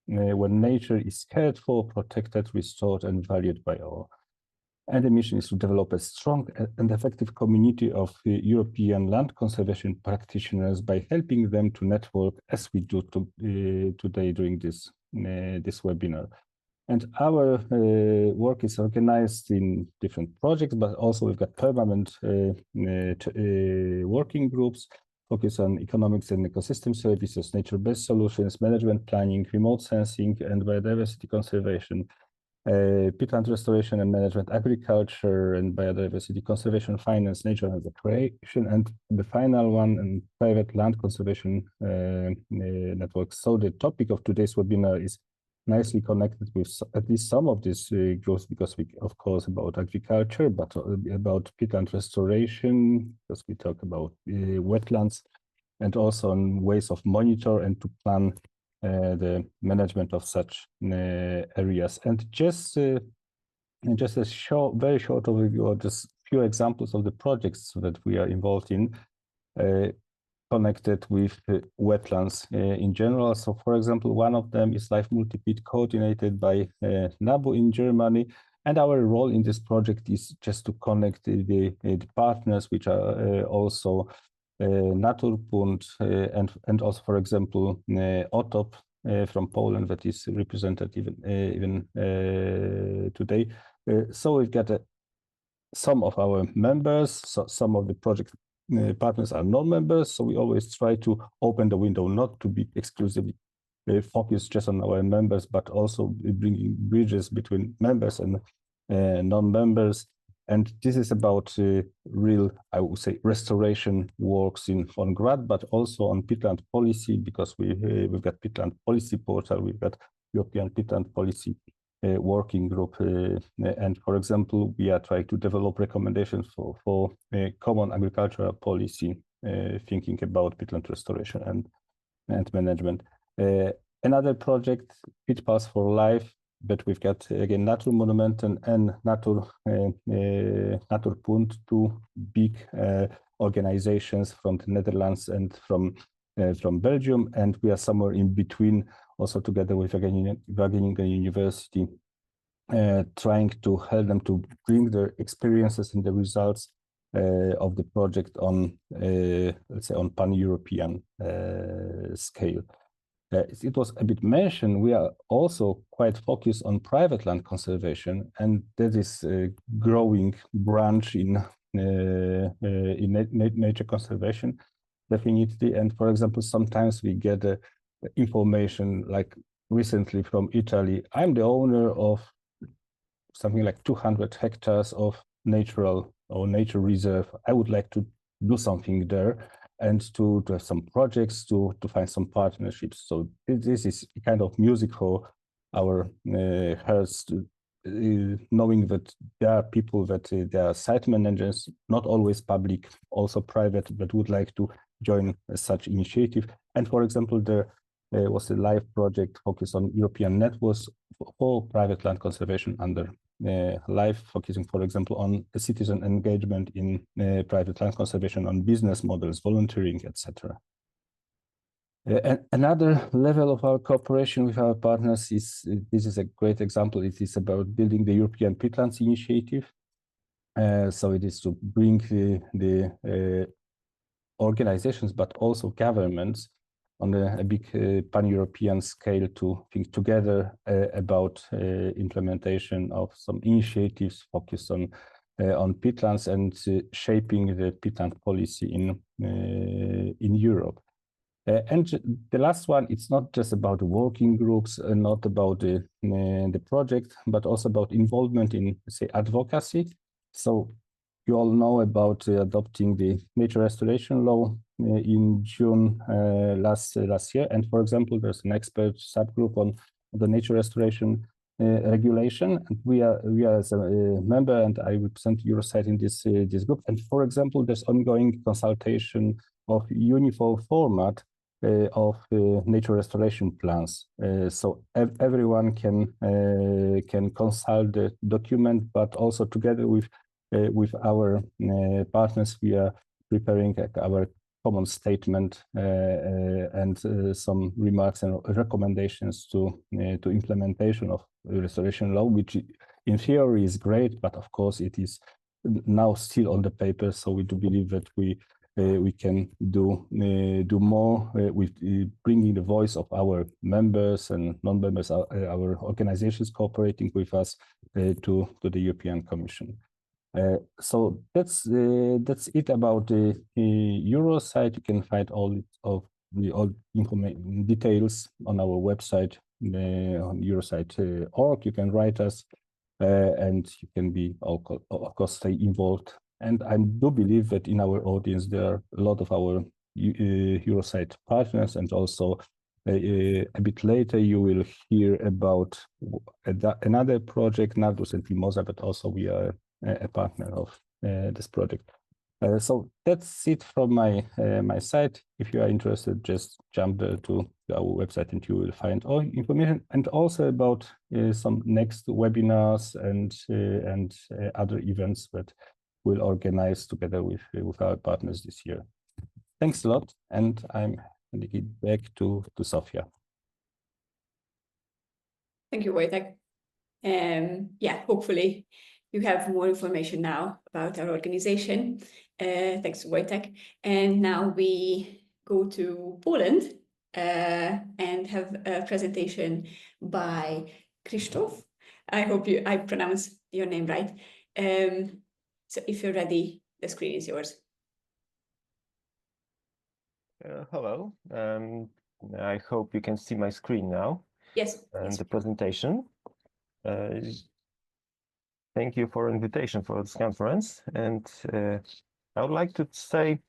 is cared for, protected, restored, and valued by all. And the mission is to develop a strong and effective community of European land conservation practitioners by helping them to network, as we do today during this webinar. And our work is organized in different projects, but also we've got permanent working groups focused on economics and ecosystem services, nature-based solutions, management planning, remote sensing, and biodiversity conservation, peatland restoration and management, agriculture and biodiversity conservation, finance, nature and recreation, and the final one, and private land conservation networks. So the topic of today's webinar is nicely connected with at least some of these groups, because we, of course, about agriculture, but about peatland restoration, because we talk about wetlands, and also on ways of monitor and to plan the management of such areas. And just a very short overview of just few examples of the projects that we are involved in, connected with wetlands in general. So, for example, one of them is LIFE Multi-Peat, coordinated by NABU in Germany. And our role in this project is just to connect the partners, which are also Naturbund and also, for example, OTOP from Poland, that is represented even today. So we've got some of our members, so some of the project partners are non-members, so we always try to open the window, not to be exclusively focused just on our members, but also bringing bridges between members and non-members. And this is about real, I would say, restoration works on GRAD, but also on peatland policy, because we've got peatland policy portal, we've got European peatland policy working group, and for example, we are trying to develop recommendations for a common agricultural policy, thinking about peatland restoration and management. Another project, Peat Pass for Life, but we've got again Naturmonumenten and Naturbund, two big organizations from the Netherlands and from Belgium, and we are somewhere in between, also together with Wageningen University, trying to help them to bring their experiences and the results of the project on, let's say, on pan-European scale. It was a bit mentioned, we are also quite focused on private land conservation, and that is a growing branch in nature conservation, definitely. And for example, sometimes we get information like recently from Italy, I'm the owner of something like 200 hectares of natural or nature reserve. I would like to do something there and to have some projects, to find some partnerships. So this is kind of music for our hearts, knowing that there are people that there are site managers, not always public, also private, that would like to join such initiative. And for example, there was a LIFE project focused on European networks for private land conservation under LIFE, focusing, for example, on citizen engagement in private land conservation, on business models, volunteering, etc. Another level of our cooperation with our partners is, this is a great example, it is about building the European Peatlands Initiative. So it is to bring the organizations, but also governments on a big pan-European scale to think together about implementation of some initiatives focused on peatlands and shaping the peatland policy in Europe. And the last one, it's not just about the working groups, not about the project, but also about involvement in, say, advocacy. So you all know about adopting the nature restoration law in June last year. And for example, there's an expert subgroup on the nature restoration regulation, and we are as a member, and I represent Eurosite in this group. And for example, there's ongoing consultation of uniform format of nature restoration plans. So everyone can consult the document, but also together with our partners, we are preparing our common statement and some remarks and recommendations to implementation of restoration law, which in theory is great, but of course it is now still on the paper. So we do believe that we can do more with bringing the voice of our members and non-members, our organizations cooperating with us to the European Commission. So that's it about the Eurosite. You can find all information details on our website on Eurosite.org. You can write us, and you can be of course stay involved. And I do believe that in our audience there are a lot of our Eurosite partners, and also a bit later you will hear about another project, Nardus Limosa, but also we are a partner of this project. So that's it from my side. If you are interested, just jump there to our website and you will find all information, and also about some next webinars and other events that we'll organize together with our partners this year. Thanks a lot, and I'm handing it back to Sofia. Thank you, Wojtek. Yeah, hopefully you have more information now about our organization. Thanks, Wojtek. And now we go to Poland and have a presentation by Krzysztof. I hope I pronounce your name right. So if you're ready, the screen is yours. Hello. I hope you can see my screen now. Yes. And the presentation. Thank you for invitation for this conference. And I would like to say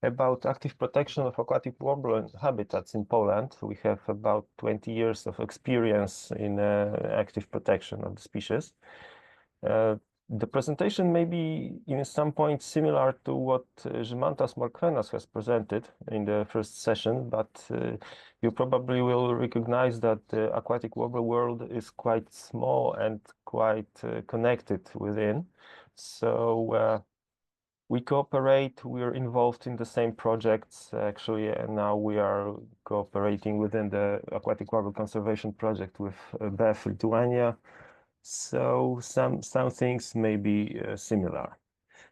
about active protection of aquatic warbler habitats in Poland. We have about 20 years of experience in active protection of the species. The presentation may be in some points similar to what Žymantas Morkvenas has presented in the first session, but you probably will recognize that the aquatic warbler world is quite small and quite connected within. So we cooperate, we are involved in the same projects actually, and now we are cooperating within the Aquatic Warbler Conservation Project with Latvia and Lithuania. So some things may be similar.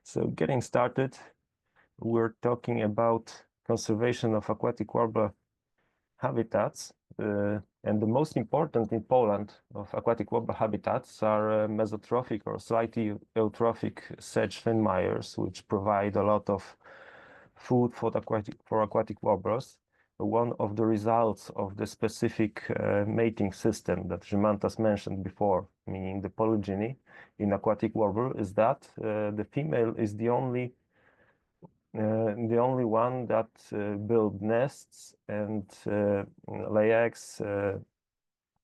So getting started, we're talking about conservation of aquatic warbler habitats, and the most important in Poland of aquatic warbler habitats are mesotrophic or slightly eutrophic sedge fen mires, which provide a lot of food for aquatic warblers. One of the results of the specific mating system that Žymantas mentioned before, meaning the polygyny in aquatic warbler, is that the female is the only one that build nests and lay eggs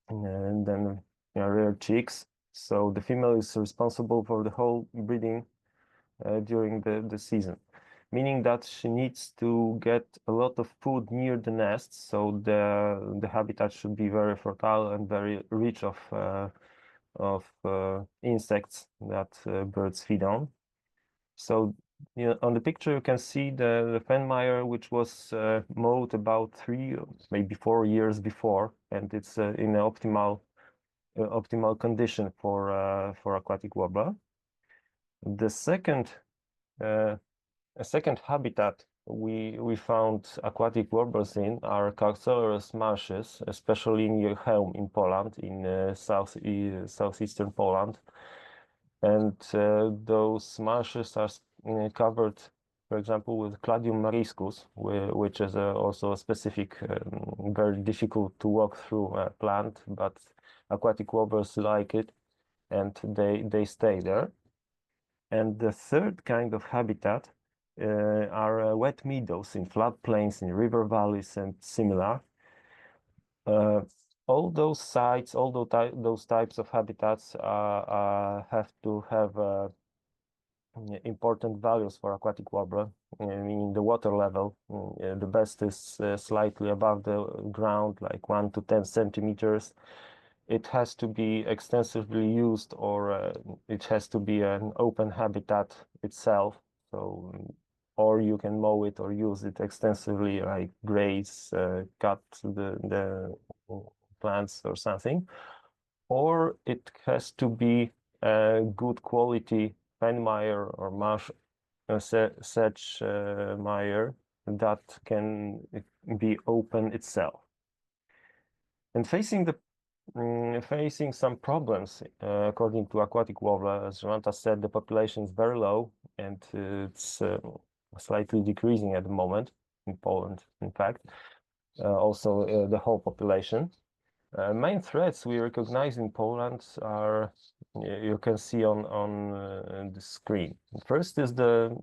and then rear chicks. So the female is responsible for the whole breeding during the season, meaning that she needs to get a lot of food near the nests, so the habitat should be very fertile and very rich of insects that birds feed on. So on the picture you can see the fen mire, which was mowed about 3, maybe 4 years before, and it's in an optimal condition for aquatic warbler. The second habitat we found aquatic warblers in are calcareous marshes, especially in Jef in Poland, in southeastern Poland. And those marshes are covered for example, with Cladium mariscus, which is also a specific, very difficult to walk through plant, but aquatic warblers like it, and they stay there. And the third kind of habitat are wet meadows in floodplains, in river valleys, and similar. All those sites, those types of habitats have to have important values for aquatic warbler, meaning the water level. The best is slightly above the ground, like 1 to 10 centimeters. It has to be extensively used, or it has to be an open habitat itself. So, or you can mow it or use it extensively, like graze, cut the plants or something. Or it has to be a good quality fenmire or marsh sedge mire that can be open itself. And facing some problems, according to Aquatic Warbler, as Žymantas said, the population is very low, and it's slightly decreasing at the moment in Poland, in fact, also the whole population. Main threats we recognize in Poland are, you can see on the screen. First is the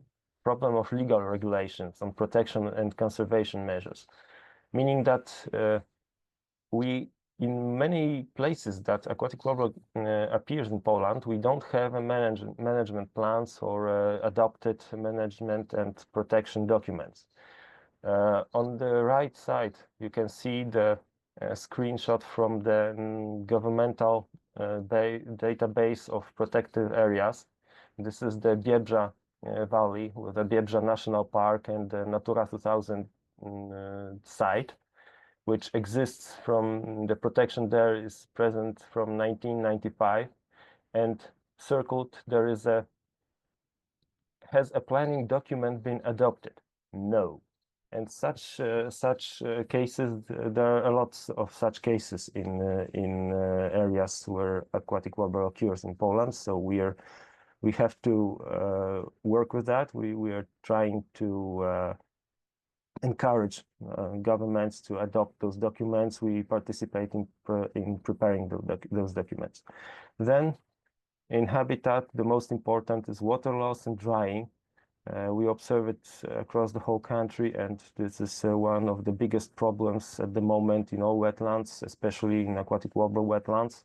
problem of legal regulations on protection and conservation measures, meaning that in many places that aquatic warbler appears in Poland, we don't have a management plans or adopted management and protection documents. On the right side, you can see the screenshot from the governmental database of protected areas. This is the Biebrza Valley with the Biebrza National Park and the Natura 2000 site, which exists from the protection there is present from 1995, and circled there is has a planning document been adopted? No. And such cases, there are a lot of such cases in areas where aquatic warbler occurs in Poland. So we have to work with that. We are trying to encourage governments to adopt those documents. We participate in preparing those documents. Then in habitat, the most important is water loss and drying. We observe it across the whole country, and this is one of the biggest problems at the moment in all wetlands, especially in aquatic warbler wetlands.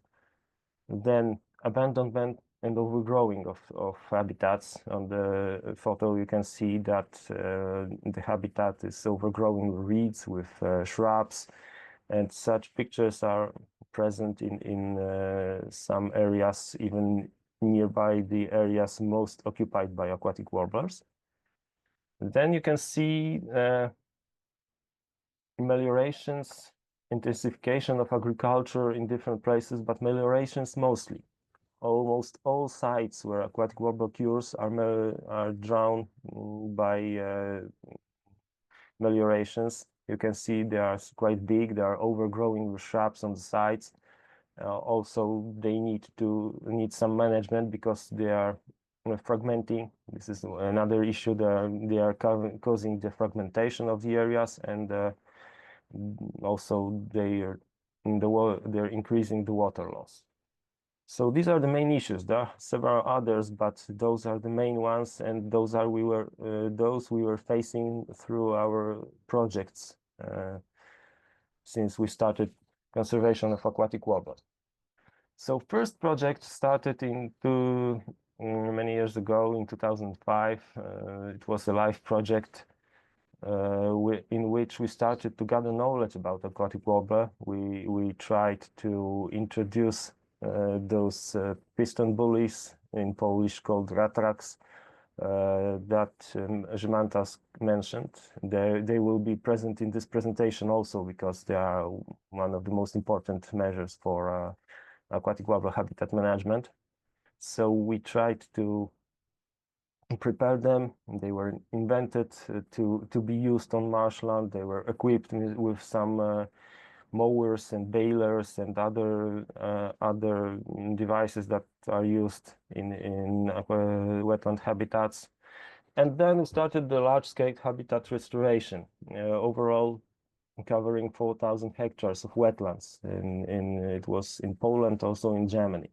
Then abandonment and overgrowing of habitats. On the photo, you can see that the habitat is overgrowing with reeds, with shrubs, and such pictures are present in some areas, even nearby the areas most occupied by aquatic warblers. Then you can see meliorations, intensification of agriculture in different places, but meliorations mostly. Almost all sites where aquatic warbler occurs are drowned by meliorations. You can see they are quite big, they are overgrowing with shrubs on the sides. Also, they need some management because they are fragmenting. This is another issue. They are causing the fragmentation of the areas, and also they're increasing the water loss. So these are the main issues. There are several others, but those are the main ones, and those we were facing through our projects since we started conservation of aquatic warbler. So first project started many years ago in 2005. It was a LIFE project in which we started to gather knowledge about aquatic warbler. We tried to introduce those piston bullies, in Polish called ratraks, that Žymantas mentioned. They will be present in this presentation also because they are one of the most important measures for aquatic warbler habitat management. So we tried to prepare them. They were invented to be used on marshland. They were equipped with some mowers and balers and other devices that are used in wetland habitats. And then we started the large-scale habitat restoration, overall covering 4,000 hectares of wetlands. It was in Poland, also in Germany.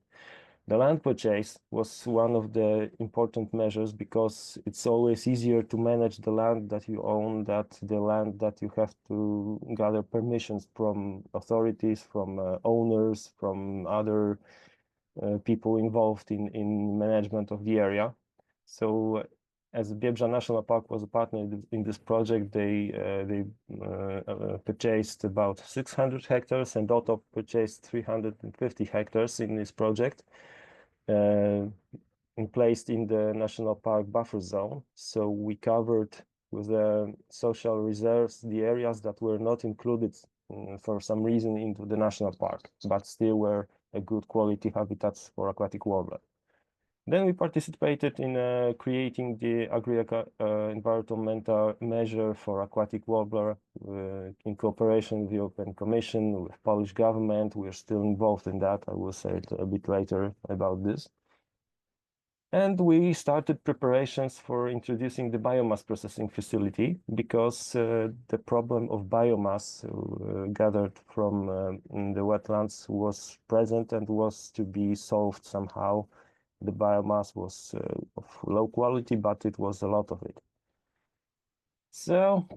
The land purchase was one of the important measures because it's always easier to manage the land that you own than the land that you have to gather permissions from authorities, from owners, from other people involved in management of the area. So as Biebrza National Park was a partner in this project, they purchased about 600 hectares and Otop purchased 350 hectares in this project. Placed in the national park buffer zone. So we covered with the social reserves the areas that were not included for some reason into the national park, but still were a good quality habitats for aquatic warbler. Then we participated in creating the agri-environmental measure for aquatic warbler in cooperation with the European Commission, with Polish government. We're still involved in that. I will say it a bit later about this. And we started preparations for introducing the biomass processing facility because the problem of biomass gathered from the wetlands was present and was to be solved somehow. The biomass was of low quality, but it was a lot of it. So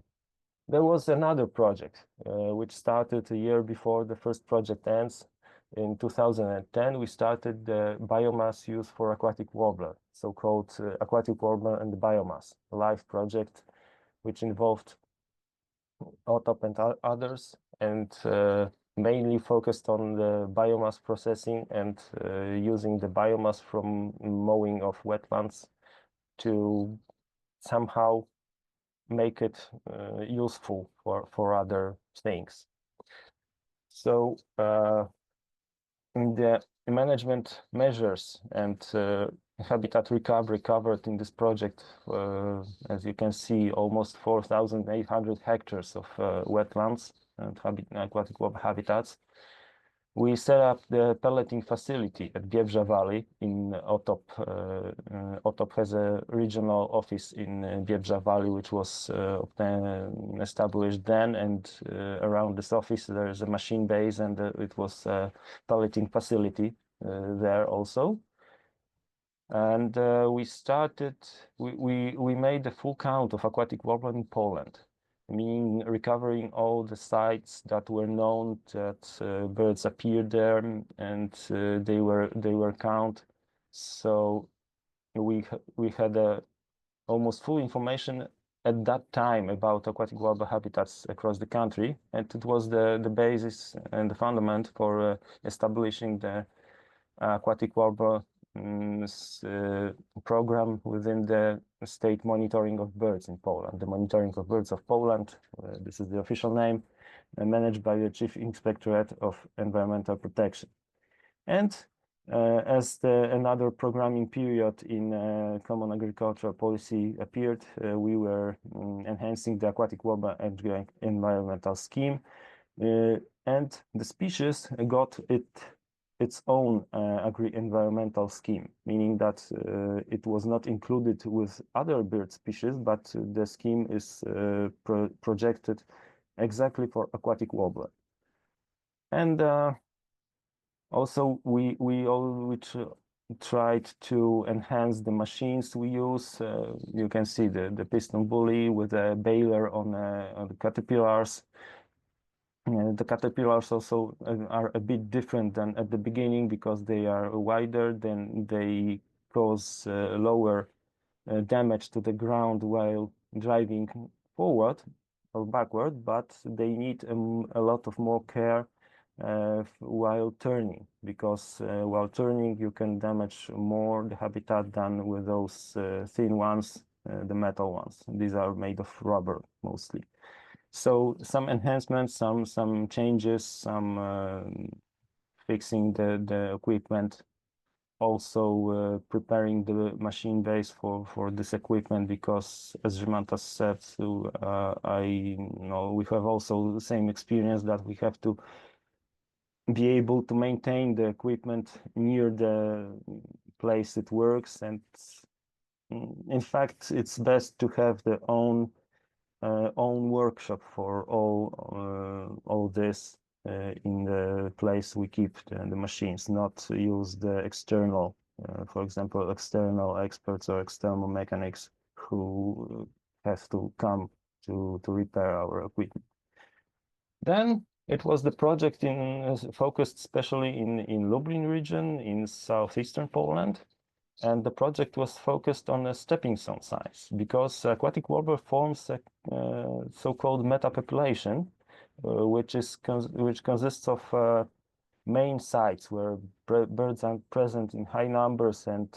there was another project which started a year before the first project ends. In 2010, we started the biomass use for aquatic warbler, so-called Aquatic Warbler and the Biomass, a LIFE project, which involved Otop and others, and mainly focused on the biomass processing and using the biomass from mowing of wetlands to somehow make it useful for other things. So in the management measures and habitat recovery covered in this project, as you can see, almost 4,800 hectares of wetlands and aquatic habitats. We set up the pelleting facility at Biebrza Valley in Otop. Otop has a regional office in Biebrza Valley, which was established then, and around this office there is a machine base, and it was a pelleting facility there also. And we made a full count of aquatic warbler in Poland, meaning recovering all the sites that were known that birds appeared there, and they were counted. So we had almost full information at that time about aquatic warbler habitats across the country, and it was the basis and the fundament for establishing the aquatic warbler program within the state monitoring of birds in Poland. The monitoring of birds of Poland, this is the official name, managed by the Chief Inspectorate of Environmental Protection. And as another programming period in Common Agricultural Policy appeared, we were enhancing the aquatic warbler environmental scheme, and the species got its own agri-environmental scheme, meaning that it was not included with other bird species, but the scheme is projected exactly for aquatic warbler. And also we tried to enhance the machines we use. You can see the piston bully with a baler on the caterpillars. The caterpillars also are a bit different than at the beginning because they are wider, then they cause lower damage to the ground while driving forward or backward, but they need a lot of more care while turning, because while turning you can damage more the habitat than with those thin ones, the metal ones. These are made of rubber mostly. So some enhancements, some changes, some fixing the equipment, also preparing the machine base for this equipment, because as Žymantas said, so, we have also the same experience that we have to be able to maintain the equipment near the place it works, and in fact, it's best to have the own workshop for all this in the place we keep the machines, not use the external, for example, external experts or external mechanics who have to come to repair our equipment. Then it was the project focused especially in Lublin region in southeastern Poland. And the project was focused on a stepping stone size because aquatic warbler forms a so-called meta-population, which consists of main sites where birds are present in high numbers, and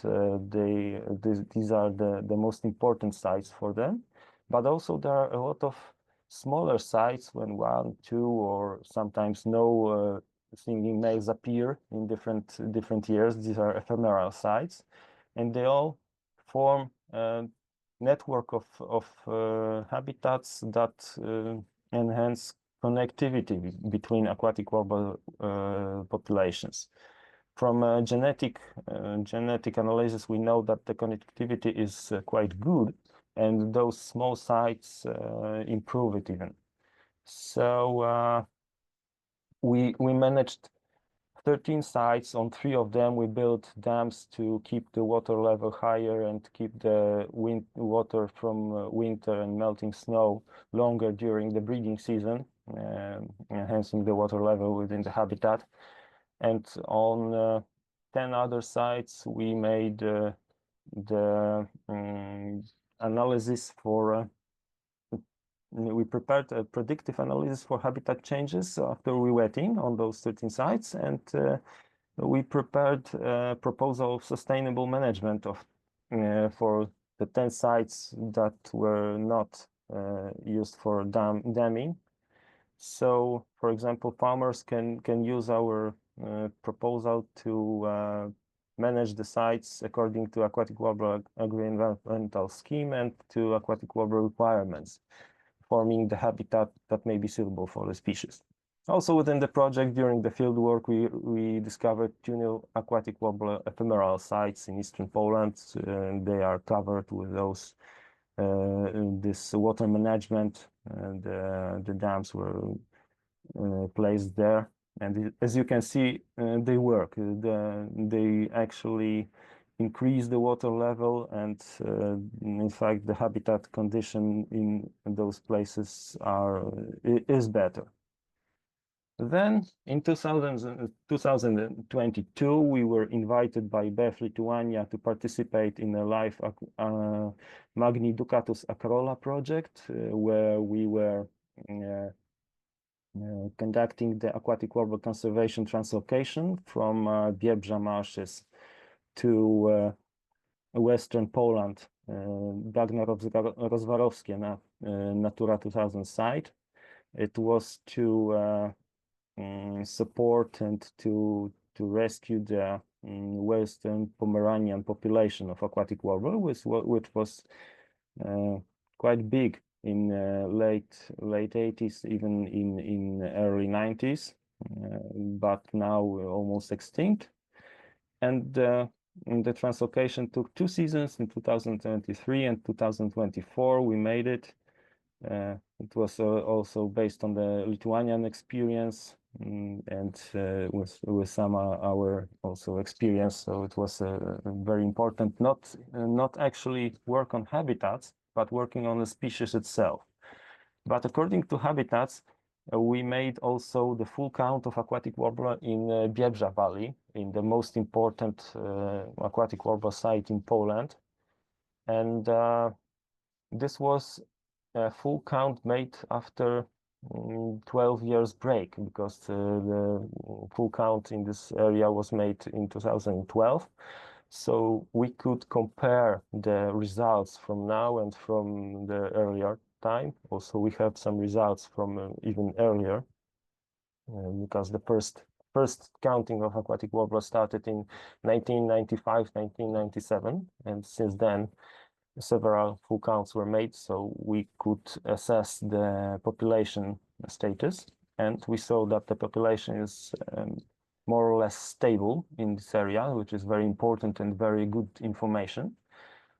these are the most important sites for them. But also there are a lot of smaller sites when 1, 2, or sometimes no singing males appear in different years. These are ephemeral sites. And they all form a network of habitats that enhance connectivity between aquatic warbler populations. From genetic analysis, we know that the connectivity is quite good, and those small sites improve it even. So we managed 13 sites. On 3 of them, we built dams to keep the water level higher and keep the water from winter and melting snow longer during the breeding season, enhancing the water level within the habitat. And on 10 other sites, we made the analysis for we prepared a predictive analysis for habitat changes after rewetting on those 13 sites, and we prepared a proposal of sustainable management for the 10 sites that were not used for damming. So, for example, farmers can use our proposal to manage the sites according to Aquatic Warbler agri-environmental scheme and to Aquatic Warbler requirements, forming the habitat that may be suitable for the species. Also within the project, during the field work, we discovered 2 new aquatic warbler ephemeral sites in eastern Poland. They are covered with those this water management, and the dams were placed there. And as you can see, they work. They actually increase the water level, and in fact the habitat condition in those places is better. Then in 2022 we were invited by BEF Lithuania to participate in a LIFE Magni Ducatus Acrola project, where we were conducting the aquatic warbler conservation translocation from Biebrza marshes to western Poland, Bagna Rozwarowskie Natura 2000 site. It was to support and to rescue the western Pomeranian population of aquatic warbler, which was quite big in late 80s, even in early 90s, but now almost extinct. And the translocation took 2 seasons, in 2023 and 2024. We made it. It was also based on the Lithuanian experience, and with some our also experience. So it was very important, not actually work on habitats, but working on the species itself. But according to habitats, we made also the full count of aquatic warbler in Biebrza Valley, in the most important aquatic warbler site in Poland. And this was a full count made after 12 years break, because the full count in this area was made in 2012. So we could compare the results from now and from the earlier time. Also, we have some results from even earlier, because the first counting of aquatic warbler started in 1995, 1997, and since then several full counts were made, so we could assess the population status, and we saw that the population is more or less stable in this area, which is very important and very good information.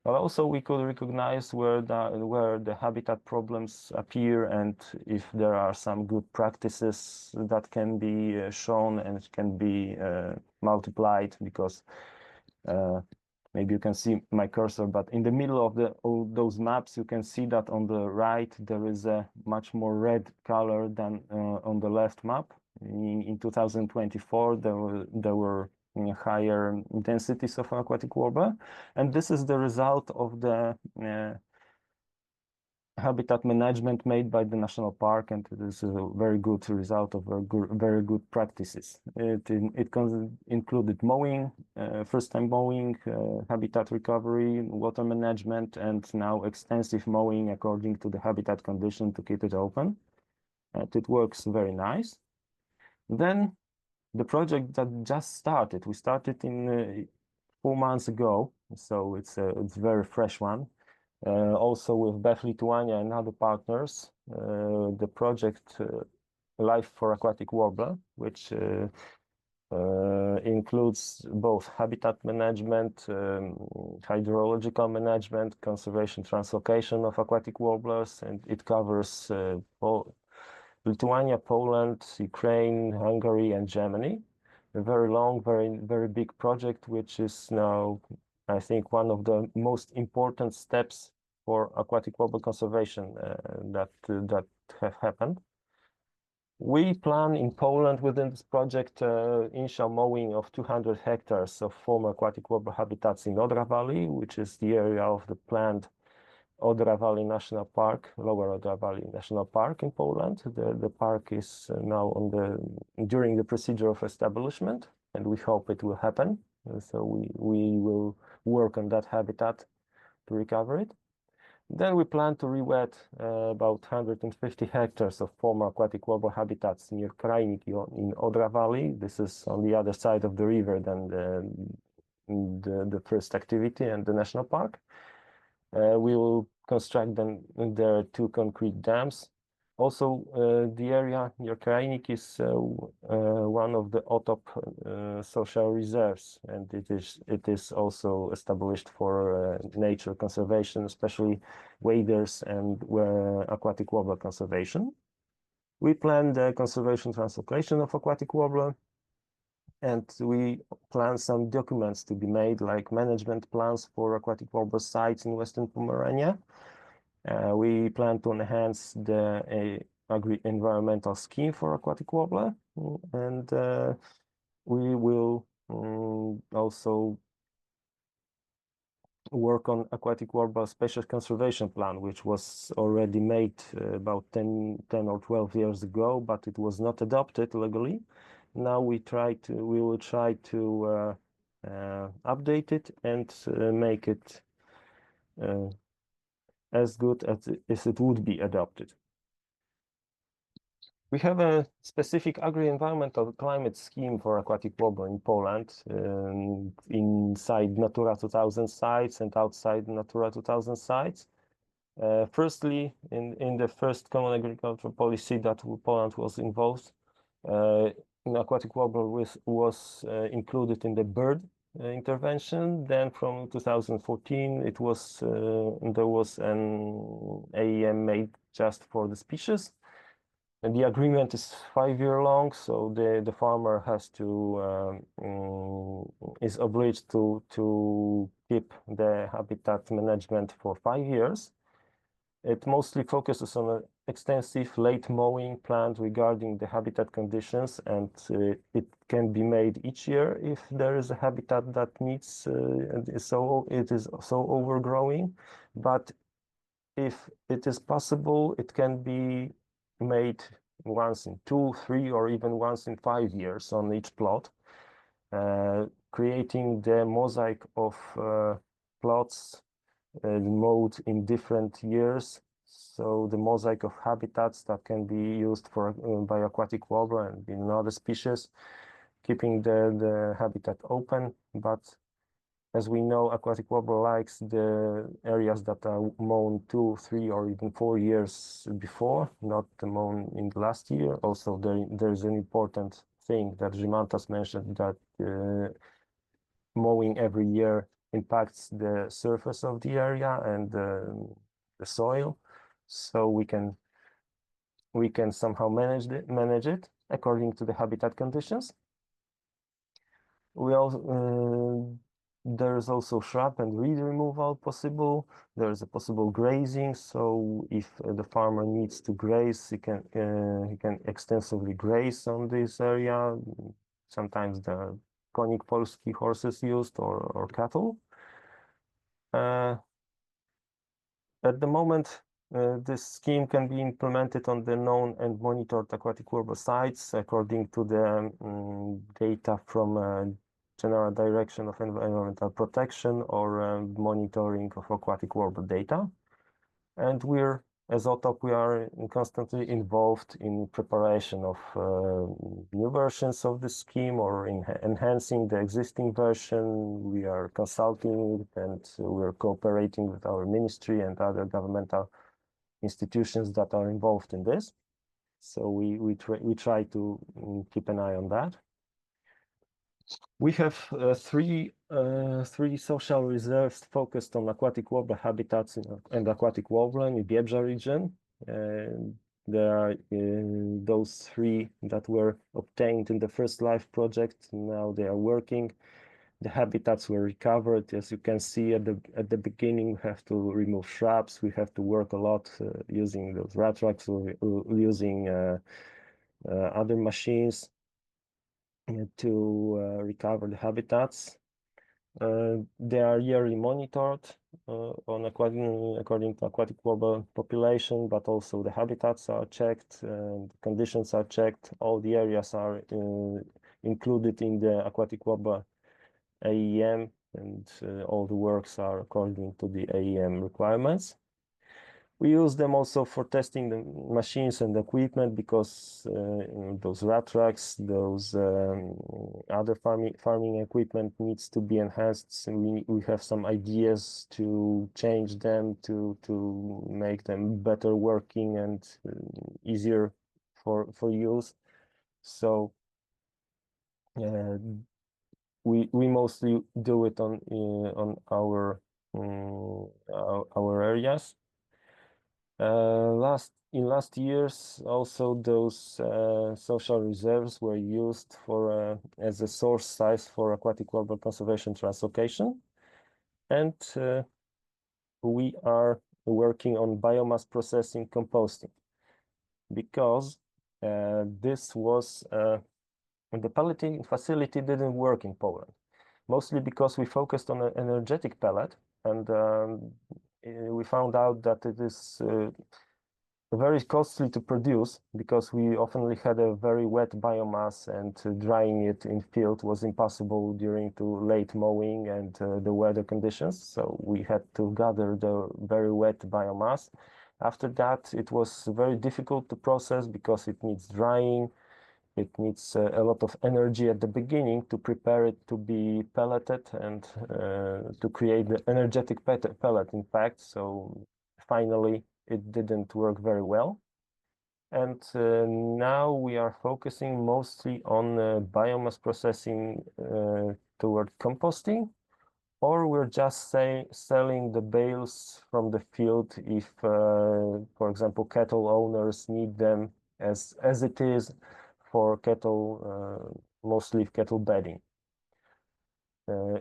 But also we could recognize where the habitat problems appear and if there are some good practices that can be shown and can be multiplied, because maybe you can see my cursor, but in the middle of all those maps, you can see that on the right, there is a much more red color than on the left map. In 2024, there were higher densities of aquatic warbler, and this is the result of the habitat management made by the national park, and it is a very good result of very good practices. It included mowing, first-time mowing, habitat recovery, water management, and now extensive mowing according to the habitat condition to keep it open. And it works very nice. Then the project that just started, we started in 4 months ago, so it's a very fresh one. Also with LIFE Lithuania and other partners, the project Life for Aquatic Warbler, which includes both habitat management, hydrological management, conservation translocation of aquatic warblers, and it covers Lithuania, Poland, Ukraine, Hungary, and Germany. A very long, very big project, which is now, I think, one of the most important steps for aquatic warbler conservation that have happened. We plan in Poland within this project initial mowing of 200 hectares of former aquatic warbler habitats in Odra Valley, which is the area of the planned Odra Valley National Park, Lower Odra Valley National Park in Poland. The park is now during the procedure of establishment, and we hope it will happen. So we will work on that habitat to recover it. Then we plan to re-wet about 150 hectares of former aquatic warbler habitats near Krajniki in Odra Valley. This is on the other side of the river than the first activity and the national park. We will construct there 2 concrete dams. Also, the area near Krajnik is one of the OTOP social reserves, and it is also established for nature conservation, especially waders and aquatic warbler conservation. We plan the conservation translocation of aquatic warbler, and we plan some documents to be made, like management plans for aquatic warbler sites in Western Pomerania. We plan to enhance the agri-environmental scheme for aquatic warbler, and we will also work on aquatic warbler species conservation plan, which was already made about 10 or 12 years ago, but it was not adopted legally. Now we will try to update it and make it as good as it would be adopted. We have a specific agri-environmental climate scheme for aquatic warbler in Poland, inside Natura 2000 sites and outside Natura 2000 sites. Firstly, in the first common agricultural policy that Poland was involved, aquatic warbler was included in the bird intervention. Then from 2014, there was an AEM made just for the species. And the agreement is 5-year long, so the farmer is obliged to keep the habitat management for 5 years. It mostly focuses on an extensive late mowing planned regarding the habitat conditions, and it can be made each year if there is a habitat that needs, so it is so overgrowing. But if it is possible, it can be made once in 2, 3, or even once in 5 years on each plot, creating the mosaic of plots mowed in different years. So the mosaic of habitats that can be used by aquatic warbler and in other species, keeping the habitat open. But as we know, aquatic warbler likes the areas that are mown 2, 3, or even 4 years before, not mown in the last year. Also, there is an important thing that Žymantas mentioned, that mowing every year impacts the surface of the area and the soil, so we can somehow manage it according to the habitat conditions. We also there's also shrub and weed removal possible. There's a possible grazing, so if the farmer needs to graze, he can extensively graze on this area. Sometimes the konik polski horses used or cattle. At the moment, this scheme can be implemented on the known and monitored aquatic warbler sites according to the data from General Direction of Environmental Protection or monitoring of aquatic warbler data. And we're, as OTOP, we are constantly involved in preparation of new versions of the scheme or in enhancing the existing version. We are consulting and we're cooperating with our ministry and other governmental institutions that are involved in this. So we try to keep an eye on that. We have three social reserves focused on aquatic warbler habitats and aquatic warbler in the Biebrza region. There are those three that were obtained in the first LIFE project. Now they are working. The habitats were recovered. As you can see at the beginning, we have to remove shrubs. We have to work a lot using those rat tracks or using other machines to recover the habitats. They are yearly monitored according to aquatic warbler population, but also the habitats are checked, the conditions are checked. All the areas are included in the aquatic warbler AEM, and all the works are according to the AEM requirements. We use them also for testing the machines and equipment because those rat tracks, those other farming equipment needs to be enhanced. So we have some ideas to change them to make them better working and easier for use. So we mostly do it on our areas. In last years, also those social reserves were used for as a source size for aquatic warbler conservation translocation, and we are working on biomass processing composting because this was the pelleting facility didn't work in Poland, mostly because we focused on an energetic pellet, and we found out that it is very costly to produce because we often had a very wet biomass, and drying it in field was impossible during too late mowing and the weather conditions. So we had to gather the very wet biomass. After that, it was very difficult to process because it needs drying. It needs a lot of energy at the beginning to prepare it to be pelleted and to create the energetic pellet, in fact. So finally, it didn't work very well. And now we are focusing mostly on biomass processing toward composting, or we're just selling the bales from the field if, for example, cattle owners need them as it is for cattle, mostly cattle bedding.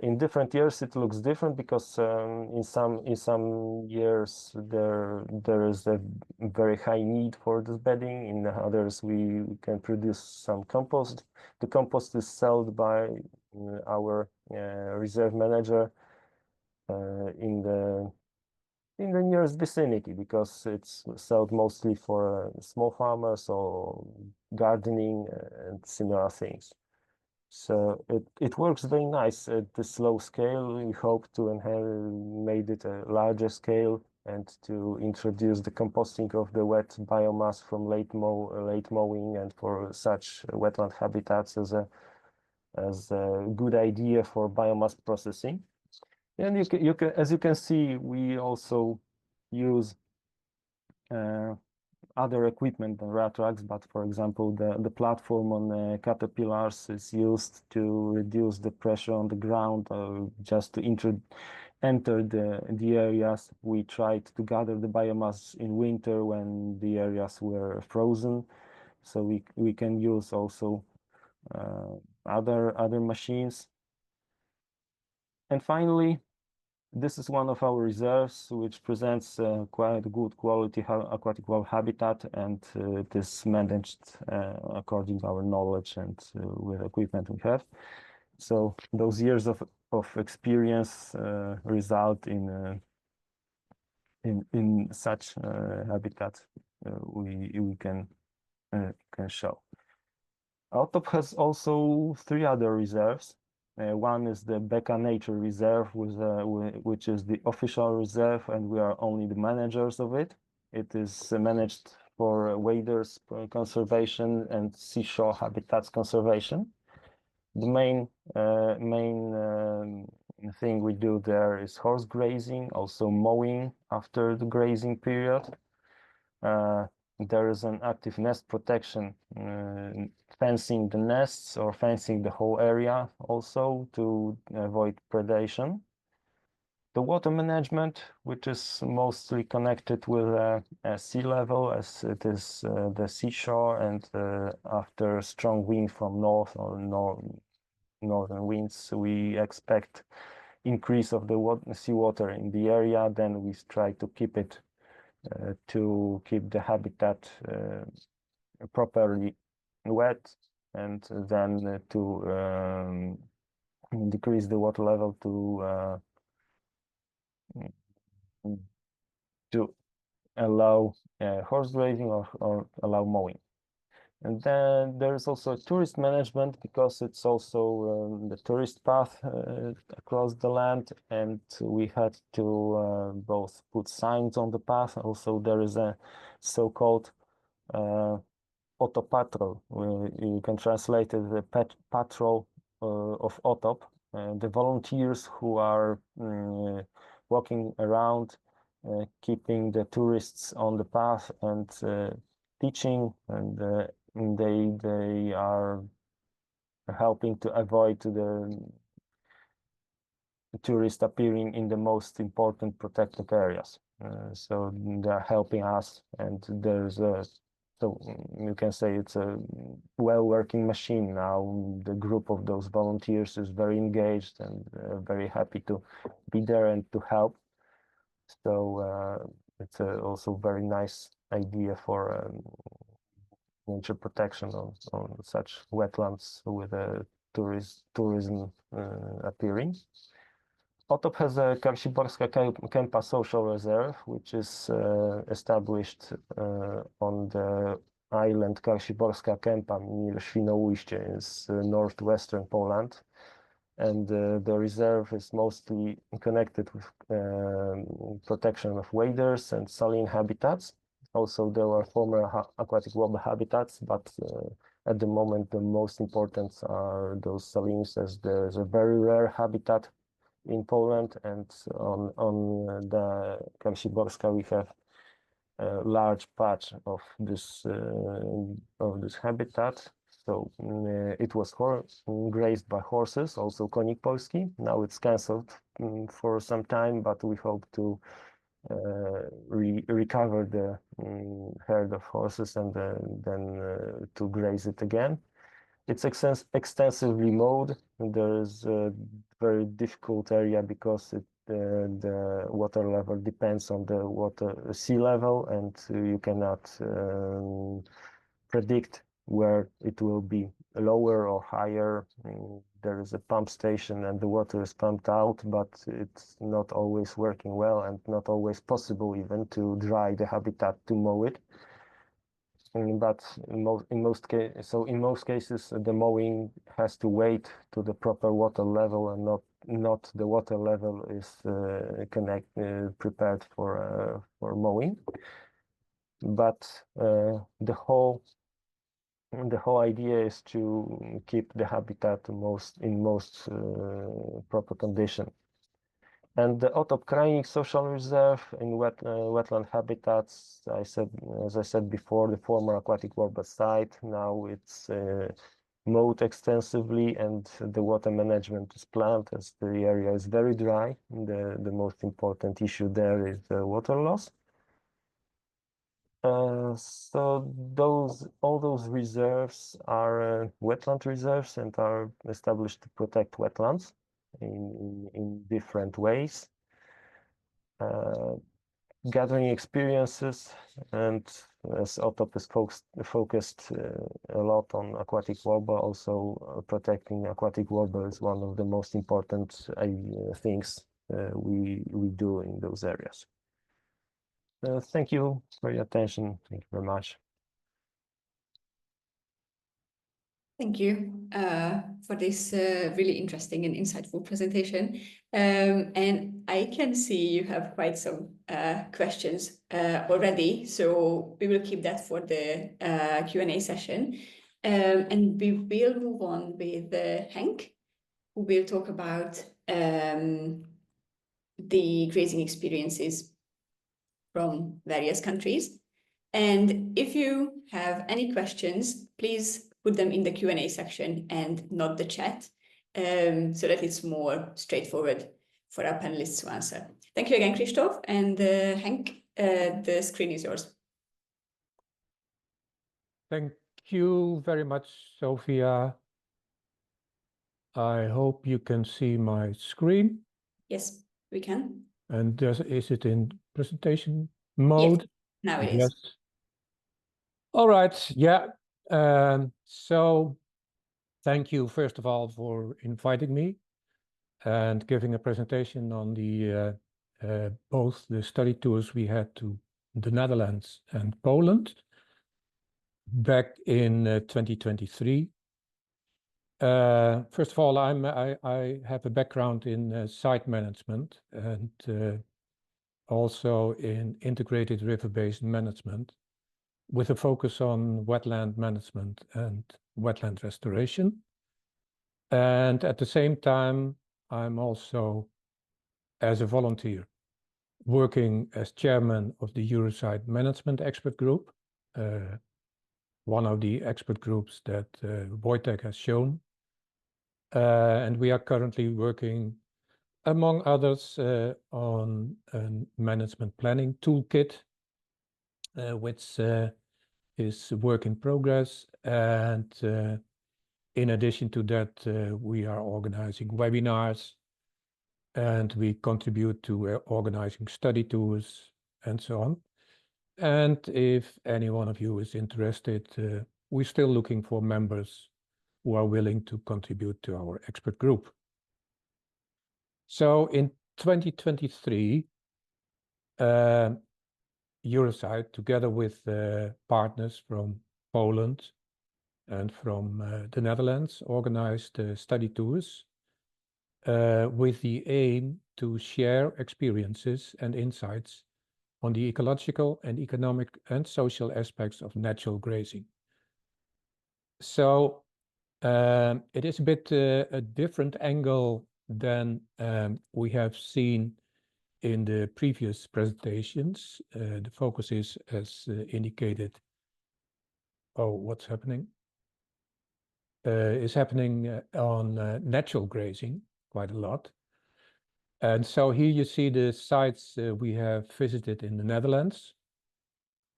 In different years, it looks different because in some years there is a very high need for this bedding. In others, we can produce some compost. The compost is sold by our reserve manager in the nearest vicinity because it's sold mostly for small farmers or gardening and similar things. So it works very nice at the slow scale. We hope to made it a larger scale and to introduce the composting of the wet biomass from late mowing and for such wetland habitats as a good idea for biomass processing. And as you can see, we also use other equipment than rat tracks, but for example, the platform on caterpillars is used to reduce the pressure on the ground, just to enter the areas. We tried to gather the biomass in winter when the areas were frozen, so we can use also other machines. And finally, this is one of our reserves, which presents quite good quality aquatic wall habitat, and it is managed according to our knowledge and with equipment we have. So those years of experience result in such habitat we can show. Autop has also 3 other reserves. One is the Beka Nature Reserve, which is the official reserve, and we are only the managers of it. It is managed for waders conservation and seashore habitats conservation. The main thing we do there is horse grazing, also mowing after the grazing period. There is an active nest protection, fencing the nests or fencing the whole area also to avoid predation. The water management, which is mostly connected with sea level, as it is the seashore, and after strong wind from north or northern winds, we expect increase of the seawater in the area. Then we try to keep it to keep the habitat properly wet, and then to decrease the water level to allow horse grazing or allow mowing. And then there is also tourist management, because it's also the tourist path across the land, and we had to both put signs on the path. Also, there is a so-called Auto patrol. You can translate it as a patrol of Autop. The volunteers who are walking around, keeping the tourists on the path and teaching, and they are helping to avoid the tourists appearing in the most important protected areas. So they're helping us, and there's so you can say it's a well-working machine now. The group of those volunteers is very engaged and very happy to be there and to help. So it's also very nice idea for nature protection on such wetlands with tourism appearing. Autop has a Karsiborska Kępa Social Reserve, which is established on the island Karsiborska Kępa near Świnoujście, in northwestern Poland. And the reserve is mostly connected with protection of waders and saline habitats. Also, there were former aquatic warbler habitats, but at the moment, the most important are those salines, as there's a very rare habitat in Poland, and on the Karsiborska we have a large patch of this habitat. So it was grazed by horses, also Konik Polski. Now it's cancelled for some time, but we hope to recover the herd of horses and then to graze it again. It's extensively mowed. There is a very difficult area because the water level depends on the sea level, and you cannot predict where it will be lower or higher. There is a pump station and the water is pumped out, but it's not always working well and not always possible even to dry the habitat to mow it. But in most cases, the mowing has to wait to the proper water level, and not the water level is prepared for mowing. But the whole idea is to keep the habitat in most proper condition. And the Otop Krajnik Social Reserve in wetland habitats, as I said before, the former Aquatic Warbler site, now it's mowed extensively and the water management is planned as the area is very dry. The most important issue there is water loss. So all those reserves are wetland reserves and are established to protect wetlands in different ways. Gathering experiences, and as Otop is focused a lot on aquatic warbler, also protecting aquatic warbler is one of the most important things we do in those areas. Thank you for your attention. Thank you very much. Thank you for this really interesting and insightful presentation. And I can see you have quite some questions already, so we will keep that for the Q&A session. And we will move on with Henk, who will talk about the grazing experiences from various countries. And if you have any questions, please put them in the Q&A section and not the chat, so that it's more straightforward for our panelists to answer. Thank you again, Krzysztof, and Henk, the screen is yours. Thank you very much, Sophia. I hope you can see my screen. Yes, we can. And is it in presentation mode? Yes, now it yes. is. All right, yeah. So thank you, first of all, for inviting me and giving a presentation on the both the study tours we had to the Netherlands and Poland back in 2023. First of all, I have a background in site management and also in integrated river-based management, with a focus on wetland management and wetland restoration. And at the same time, I'm also, as a volunteer, working as chairman of the Eurosite Management Expert Group, one of the expert groups that Wojtek has shown. And we are currently working, among others, on a management planning toolkit, which is work in progress. And in addition to that, we are organizing webinars and we contribute to organizing study tours and so on. And if any one of you is interested, we're still looking for members who are willing to contribute to our expert group. So in 2023, Eurosite, together with partners from Poland and from the Netherlands, organized study tours with the aim to share experiences and insights on the ecological and economic and social aspects of natural grazing. So it is a bit a different angle than we have seen in the previous presentations. The focus is, as indicated, what's happening? Is happening on natural grazing quite a lot. And so here you see the sites we have visited in the Netherlands.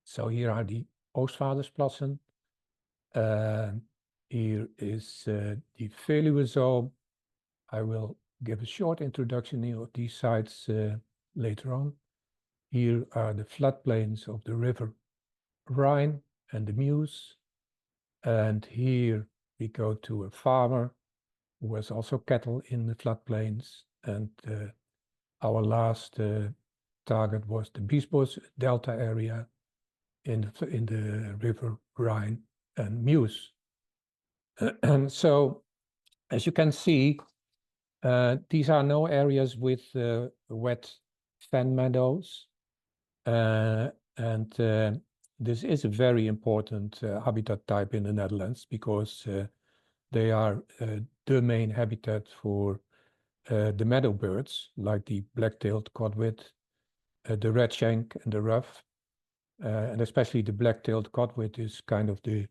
So here are the Oostvaardersplassen. Here is the Veluwe Zoom. I will give a short introduction of these sites later on. Here are the floodplains of the river Rhine and the Meuse. And here we go to a farmer who has also cattle in the floodplains. And our last target was the Biesbos Delta area in the river Rhine and Meuse. And so, as you can see, these are no areas with wet fen meadows. And this is a very important habitat type in the Netherlands because they are the main habitat for the meadow birds, like the black-tailed godwit, the red shank and the ruff, and especially the black-tailed godwit is kind of the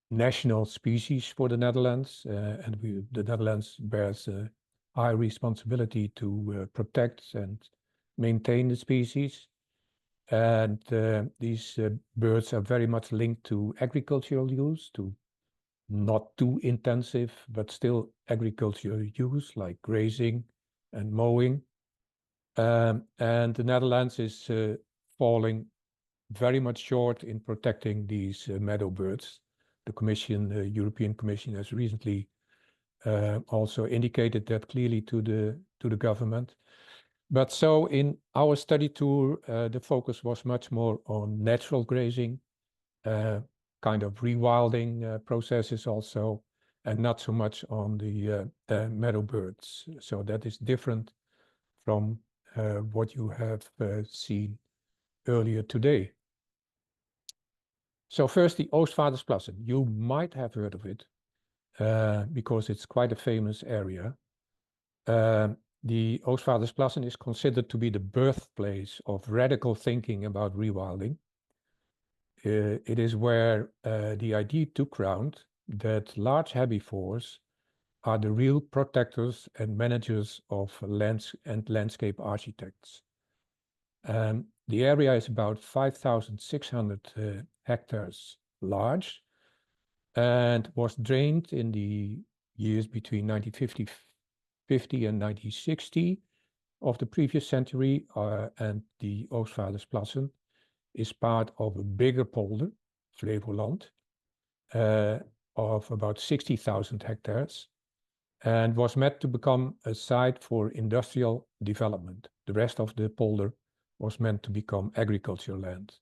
national species for the Netherlands, and the Netherlands bears a high responsibility to protect and maintain the species. And these birds are very much linked to agricultural use, to not too intensive, but still agricultural use like grazing and mowing. And the Netherlands is falling very much short in protecting these meadow birds. The Commission, the European Commission, has recently also indicated that clearly to the government. But so in our study tour, the focus was much more on natural grazing, kind of rewilding processes also, and not so much on the meadow birds. So that is different from what you have seen earlier today. So first, the Oostvaardersplassen. You might have heard of it because it's quite a famous area. The Oostvaardersplassen is considered to be the birthplace of radical thinking about rewilding. It is where the idea took ground that large herbivores are the real protectors and managers of lands and landscape architects. The area is about 5,600 hectares large and was drained in the years between 1950 and 1960 of the previous century, and the Oostvaardersplassen is part of a bigger polder, Flevoland, of about 60,000 hectares, and was meant to become a site for industrial development. The rest of the polder was meant to become agricultural land.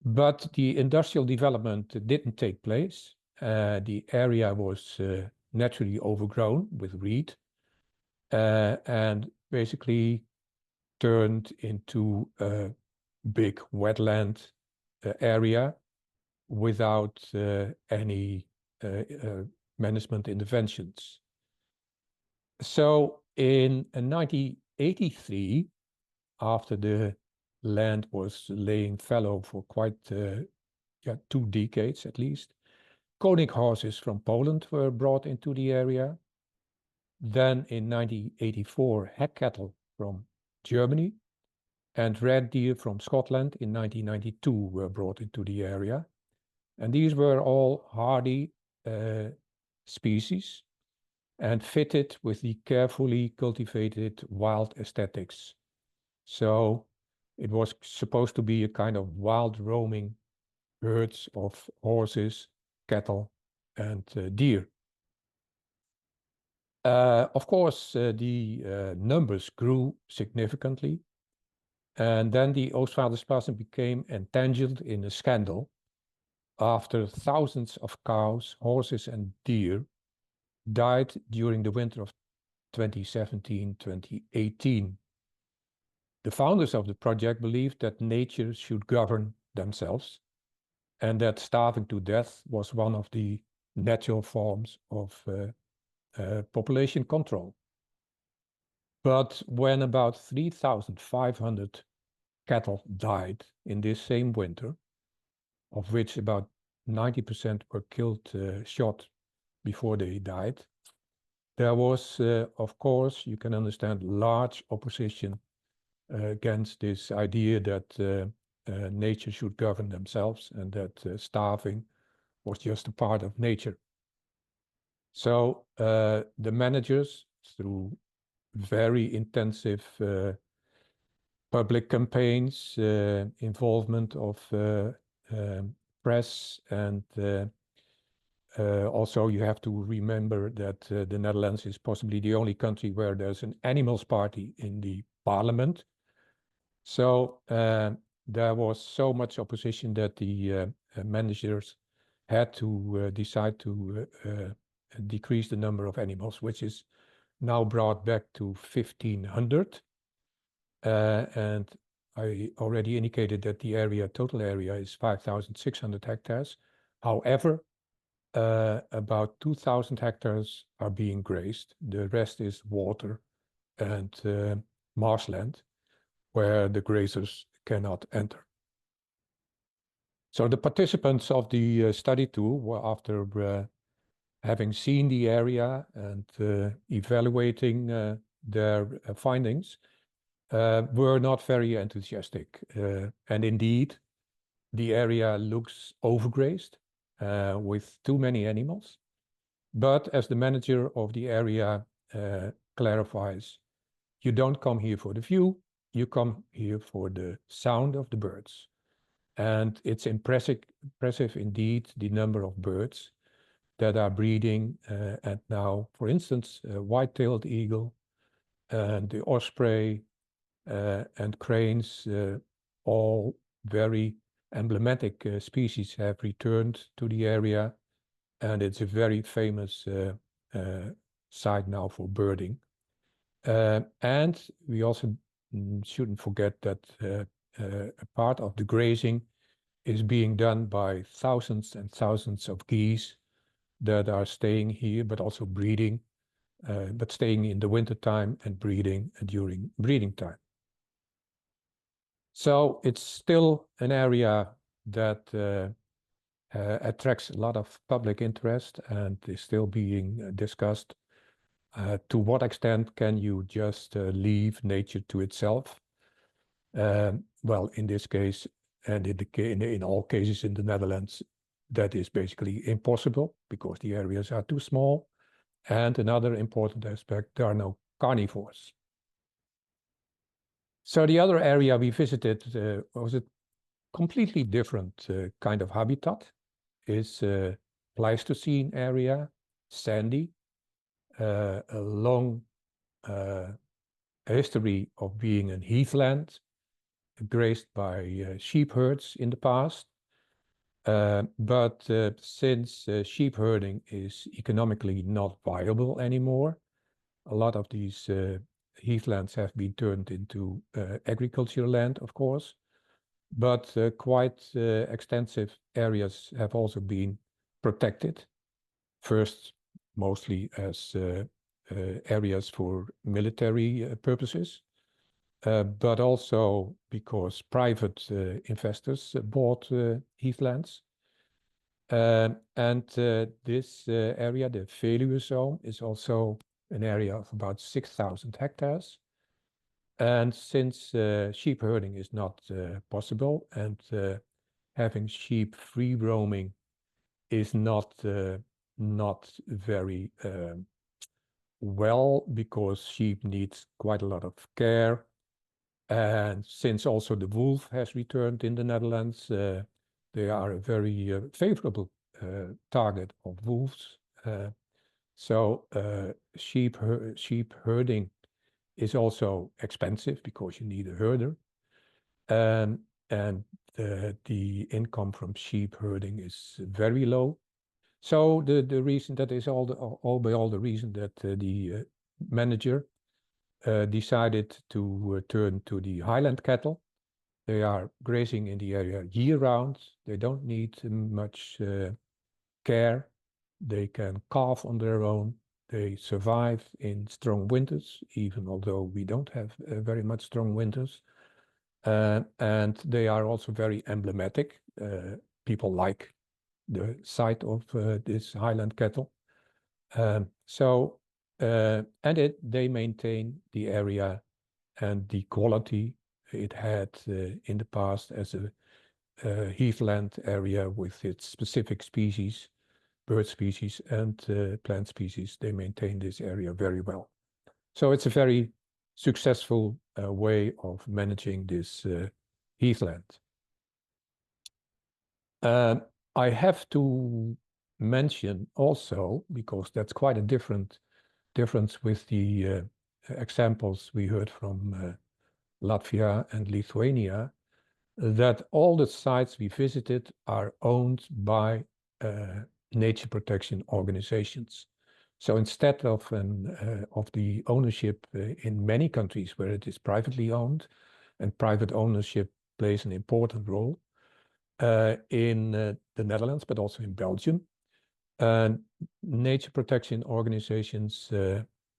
But the industrial development didn't take place. The area was naturally overgrown with reed and basically turned into a big wetland area without any management interventions. So in 1983, after the land was laying fallow for quite 2 decades at least, Koning horses from Poland were brought into the area. Then in 1984, hack cattle from Germany and red deer from Scotland in 1992 were brought into the area. And these were all hardy species and fitted with the carefully cultivated wild aesthetics. So it was supposed to be a kind of wild roaming herds of horses, cattle, and deer. Of course, the numbers grew significantly, and then the Oostvaardersplassen became entangled in a scandal after thousands of cows, horses, and deer died during the winter of 2017-2018. The founders of the project believed that nature should govern themselves and that starving to death was one of the natural forms of population control. But when about 3,500 cattle died in this same winter, of which about 90% were killed, shot before they died, there was, of course, you can understand, large opposition against this idea that nature should govern themselves and that starving was just a part of nature. So the managers, through very intensive public campaigns, involvement of press, and also you have to remember that the Netherlands is possibly the only country where there's an animals party in the parliament. So there was so much opposition that the managers had to decide to decrease the number of animals, which is now brought back to 1,500. And I already indicated that the area, total area, is 5,600 hectares. However, about 2,000 hectares are being grazed. The rest is water and marshland where the grazers cannot enter. So the participants of the study tour were, after having seen the area and evaluating their findings, were not very enthusiastic. And indeed, the area looks overgrazed with too many animals. But as the manager of the area clarifies, you don't come here for the view, you come here for the sound of the birds. And it's impressive indeed, the number of birds that are breeding. And now, for instance, white-tailed eagle and the osprey and cranes, all very emblematic species, have returned to the area. And it's a very famous site now for birding. And we also shouldn't forget that a part of the grazing is being done by thousands and thousands of geese that are staying here, but also breeding, but staying in the winter time and breeding during breeding time. So it's still an area that attracts a lot of public interest and is still being discussed. To what extent can you just leave nature to itself? Well, in this case, and in all cases in the Netherlands, that is basically impossible because the areas are too small. And another important aspect, there are no carnivores. So the other area we visited was a completely different kind of habitat. It's a Pleistocene area, sandy, a long history of being a heathland, grazed by sheep herds in the past. But since sheep herding is economically not viable anymore, a lot of these heathlands have been turned into agricultural land, of course, but quite extensive areas have also been protected. First, mostly as areas for military purposes, but also because private investors bought heathlands. And this area, the Veluwe zone, is also an area of about 6,000 hectares. And since sheep herding is not possible and having sheep free roaming is not very well, because sheep needs quite a lot of care. And since also the wolf has returned in the Netherlands, they are a very favorable target of wolves. So sheep herding is also expensive because you need a herder. And the income from sheep herding is very low. So the reason that is all by all the reason that the manager decided to turn to the highland cattle. They are grazing in the area year-round. They don't need much care. They can calve on their own. They survive in strong winters, even although we don't have very much strong winters. And they are also very emblematic. People like the sight of this highland cattle. And they maintain the area and the quality it had in the past as a heathland area with its specific species, bird species and plant species. They maintain this area very well. So it's a very successful way of managing this heathland. I have to mention also, because that's quite a difference with the examples we heard from Latvia and Lithuania, that all the sites we visited are owned by nature protection organizations. So instead of the ownership in many countries where it is privately owned, and private ownership plays an important role in the Netherlands, but also in Belgium, Nature protection organizations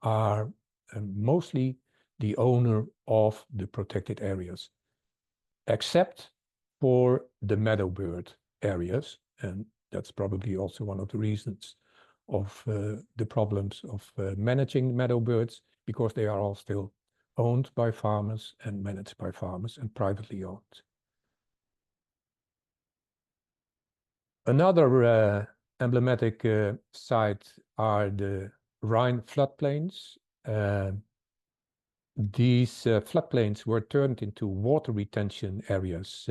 are mostly the owner of the protected areas, except for the meadow bird areas. And that's probably also one of the reasons of the problems of managing meadow birds, because they are all still owned by farmers and managed by farmers and privately owned. Another emblematic site are the Rhine floodplains. These floodplains were turned into water retention areas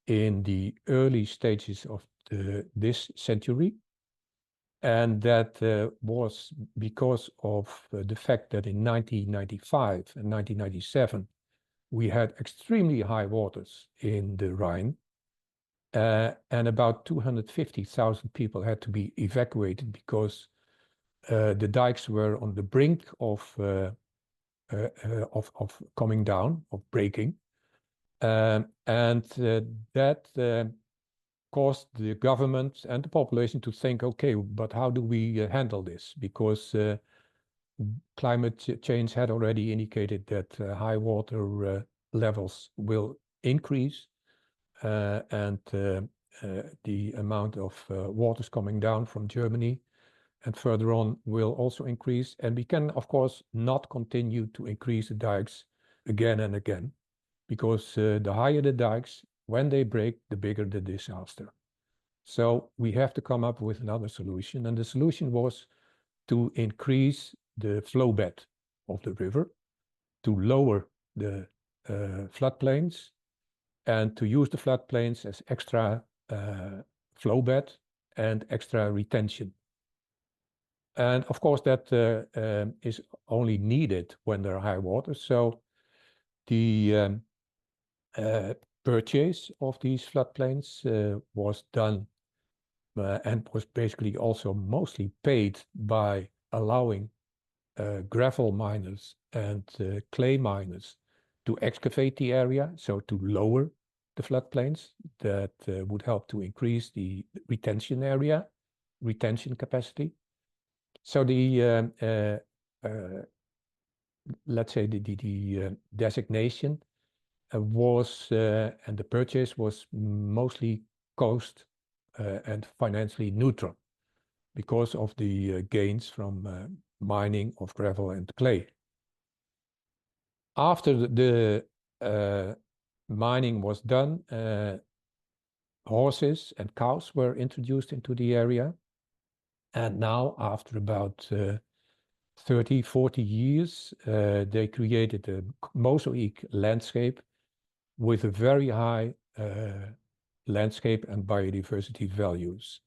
in the early stages of this century. And that was because of the fact that in 1995 and 1997, we had extremely high waters in the Rhine. And about 250,000 people had to be evacuated because the dikes were on the brink of coming down, of breaking. And that caused the government and the population to think, okay, but how do we handle this? Because climate change had already indicated that high water levels will increase. And the amount of waters coming down from Germany and further on will also increase. And we can, of course, not continue to increase the dikes again and again, because the higher the dikes, when they break, the bigger the disaster. So we have to come up with another solution. And the solution was to increase the flow bed of the river, to lower the floodplains, and to use the floodplains as extra flow bed and extra retention. And of course, that is only needed when there are high water. So the purchase of these floodplains was done and was basically also mostly paid by allowing gravel miners and clay miners to excavate the area, so to lower the floodplains. That would help to increase the retention area, retention capacity. So the let's say the designation was and the purchase was mostly cost and financially neutral because of the gains from mining of gravel and clay. After the mining was done, horses and cows were introduced into the area. And now, after about 30, 40 years, they created a mosaic landscape with a very high landscape and biodiversity values.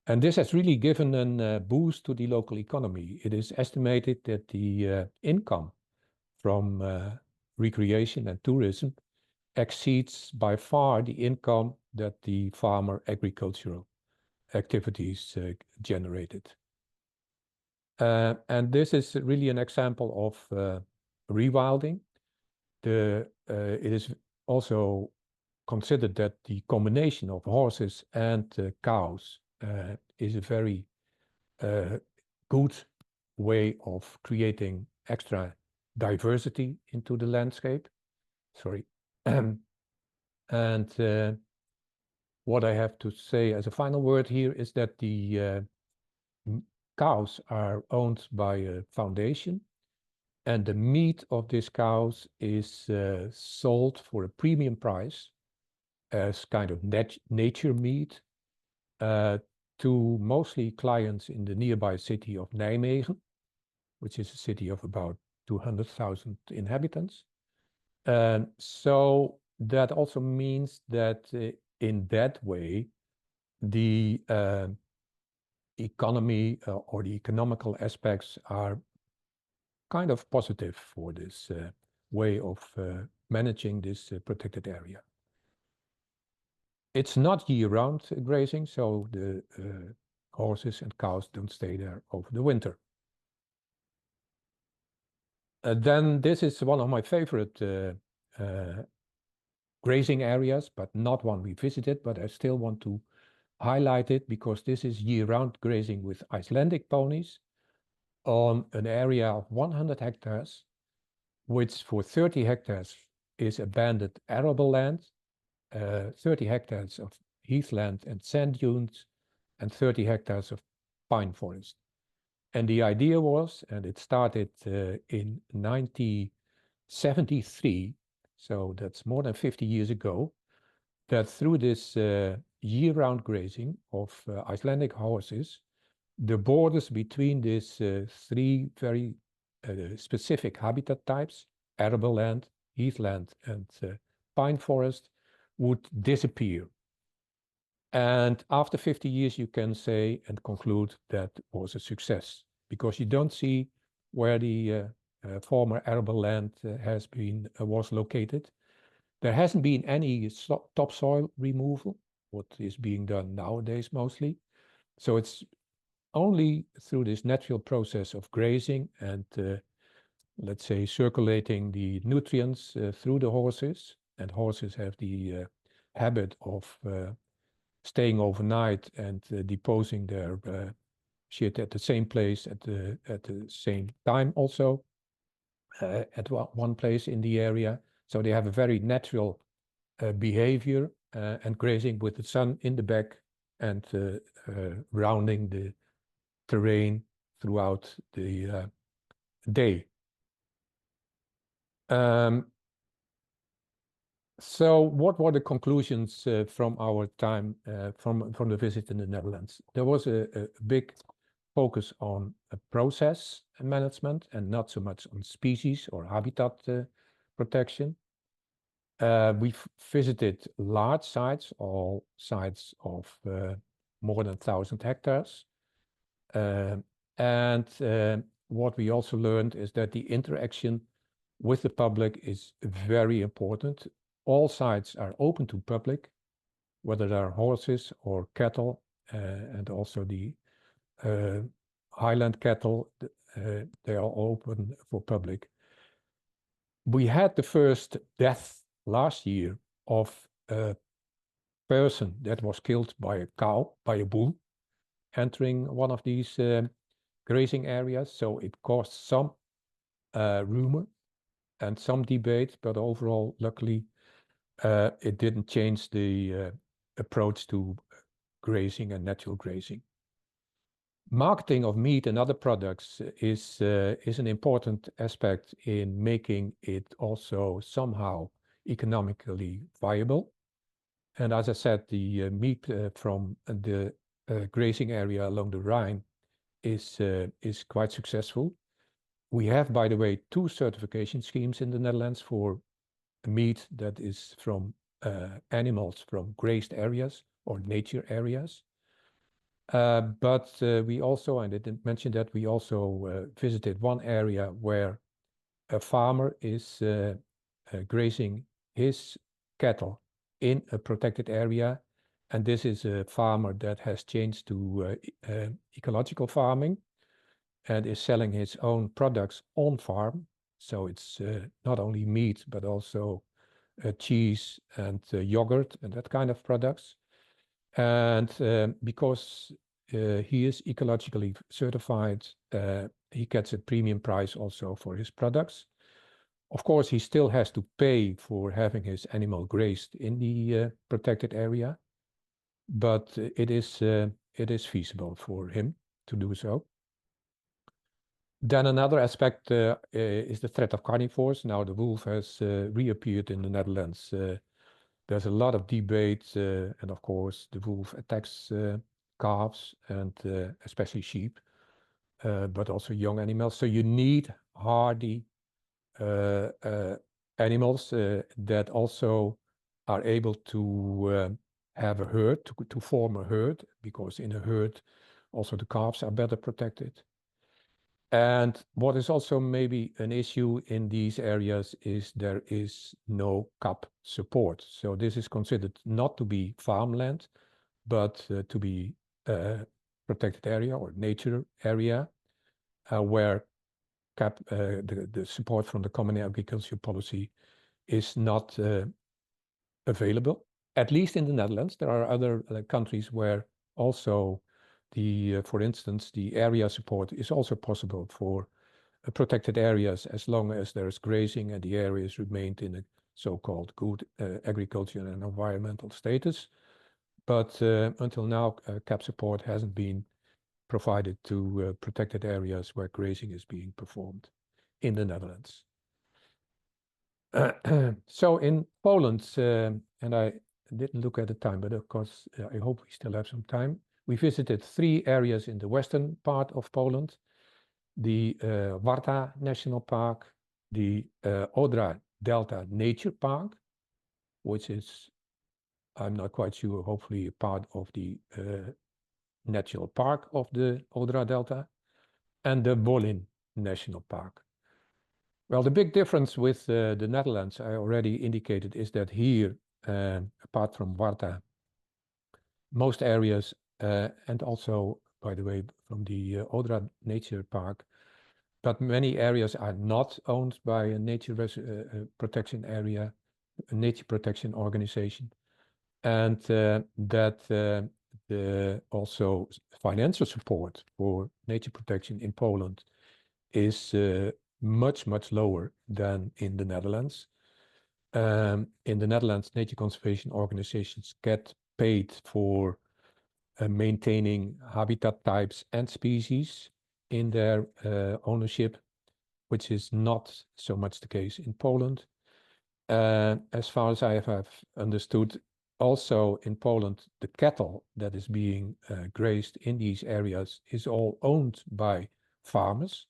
And this has really given a boost to the local economy. It is estimated that the income from recreation and tourism exceeds by far the income that the farmer agricultural activities generated. And this is really an example of rewilding. It is also considered that the combination of horses and cows is a very good way of creating extra diversity into the landscape. Sorry. And what I have to say as a final word here is that the cows are owned by a foundation, and the meat of these cows is sold for a premium price as kind of nature meat to mostly clients in the nearby city of Nijmegen, which is a city of about 200,000 inhabitants. So that also means that in that way, the economy or the economical aspects are kind of positive for this way of managing this protected area. It's not year-round grazing, so the horses and cows don't stay there over the winter. Then this is one of my favorite grazing areas, but not one we visited, but I still want to highlighted because this is year-round grazing with Icelandic ponies on an area of 100 hectares, which for 30 hectares is abandoned arable land, 30 hectares of heathland and sand dunes, and 30 hectares of pine forest. And the idea was, and it started in 1973, so that's more than 50 years ago, that through this year-round grazing of Icelandic horses, the borders between these three very specific habitat types, arable land, heathland, and pine forest, would disappear. And after 50 years, you can say and conclude that was a success, because you don't see where the former arable land was located. There hasn't been any topsoil removal, what is being done nowadays mostly. So it's only through this natural process of grazing and let's say circulating the nutrients through the horses, and horses have the habit of staying overnight and depositing their shit at the same place at the same time also at one place in the area. So they have a very natural behavior and grazing with the sun in the back and rounding the terrain throughout the day. So what were the conclusions from our time from the visit in the Netherlands? There was a big focus on process management and not so much on species or habitat protection. We visited large sites, all sites of more than 1,000 hectares. And what we also learned is that the interaction with the public is very important. All sites are open to public, whether they are horses or cattle, and also the highland cattle, they are open for public. We had the first death last year of a person that was killed by a cow, by a bull, entering one of these grazing areas. So it caused some rumor and some debate, but overall, luckily, it didn't change the approach to grazing and natural grazing. Marketing of meat and other products is an important aspect in making it also somehow economically viable. And as I said, the meat from the grazing area along the Rhine is quite successful. We have, by the way, 2 certification schemes in the Netherlands for meat that is from animals from grazed areas or nature areas. But we also, and I didn't mention that, we also visited one area where a farmer is grazing his cattle in a protected area. And this is a farmer that has changed to ecological farming and is selling his own products on farm. So it's not only meat, but also cheese and yogurt and that kind of products. And because he is ecologically certified, he gets a premium price also for his products. Of course, he still has to pay for having his animal grazed in the protected area, but it is feasible for him to do so. Then another aspect is the threat of carnivores. Now the wolf has reappeared in the Netherlands. There's a lot of debate, and of course the wolf attacks calves and especially sheep, but also young animals. So you need hardy animals that also are able to have a herd, to form a herd, because in a herd also the calves are better protected. And what is also maybe an issue in these areas is there is no CAP support. So this is considered not to be farmland, but to be protected area or nature area where CAP, the support from the Common Agricultural Policy is not available, at least in the Netherlands. There are other countries where also for instance, the area support is also possible for protected areas as long as there is grazing and the areas remained in a so-called good agriculture and environmental status. But until now, CAP support hasn't been provided to protected areas where grazing is being performed in the Netherlands. So in Poland, and I didn't look at the time, but of course, I hope we still have some time. We visited 3 areas in the western part of Poland, the Warta National Park, the Odra Delta Nature Park, which is, I'm not quite sure, hopefully a part of the National Park of the Odra Delta, and the Bolin National Park. Well, the big difference with the Netherlands, I already indicated, is that here, apart from Warta, most areas, and also, by the way, from the Odra Nature Park, but many areas are not owned by a nature protection area, a nature protection organization, and that also financial support for nature protection in Poland is much lower than in the Netherlands. In the Netherlands, nature conservation organizations get paid for maintaining habitat types and species in their ownership, which is not so much the case in Poland. As far as I have understood, also in Poland, the cattle that is being grazed in these areas is all owned by farmers.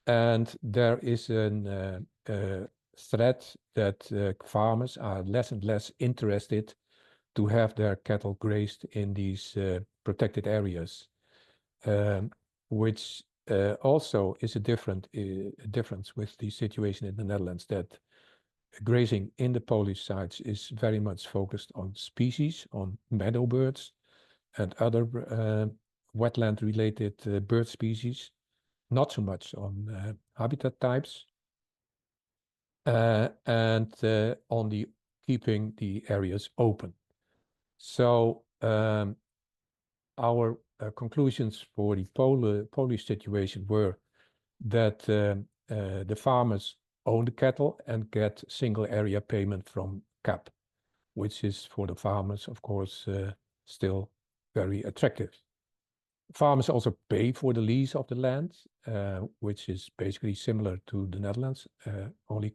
And there is a threat that farmers are less and less interested to have their cattle grazed in these protected areas, which also is a difference with the situation in the Netherlands, that grazing in the Polish sites is very much focused on species, on meadow birds and other wetland-related bird species, not so much on habitat types, and on the keeping the areas open. So our conclusions for the Polish situation were that the farmers own the cattle and get single area payment from CAP, which is for the farmers, of course, still very attractive. Farmers also pay for the lease of the land, which is basically similar to the Netherlands, only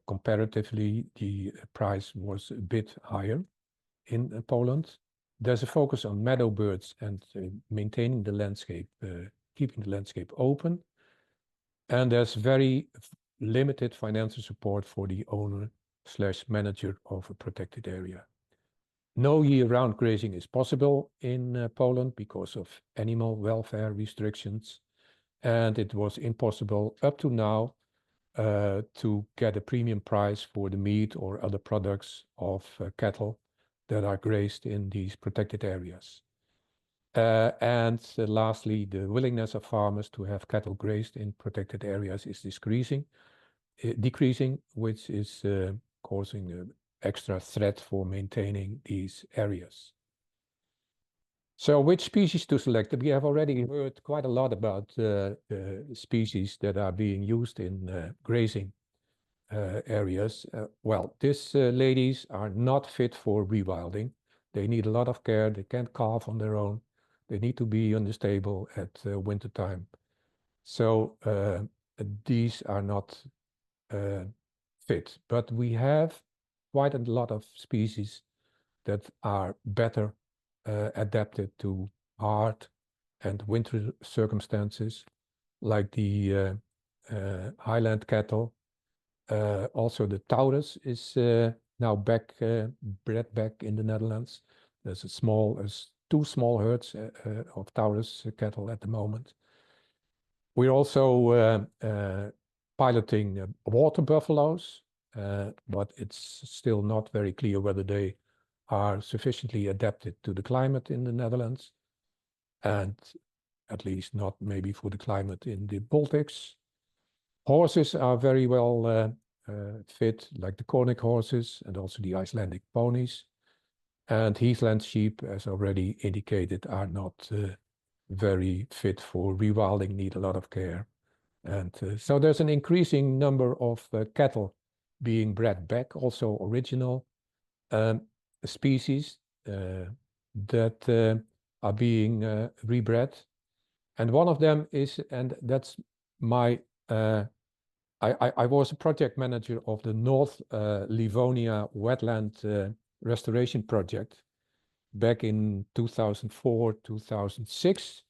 comparatively the price was a bit higher in Poland. There's a focus on meadow birds and maintaining the landscape, keeping the landscape open. And there's very limited financial support for the owner/manager of a protected area. No year-round grazing is possible in Poland because of animal welfare restrictions, and it was impossible up to now to get a premium price for the meat or other products of cattle that are grazed in these protected areas. And lastly, the willingness of farmers to have cattle grazed in protected areas is decreasing, which is causing an extra threat for maintaining these areas. So which species to select? We have already heard quite a lot about species that are being used in grazing areas. Well, these ladies are not fit for rewilding. They need a lot of care. They can't calve on their own. They need to be on the stable at winter time. So these are not fit, but we have quite a lot of species that are better adapted to hard and winter circumstances, like the highland cattle. Also the Taurus is now bred back in the Netherlands. There's two small herds of Taurus cattle at the moment. We're also piloting water buffaloes, but it's still not very clear whether they are sufficiently adapted to the climate in the Netherlands, and at least not maybe for the climate in the Baltics. Horses are very well fit, like the Cornic horses and also the Icelandic ponies. And heathland sheep, as already indicated, are not very fit for rewilding, need a lot of care. And so there's an increasing number of cattle being bred back, also original species that are being rebred. And one of them is, and that's my, I was a project manager of the North Livonia wetland restoration project back in 2004, 2006,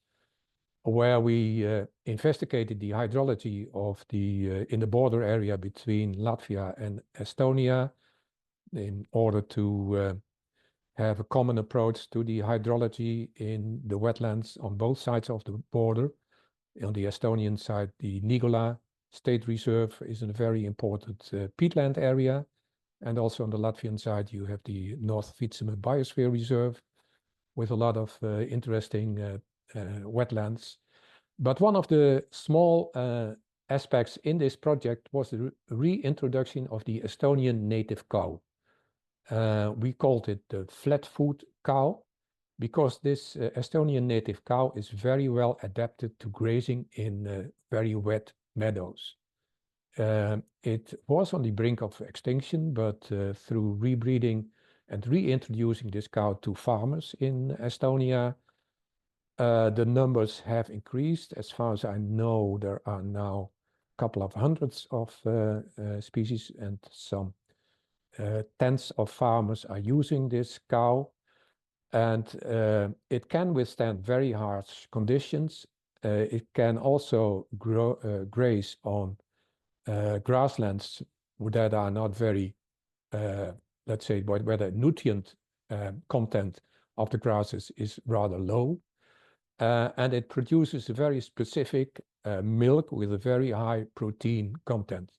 where we investigated the hydrology of the in the border area between Latvia and Estonia in order to have a common approach to the hydrology in the wetlands on both sides of the border. On the Estonian side, the Nigula State Reserve is a very important peatland area. And also on the Latvian side, you have the North Vitseme Biosphere Reserve with a lot of interesting wetlands. But one of the small aspects in this project was the reintroduction of the Estonian native cow. We called it the flat-foot cow because this Estonian native cow is very well adapted to grazing in very wet meadows. It was on the brink of extinction, but through rebreeding and reintroducing this cow to farmers in Estonia, the numbers have increased. As far as I know, there are now a couple of hundreds of species, and some tens of farmers are using this cow. And it can withstand very harsh conditions. It can also graze on grasslands that are not very, let's say, where the nutrient content of the grasses is rather low. And it produces a very specific milk with a very high protein content.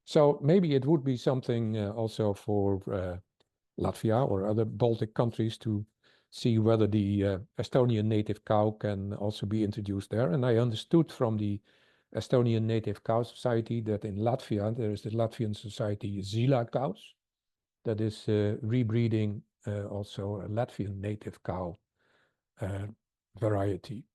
So maybe it would be something also for Latvia or other Baltic countries to see whether the Estonian native cow can also be introduced there. And I understood from the Estonian Native Cow Society that in Latvia, there is the Latvian Society Zila Cows that is rebreeding also a Latvian native cow variety.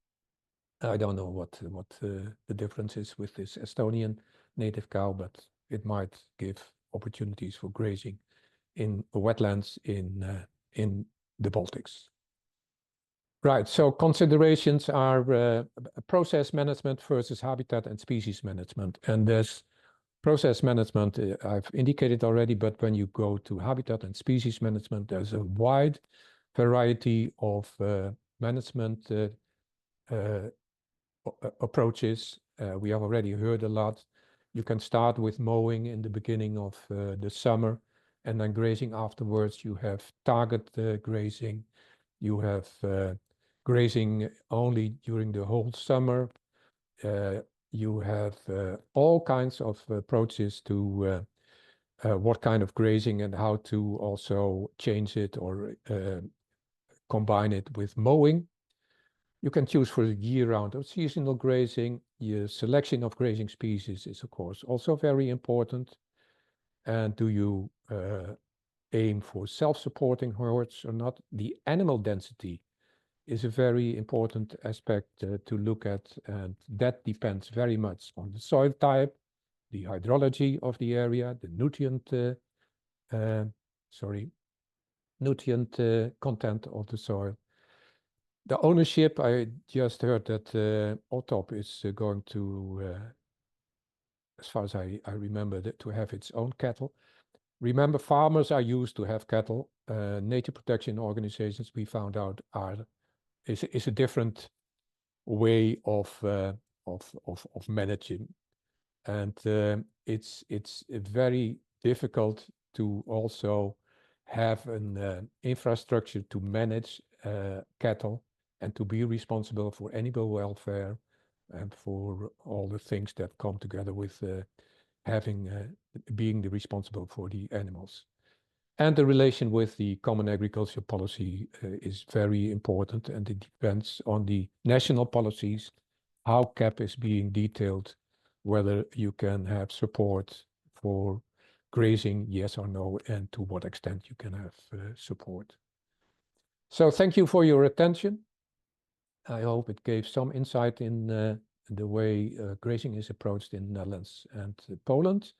I don't know what the difference is with this Estonian native cow, but it might give opportunities for grazing in wetlands in the Baltics. Right, so considerations are process management versus habitat and species management. And there's process management, I've indicated already, but when you go to habitat and species management, there's a wide variety of management approaches. We have already heard a lot. You can start with mowing in the beginning of the summer and then grazing afterwards. You have target grazing. You have grazing only during the whole summer. You have all kinds of approaches to what kind of grazing and how to also change it or combine it with mowing. You can choose for year-round or seasonal grazing. Your selection of grazing species is, of course, also very important. And do you aim for self-supporting herds or not? The animal density is a very important aspect to look at, and that depends very much on the soil type, the hydrology of the area, the nutrient content of the soil. The ownership, I just heard that Otop is going to, as far as I remember, to have its own cattle. Remember, farmers are used to have cattle. Nature protection organizations, we found out, is a different way of managing, and it's very difficult to also have an infrastructure to manage cattle and to be responsible for animal welfare and for all the things that come together with being responsible for the animals. And the relation with the Common Agricultural Policy is very important, and it depends on the national policies, how CAP is being detailed, whether you can have support for grazing, yes or no, and to what extent you can have support. So thank you for your attention. I hope it gave some insight in the way grazing is approached in Netherlands and Poland.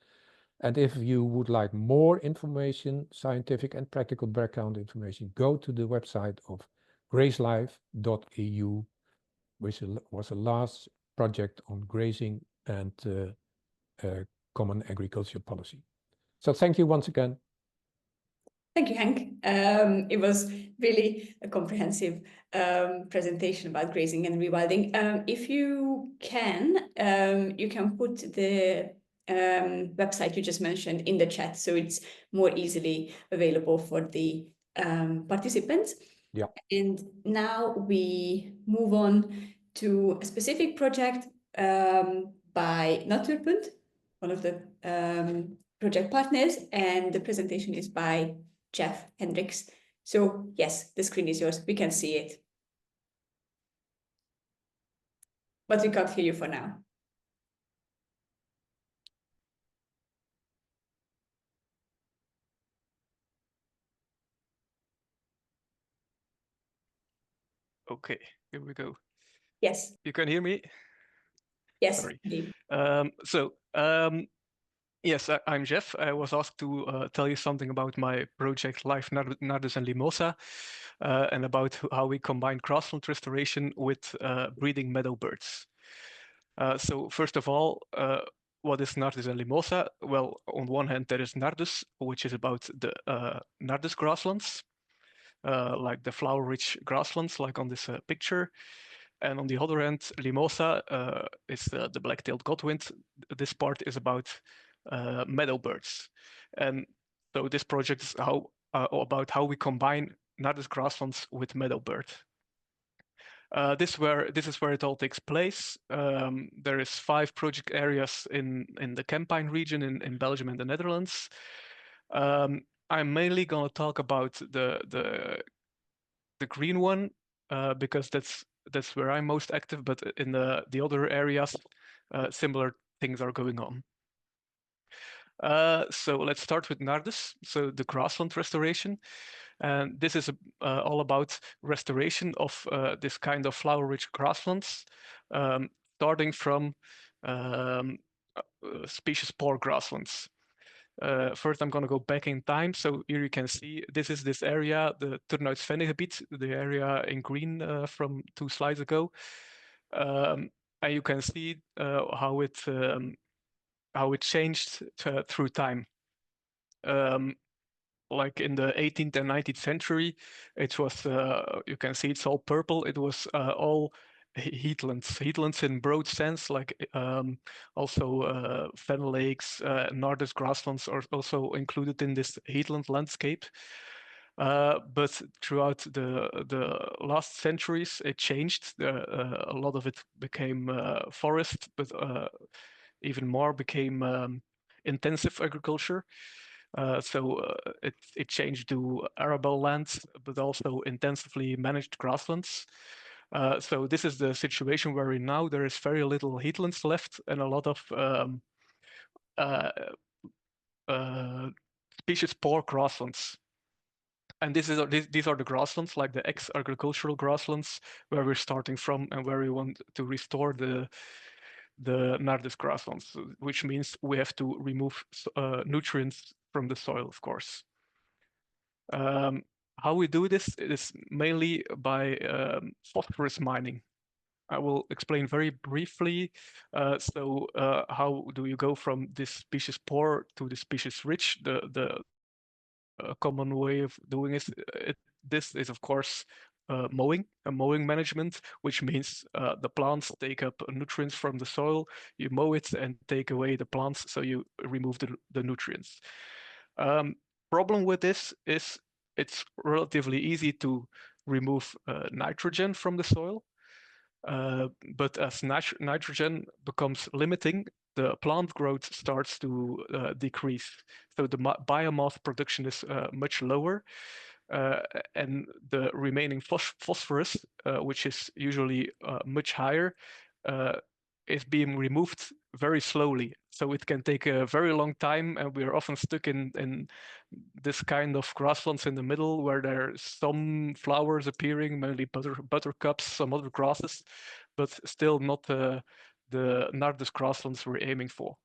And if you would like more information, scientific and practical background information, go to the website of grazelife.eu, which was a last project on grazing and common agriculture policy. So thank you once again. Thank you, Henk. It was really a comprehensive presentation about grazing and rewilding. If you can put the website you just mentioned in the chat, so it's more easily available for the participants. Yeah. And now we move on to a specific project by Naturbund, one of the project partners, and the presentation is by Jef Hendrix. So yes, the screen is yours. We can see it. But we can't hear you for now. Okay, here we go. Yes. You can hear me? Yes. Sorry. Yes, I'm Jef. I was asked to tell you something about my project LIFE Nardus and Limosa and about how we combine grassland restoration with breeding meadow birds. So first of all, what is Nardus and Limosa? Well, on one hand, there is Nardus, which is about the Nardus grasslands, like the flower-rich grasslands, like on this picture. And on the other hand, Limosa is the black-tailed godwit. This part is about meadow birds. And so this project is about how we combine Nardus grasslands with meadow bird. This is where it all takes place. There is 5 project areas in the Campine region in Belgium and the Netherlands. I'm mainly going to talk about the green one because that's where I'm most active, but in the other areas, similar things are going on. So let's start with Nardus, so the grassland restoration. And this is all about restoration of this kind of flower-rich grasslands, starting from species poor grasslands. First, I'm going to go back in time. So here you can see this area, the Turnhout-Vennegebied, the area in green from 2 slides ago. And you can see how it changed through time. Like in the 18th and 19th century, it was, you can see it's all purple. It was all heathlands in broad sense, like also fen lakes, Nardus grasslands are also included in this heathland landscape. But throughout the last centuries, it changed. A lot of it became forest, but even more became intensive agriculture. So it changed to arable lands, but also intensively managed grasslands. So this is the situation where now there is very little heathlands left and a lot of species poor grasslands. And these are the grasslands, like the ex-agricultural grasslands, where we're starting from and where we want to restore the Nardus grasslands, which means we have to remove nutrients from the soil, of course. How we do this is mainly by phosphorus mining. I will explain very briefly. How do you go from this species poor to the species rich? The common way of doing this is, of course, mowing management, which means the plants take up nutrients from the soil, you mow it and take away the plants, so you remove the nutrients. Problem with this is it's relatively easy to remove nitrogen from the soil, but as nitrogen becomes limiting, the plant growth starts to decrease. So the biomass production is much lower, and the remaining phosphorus, which is usually much higher, is being removed very slowly. So it can take a very long time, and we are often stuck in this kind of grasslands in the middle where there are some flowers appearing, mainly buttercups, some other grasses, but still not the Nardus grasslands we're aiming for.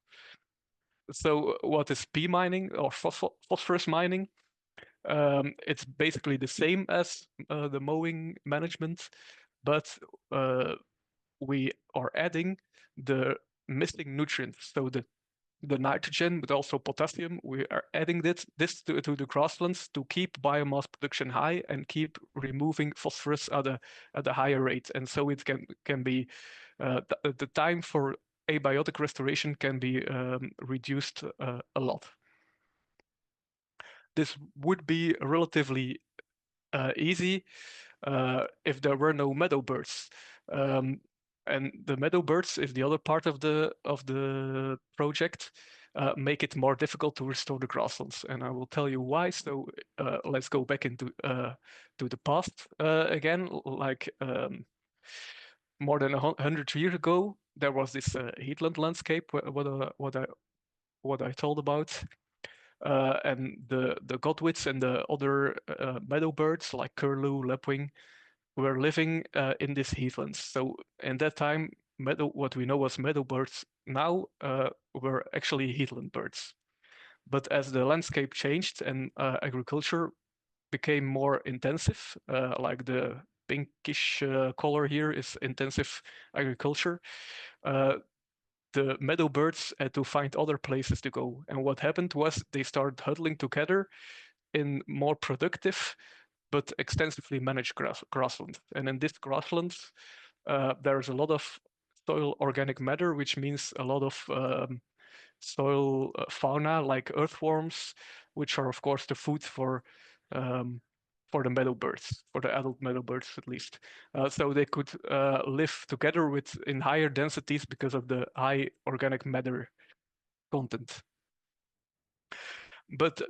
So what is P mining or phosphorus mining? It's basically the same as the mowing management, but we are adding the missing nutrients. So the nitrogen, but also potassium, we are adding this to the grasslands to keep biomass production high and keep removing phosphorus at a higher rate. And so it can be the time for abiotic restoration can be reduced a lot. This would be relatively easy if there were no meadow birds. And the meadow birds is the other part of the project, make it more difficult to restore the grasslands. And I will tell you why. So let's go back into to the past again. Like more than 100 years ago, there was this heathland landscape. What I told about. And the godwits and the other meadow birds like curlew, lapwing were living in these heathlands. So in that time, what we know as meadow birds now were actually heathland birds. But as the landscape changed and agriculture became more intensive, like the pinkish color here is intensive agriculture, the meadow birds had to find other places to go. And what happened was they started huddling together in more productive but extensively managed grassland. And in this grassland, there's a lot of soil organic matter, which means a lot of soil fauna like earthworms, which are of course the food for the meadow birds, for the adult meadow birds at least. So they could live together in higher densities because of the high organic matter content. But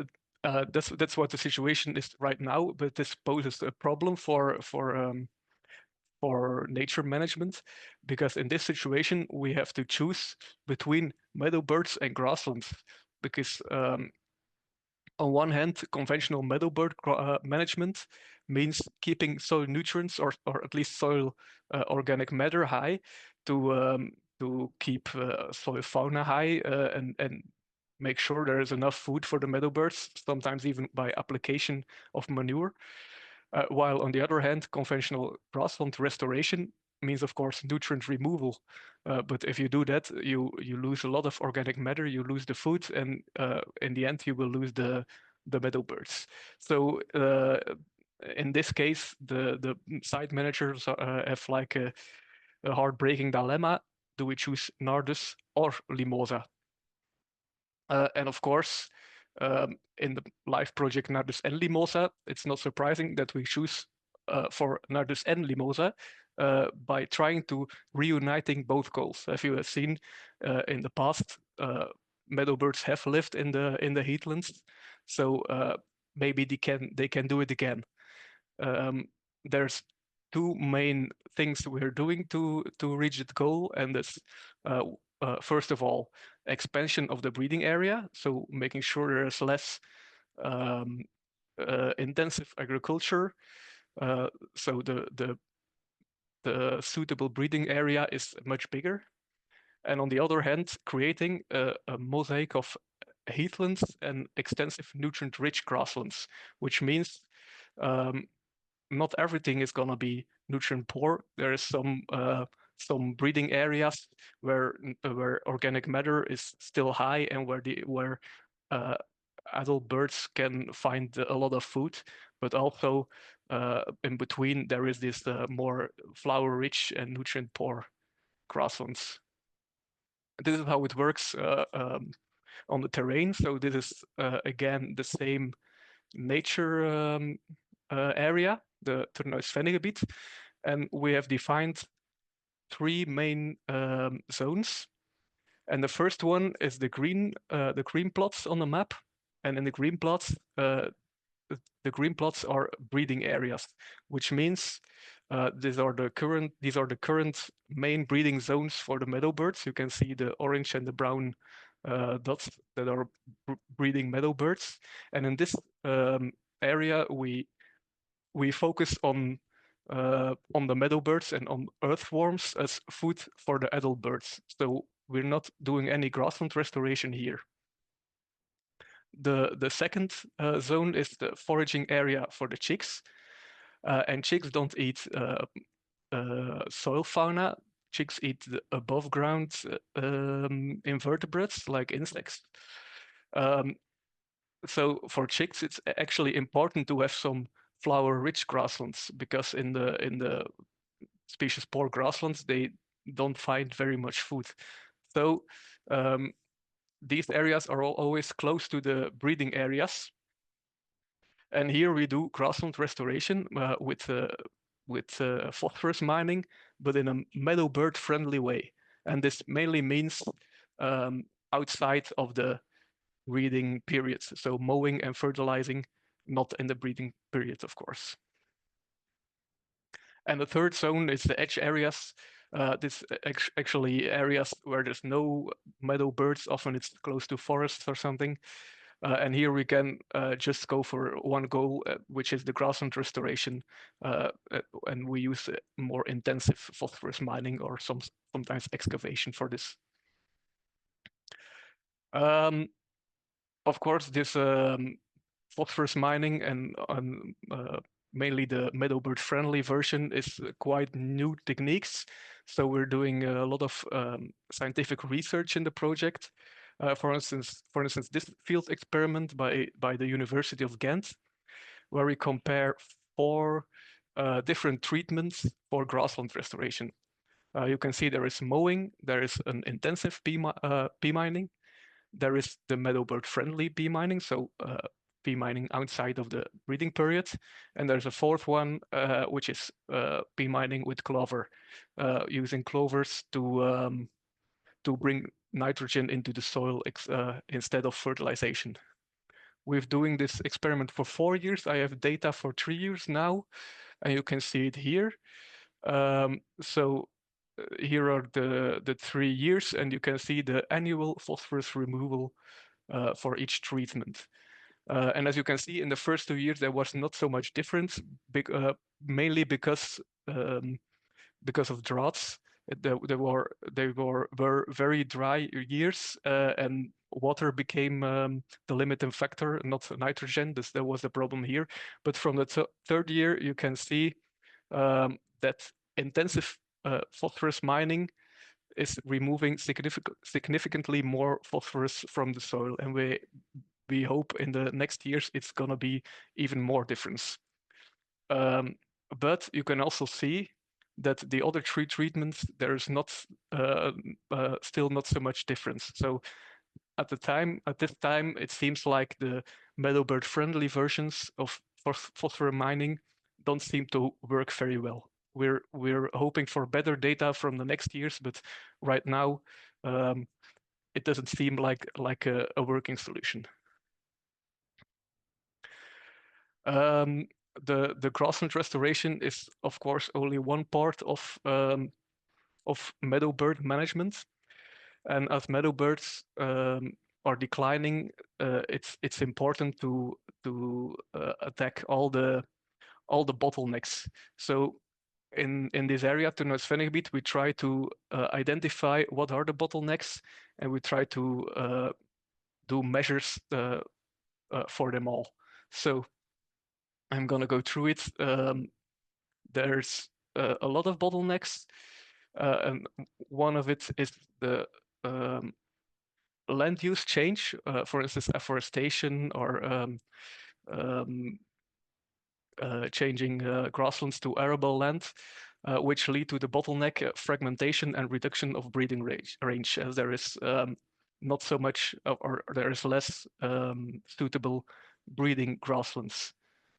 that's what the situation is right now. But this poses a problem for nature management, because in this situation we have to choose between meadow birds and grasslands, because on one hand, conventional meadow bird management means keeping soil nutrients or at least soil organic matter high to keep soil fauna high and make sure there is enough food for the meadow birds, sometimes even by application of manure. While on the other hand, conventional grassland restoration means, of course, nutrient removal. But if you do that, you lose a lot of organic matter, you lose the food, and in the end, you will lose the meadow birds. So in this case, the site managers have like a heartbreaking dilemma. Do we choose Nardus or Limosa? And of course, in the LIFE project Nardus and Limosa, it's not surprising that we choose for Nardus and Limosa by trying to reuniting both goals. As you have seen in the past, meadow birds have lived in the heathlands, so maybe they can do it again. There's two main things we're doing to reach that goal, and that's first of all, expansion of the breeding area, so making sure there's less intensive agriculture, so the suitable breeding area is much bigger. And on the other hand, creating a mosaic of heathlands and extensive nutrient-rich grasslands, which means not everything is going to be nutrient poor. There is some breeding areas where organic matter is still high and where adult birds can find a lot of food, but also in between there is this more flower-rich and nutrient-poor grasslands. This is how it works on the terrain. So this is again the same nature area, the Turnhuis-Vennegebied, and we have defined three main zones. And the first one is the green plots on the map. And in the green plots are breeding areas, which means These are the current main breeding zones for the meadow birds. You can see the orange and the brown dots that are breeding meadow birds. And in this area, we focus on the meadow birds and on earthworms as food for the adult birds. So we're not doing any grassland restoration here. The second zone is the foraging area for the chicks. And chicks don't eat soil fauna. Chicks eat the above ground invertebrates like insects. So for chicks, it's actually important to have some flower-rich grasslands, because in the species-poor grasslands, they don't find very much food. So these areas are always close to the breeding areas. And here we do grassland restoration with phosphorus mining, but in a meadow bird friendly way. And this mainly means outside of the breeding periods. So mowing and fertilizing, not in the breeding period, of course. And the third zone is the edge areas. This actually areas where there's no meadow birds. Often it's close to forests or something. And here we can just go for one goal, which is the grassland restoration. And we use more intensive phosphorus mining or sometimes excavation for this. Of course, this phosphorus mining and mainly the meadow bird friendly version is quite new techniques. So we're doing a lot of scientific research in the project. For instance, this field experiment by the University of Ghent, where we compare 4 different treatments for grassland restoration. You can see there is mowing, there is an intensive bee mining, there is the meadow bird friendly bee mining, so bee mining outside of the breeding period, and there's a 4th one, which is bee mining with clover, using clovers to bring nitrogen into the soil instead of fertilization. We're doing this experiment for 4 years. I have data for 3 years now, and you can see it here. So here are the 3 years, and you can see the annual phosphorus removal for each treatment. And as you can see, in the first 2 years, there was not so much difference, mainly because of droughts. They were very dry years, and water became the limiting factor, not nitrogen. There was the problem here. But from the 3rd year, you can see that intensive phosphorus mining is removing significantly more phosphorus from the soil, and we hope in the next years it's gonna be even more difference. But you can also see that the other 3 treatments, there's not still not so much difference. So at this time, it seems like the meadow bird friendly versions of phosphorus mining don't seem to work very well. We're hoping for better data from the next years, but right now it doesn't seem like a working solution. The grassland restoration is, of course, only one part of meadow bird management, and as meadow birds are declining, it's important to attack all the bottlenecks. So in this area, to Noord-Svenigbied, we try to identify what are the bottlenecks, and we try to do measures for them all. So I'm gonna go through it. There's a lot of bottlenecks, and one of it is the land use change, for instance, afforestation or changing grasslands to arable land, which lead to the bottleneck fragmentation and reduction of breeding range, as there is not so much, or there is less suitable breeding grasslands,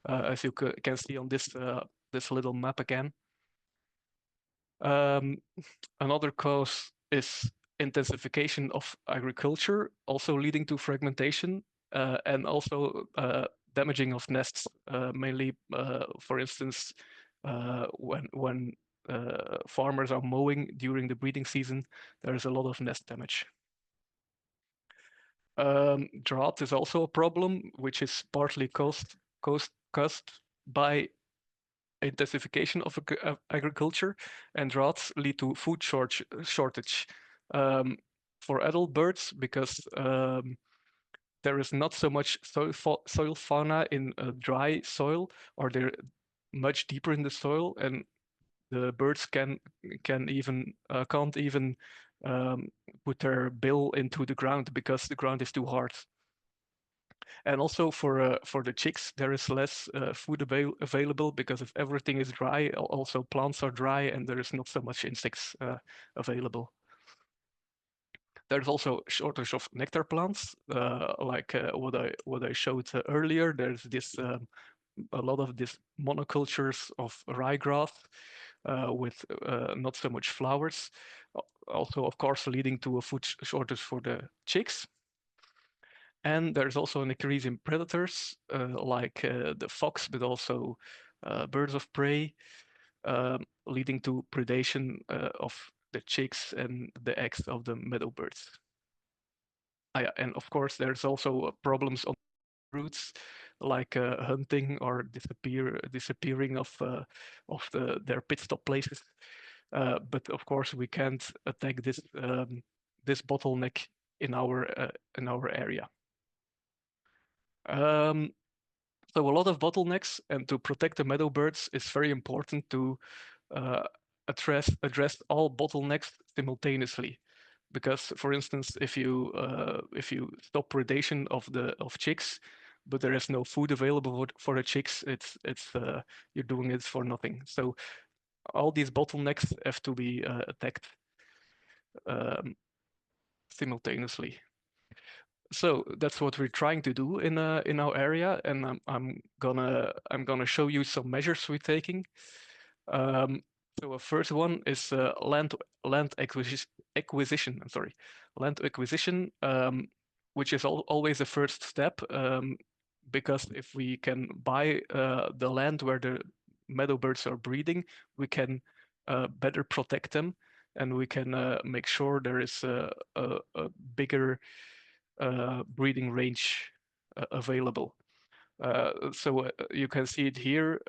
as you can see on this little map again. Another cause is intensification of agriculture, also leading to fragmentation, and also damaging of nests, mainly, for instance, when farmers are mowing during the breeding season, there is a lot of nest damage. Drought is also a problem, which is partly caused by intensification of agriculture, and droughts lead to food shortage for adult birds, because there is not so much soil fauna in dry soil, or they're much deeper in the soil, and the birds can't even put their bill into the ground because the ground is too hard. And also for the chicks, there is less food available, because if everything is dry, also plants are dry, and there is not so much insects available. There's also a shortage of nectar plants, like what I showed earlier. There's this a lot of these monocultures of ryegrass with not so much flowers, also of course leading to a food shortage for the chicks. And there's also an increase in predators like the fox, but also birds of prey, leading to predation of the chicks and the eggs of the meadow birds. Yeah, and of course, there's also problems on routes, like hunting or disappearing of their pit stop places. But of course, we can't attack this this bottleneck in our area. So a lot of bottlenecks, and to protect the meadow birds, it's very important to address all bottlenecks simultaneously. Because, for instance, if you stop predation of chicks, but there is no food available for the chicks, it's you're doing it for nothing. So all these bottlenecks have to be attacked simultaneously. So that's what we're trying to do in our area, and I'm gonna show you some measures we're taking. So a first one is land acquisition. Land acquisition, which is always the first step, because if we can buy the land where the meadow birds are breeding, we can better protect them, and we can make sure there is a bigger breeding range available. So you can see it here.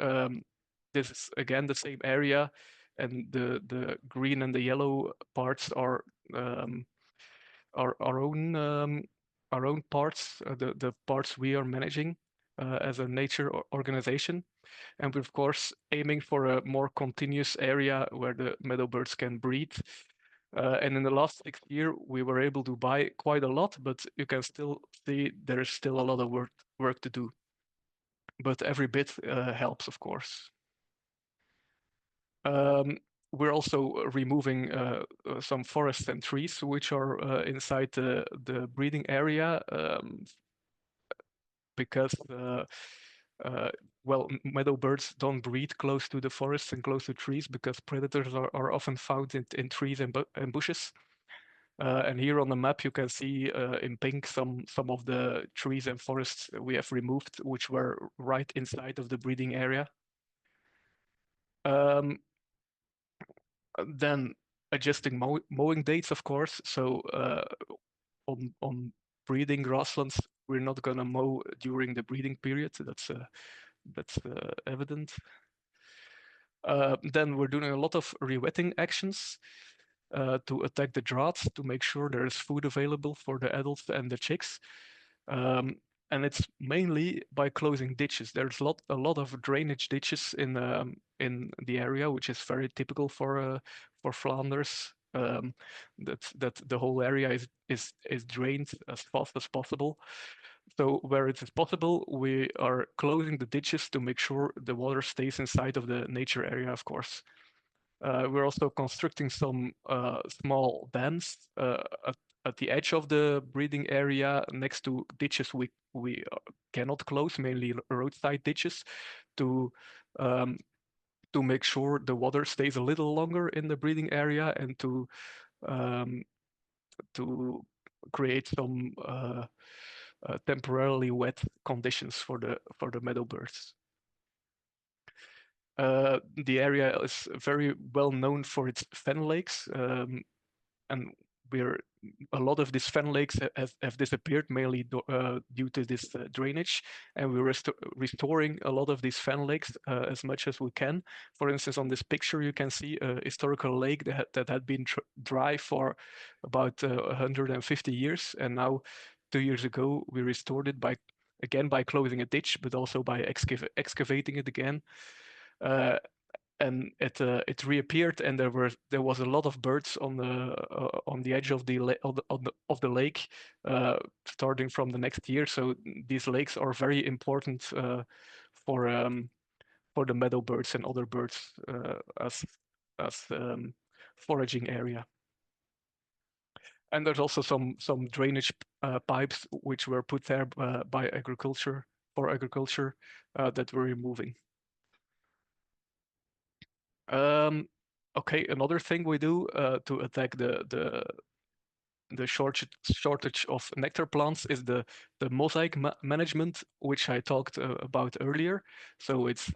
This is again the same area, and the green and the yellow parts are our own parts, the parts we are managing as a nature organization. And we're of course aiming for a more continuous area where the meadow birds can breed. And in the last 6 years, we were able to buy quite a lot, but you can still see there's still a lot of work to do. But every bit helps, of course. We're also removing some forests and trees which are inside the breeding area, because well, meadow birds don't breed close to the forests and close to trees, because predators are often found in trees and bushes. And here on the map, you can see in pink some of the trees and forests we have removed, which were right inside of the breeding area. Then adjusting mowing dates, of course. So on breeding grasslands, we're not gonna mow during the breeding period. That's evident. Then we're doing a lot of rewetting actions to attack the droughts, to make sure there is food available for the adults and the chicks. And it's mainly by closing ditches. There's a lot of drainage ditches in the area, which is very typical for Flanders. That the whole area is drained as fast as possible. So where it is possible, we are closing the ditches to make sure the water stays inside of the nature area, of course. We're also constructing some small dams at the edge of the breeding area next to ditches we cannot close, mainly roadside ditches, to make sure the water stays a little longer in the breeding area, and to create some temporarily wet conditions for the meadow birds. The area is very well known for its fen lakes, and a lot of these fen lakes have disappeared, mainly due to this drainage, and we're restoring a lot of these fen lakes as much as we can. For instance, on this picture, you can see a historical lake that had been dry for about 150 years, and now 2 years ago we restored it by closing a ditch, but also by excavating it again. And it reappeared, and there was a lot of birds on the edge of the lake, starting from the next year. So these lakes are very important for the meadow birds and other birds as foraging area. And there's also some drainage pipes which were put there by agriculture that we're removing. Okay, another thing we do to attack the shortage of nectar plants is the mosaic management, which I talked about earlier. So it's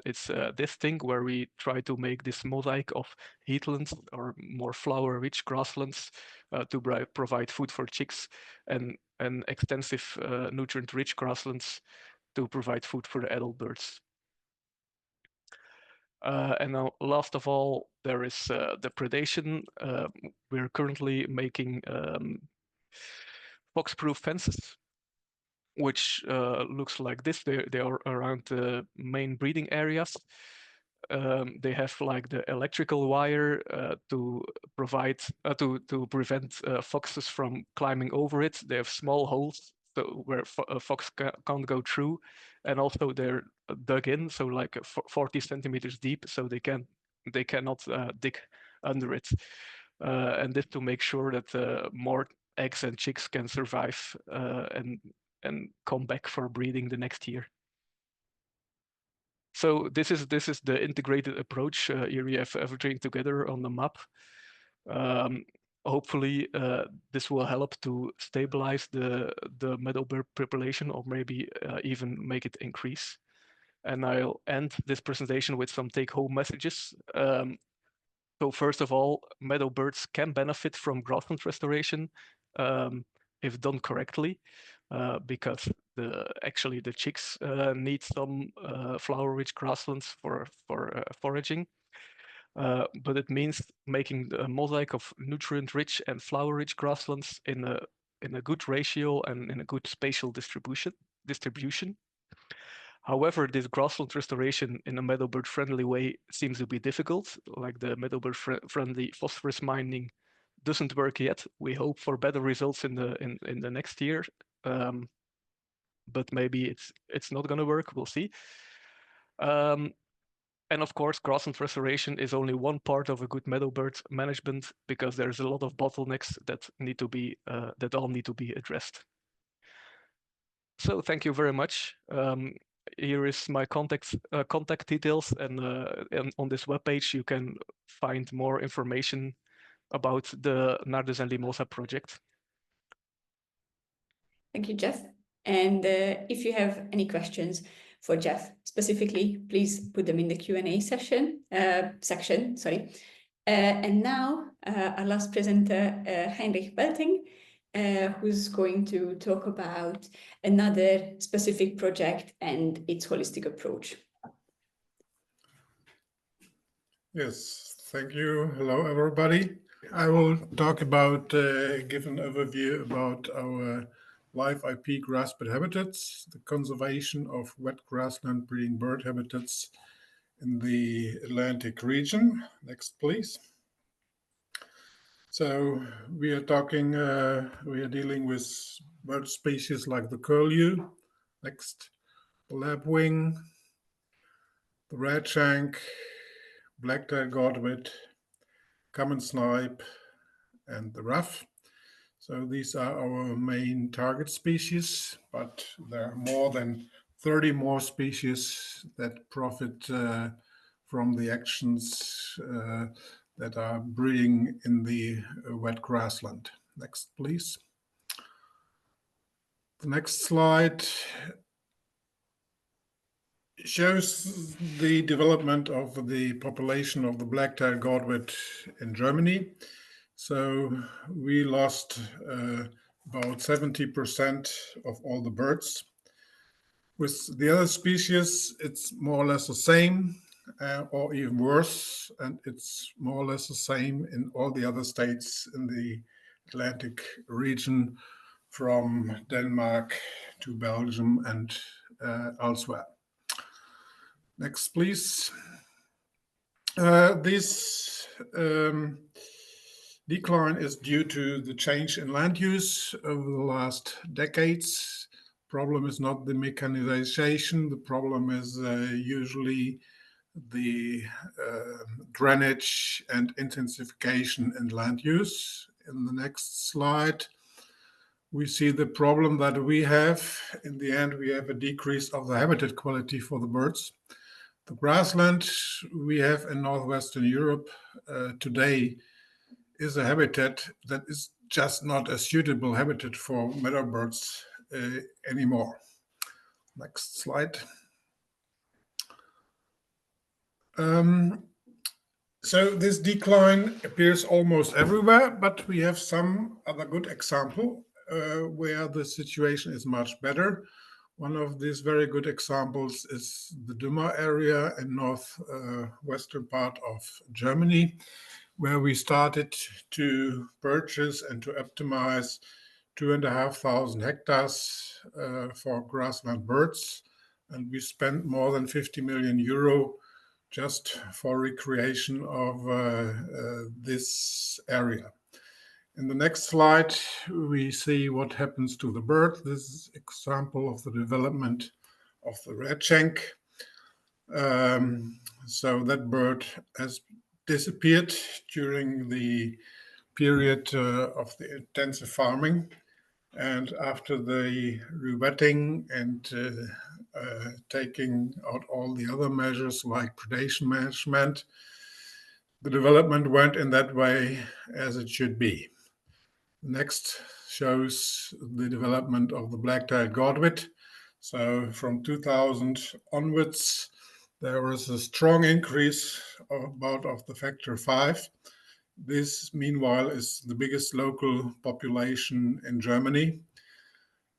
this thing where we try to make this mosaic of heathlands or more flower-rich grasslands to provide food for chicks, and extensive nutrient-rich grasslands to provide food for the adult birds. And now, last of all, there is the predation. We're currently making fox-proof fences, which looks like this. They are around the main breeding areas. They have like the electrical wire to provide to prevent foxes from climbing over it. They have small holes so where a fox can't go through, and also they're dug in, so like 40 centimeters deep, so they cannot dig under it. And this to make sure that more eggs and chicks can survive and come back for breeding the next year. So this is the integrated approach. Here we have everything together on the map. Hopefully this will help to stabilize the meadow bird population, or maybe even make it increase. And I'll end this presentation with some take-home messages. So first of all, meadow birds can benefit from grassland restoration if done correctly, because actually the chicks need some flower-rich grasslands for foraging. But it means making a mosaic of nutrient-rich and flower-rich grasslands in a good ratio and in a good spatial distribution. However, this grassland restoration in a meadowbird friendly way seems to be difficult, like the meadowbird friendly phosphorus mining doesn't work yet. We hope for better results in the next year, but maybe it's not going to work. We'll see. And of course, grassland restoration is only one part of a good meadowbird management, because there's a lot of bottlenecks that all need to be addressed. So thank you very much. Here is my contact details, and on this webpage you can find more information about the Nardus and Limosa project. Thank you, Jef. And if you have any questions for Jef specifically, please put them in the Q&A section. And now our last presenter, Heinrich Belting, who's going to talk about another specific project and its holistic approach. Yes, thank you. Hello, everybody. I will talk about, give an overview about our live IP grassbird habitats, the conservation of wet grassland breeding bird habitats in the Atlantic region. Next, please. So we are dealing with bird species like the curlew, next, the lapwing, the redshank, black-tailed godwit, common snipe, and the ruff. So these are our main target species, but there are more than 30 more species that profit from the actions that are breeding in the wet grassland. Next, please. The next slide. shows the development of the population of the black-tailed godwit in Germany. So we lost about 70% of all the birds. With the other species, it's more or less the same, or even worse, and it's more or less the same in all the other states in the Atlantic region, from Denmark to Belgium and elsewhere. Next, please. This decline is due to the change in land use over the last decades. Problem is not the mechanization. The problem is usually the drainage and intensification in land use. In the next slide, we see the problem that we have. In the end, we have a decrease of the habitat quality for the birds. The grassland we have in northwestern Europe today is a habitat that is just not a suitable habitat for meadow birds anymore. Next slide. So this decline appears almost everywhere, but we have some other good example where the situation is much better. One of these very good examples is the Duma area in northwestern part of Germany, where we started to purchase and to optimize 2,500 hectares for grassland birds. And we spent more than 50 million euro just for recreation of this area. In the next slide, we see what happens to the bird. This is an example of the development of the redshank. So that bird has disappeared during the period of the intensive farming. And after the rewetting and taking out all the other measures like predation management, the development went in that way as it should be. Next shows the development of the black-tailed godwit. So from 2000 onwards, there was a strong increase of the factor 5. This, meanwhile, is the biggest local population in Germany.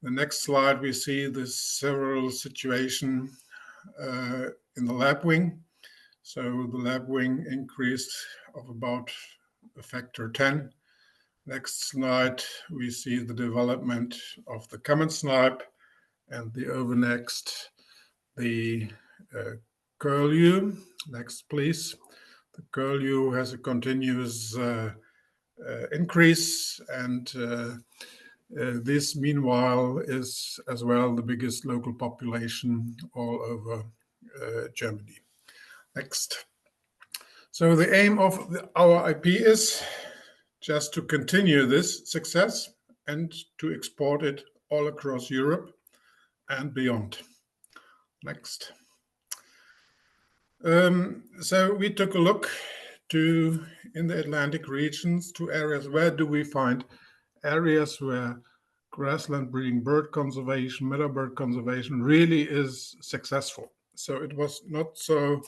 The next slide, we see the several situation in the lapwing. So the lapwing increased of about a factor 10. Next slide, we see the development of the common snipe, and the overnext, the curlew. Next, please. The curlew has a continuous increase, and this, meanwhile, is as well the biggest local population all over Germany. Next. So the aim of our IP is just to continue this success and to export it all across Europe and beyond. Next. So we took a look in the Atlantic regions to areas where do we find areas where grassland breeding bird conservation, meadow bird conservation really is successful. So it was not so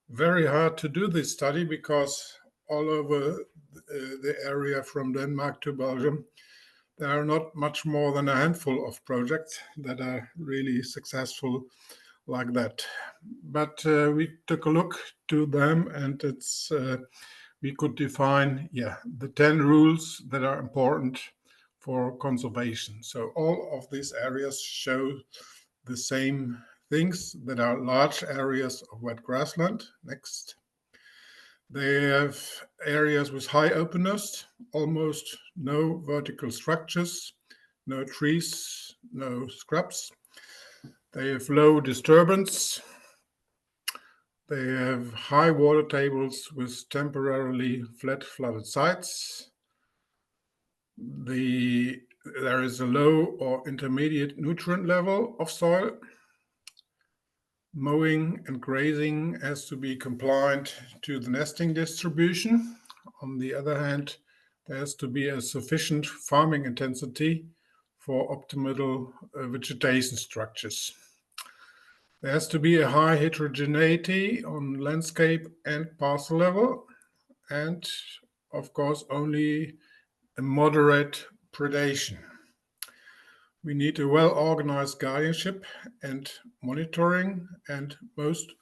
very hard to do this study because all over the area from Denmark to Belgium, there are not much more than a handful of projects that are really successful like that. But we took a look to them, and we could define the 10 rules that are important for conservation. So all of these areas show the same things, that are large areas of wet grassland. Next. They have areas with high openness, almost no vertical structures, no trees, no scrubs. They have low disturbance. They have high water tables with temporarily flat flooded sites. There is a low or intermediate nutrient level of soil. Mowing and grazing has to be compliant to the nesting distribution. On the other hand, there has to be a sufficient farming intensity for optimal vegetation structures. There has to be a high heterogeneity on landscape and parcel level, and of course only a moderate predation. We need a well-organized guardianship and monitoring, and most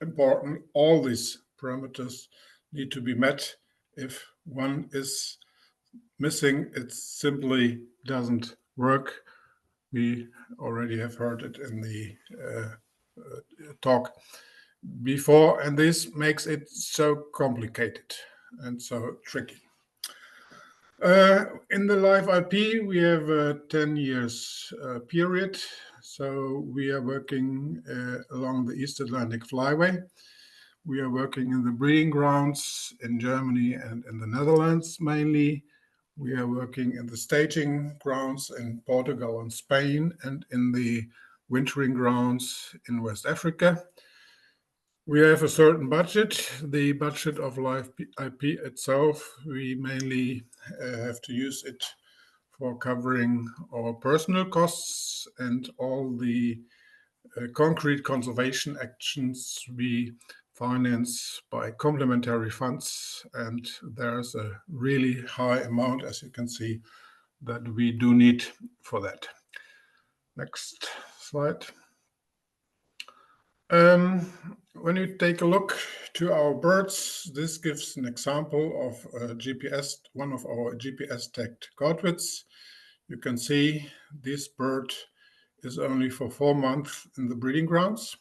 important, all these parameters need to be met. If one is missing, it simply doesn't work. We already have heard it in the talk before, and this makes it so complicated and so tricky. In the LIFE IP, we have a 10 years period. So we are working along the East Atlantic Flyway. We are working in the breeding grounds in Germany and in the Netherlands mainly. We are working in the staging grounds in Portugal and Spain, and in the wintering grounds in West Africa. We have a certain budget. The budget of LIFE IP itself, we mainly have to use it for covering our personal costs, and all the concrete conservation actions we finance by complementary funds, and there's a really high amount, as you can see, that we do need for that. Next slide. When you take a look to our birds, this gives an example of one of our GPS-tagged godwits. You can see this bird is only for 4 months in the breeding grounds,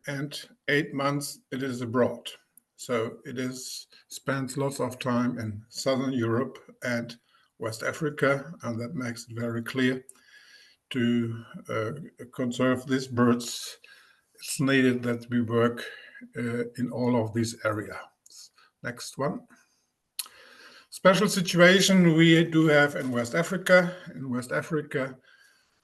and 8 months it is abroad. So it spends lots of time in Southern Europe and West Africa, and that makes it very clear to conserve these birds. It's needed that we work in all of these areas. Next one. Special situation we do have in West Africa. In West Africa,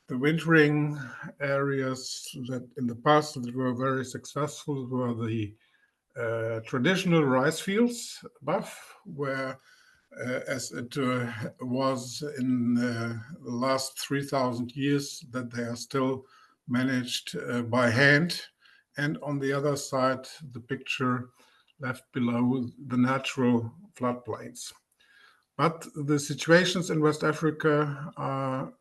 the wintering areas that in the past that were very successful were the traditional rice fields above, where as it was in the last 3,000 years, that they are still managed by hand. And on the other side, the picture left below, the natural floodplains. But the situations in West Africa are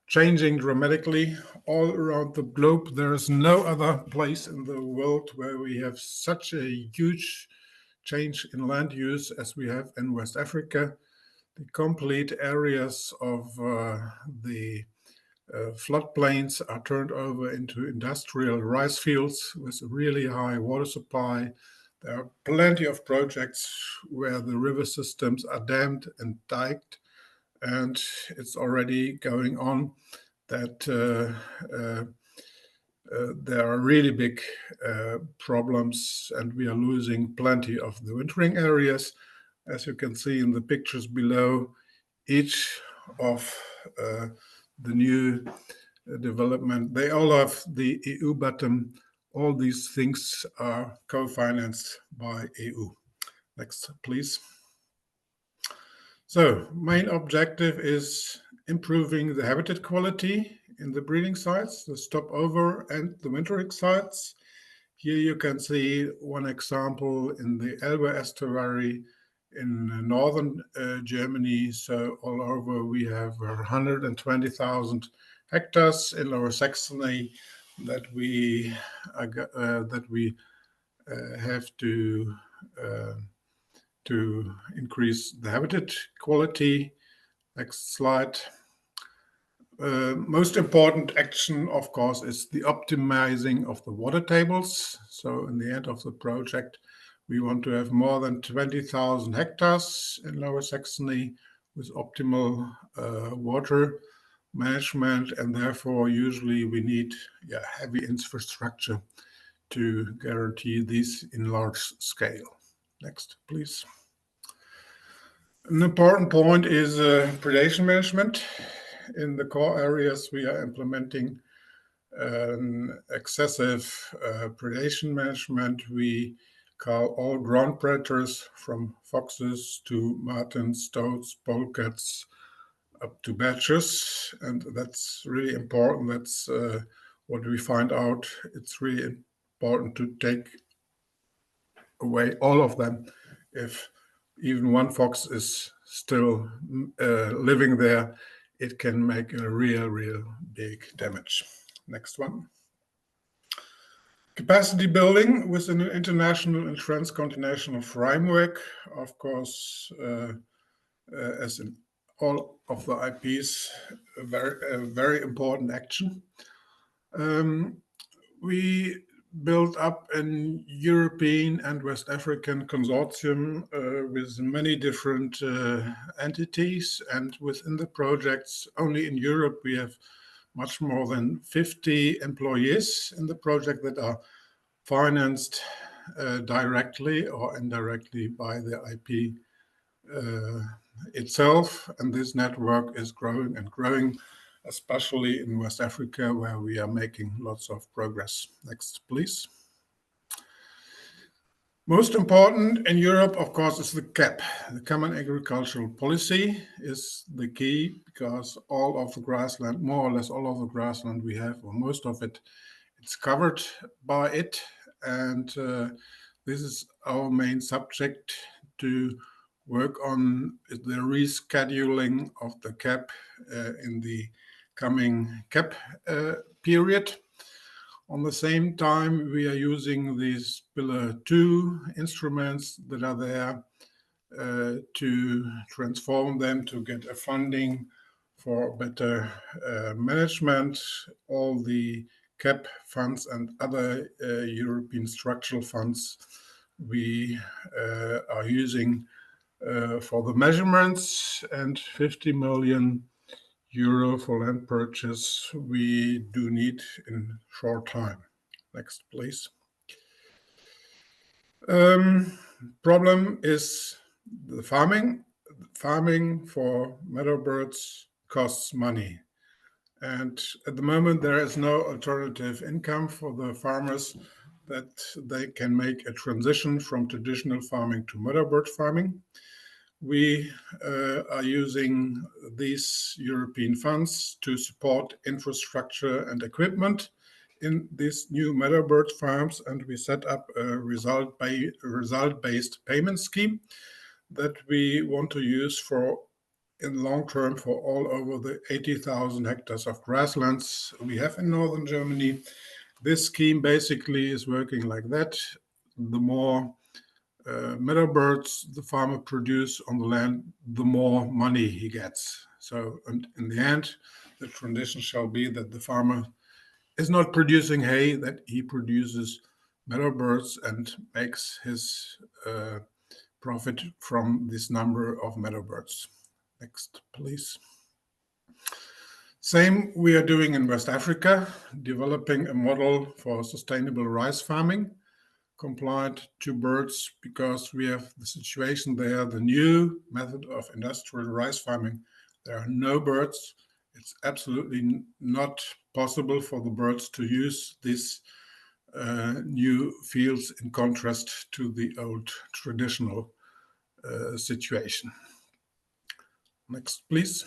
changing dramatically all around the globe. There is no other place in the world where we have such a huge change in land use as we have in West Africa. The complete areas of the floodplains are turned over into industrial rice fields with really high water supply. There are plenty of projects where the river systems are dammed and diked, and it's already going on that there are really big problems, and we are losing plenty of the wintering areas. As you can see in the pictures below, each of the new development, they all have the EU button. All these things are co-financed by EU. Next, please. So, main objective is improving the habitat quality in the breeding sites, the stopover and the wintering sites. Here you can see one example in the Elbe estuary in northern Germany. So all over we have 120,000 hectares in Lower Saxony that we have to increase the habitat quality. Next slide. Most important action, of course, is the optimizing of the water tables. So in the end of the project, we want to have more than 20,000 hectares in Lower Saxony with optimal water management, and therefore usually we need heavy infrastructure to guarantee this in large scale. Next, please. An important point is predation management. In the core areas, we are implementing excessive predation management. We call all ground predators from foxes to martens, toads, polecats, up to badgers, and that's really important. That's what we find out, it's really important to take away all of them. If even one fox is still living there, it can make a real big damage. Next one. Capacity building with an international and transcontinental framework, of course, as in all of the IPs, a very important action. We built up an European and West African consortium with many different entities, and within the projects, only in Europe, we have much more than 50 employees in the project that are financed directly or indirectly by the IP itself. And this network is growing and growing, especially in West Africa, where we are making lots of progress. Next, please. Most important in Europe, of course, is the CAP. The Common Agricultural Policy is the key, because all of the grassland, more or less all of the grassland we have, or most of it, it's covered by it. And this is our main subject, to work on the rescheduling of the CAP in the coming CAP period. On the same time, we are using these Pillar 2 instruments that are there to transform them, to get a funding for better management. All the CAP funds and other European structural funds we are using for the measurements, and 50 million euro for land purchase we do need in short time. Next, please. Problem is the farming. Farming for meadow birds costs money. And at the moment, there is no alternative income for the farmers that they can make a transition from traditional farming to meadow bird farming. We are using these European funds to support infrastructure and equipment in these new meadow bird farms, and we set up a result-based payment scheme that we want to use for in long term for all over the 80,000 hectares of grasslands we have in northern Germany. This scheme basically is working like that. The more meadow birds the farmer produce on the land, the more money he gets. So in the end, the tradition shall be that the farmer is not producing hay, that he produces meadow birds and makes his profit from this number of meadow birds. Next, please. Same we are doing in West Africa, developing a model for sustainable rice farming, compliant to birds, because we have the situation there, the new method of industrial rice farming. There are no birds. It's absolutely not possible for the birds to use these new fields in contrast to the old traditional situation. Next, please.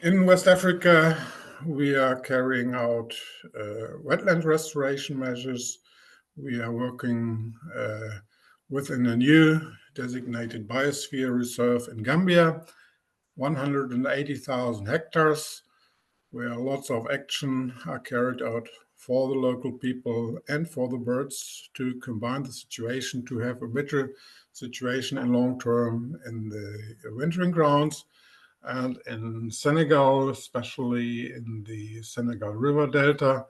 In West Africa, we are carrying out wetland restoration measures. We are working within a new designated biosphere reserve in Gambia, 180,000 hectares, where lots of action are carried out for the local people and for the birds to combine the situation, to have a better situation in long term in the wintering grounds. And in Senegal, especially in the Senegal River Delta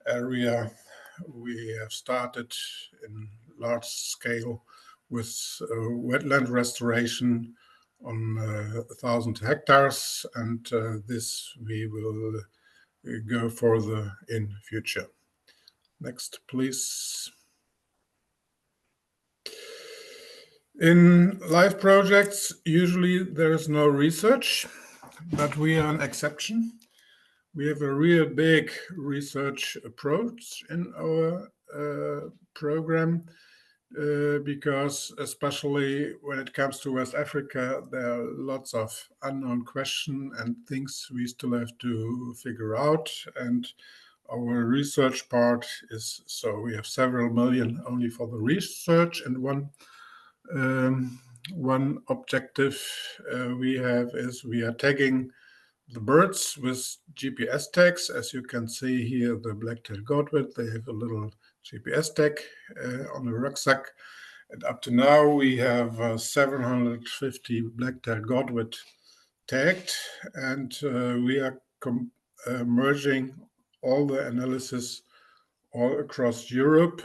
area, we have started in large scale with wetland restoration on 1,000 hectares, and this we will go further in future. Next, please. In LIFE projects, usually there is no research, but we are an exception. We have a real big research approach in our program. because especially when it comes to West Africa, there are lots of unknown questions and things we still have to figure out. And our research part is, so we have several million only for the research, and one objective we have is we are tagging the birds with GPS tags. As you can see here, the black-tailed godwit, they have a little GPS tag on the rucksack. And up to now, we have 750 black-tailed godwit tagged, and we are merging all the analysis all across Europe.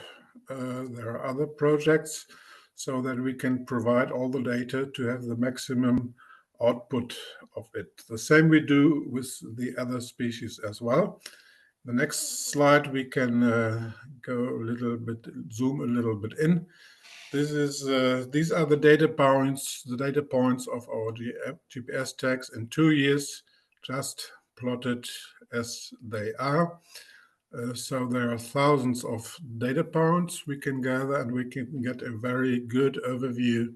There are other projects so that we can provide all the data to have the maximum output of it. The same we do with the other species as well. The next slide, we can go a little bit, zoom a little bit in. This is these are the data points of our GPS tags in 2 years, just plotted as they are. So there are thousands of data points we can gather, and we can get a very good overview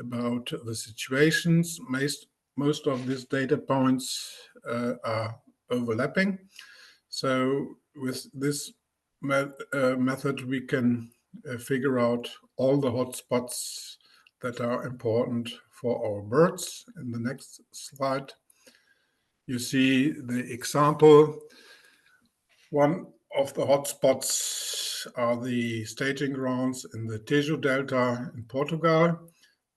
about the situations. Most of these data points are overlapping. So with this method, we can figure out all the hotspots that are important for our birds. In the next slide, you see the example. One of the hotspots are the staging grounds in the Tejo Delta in Portugal.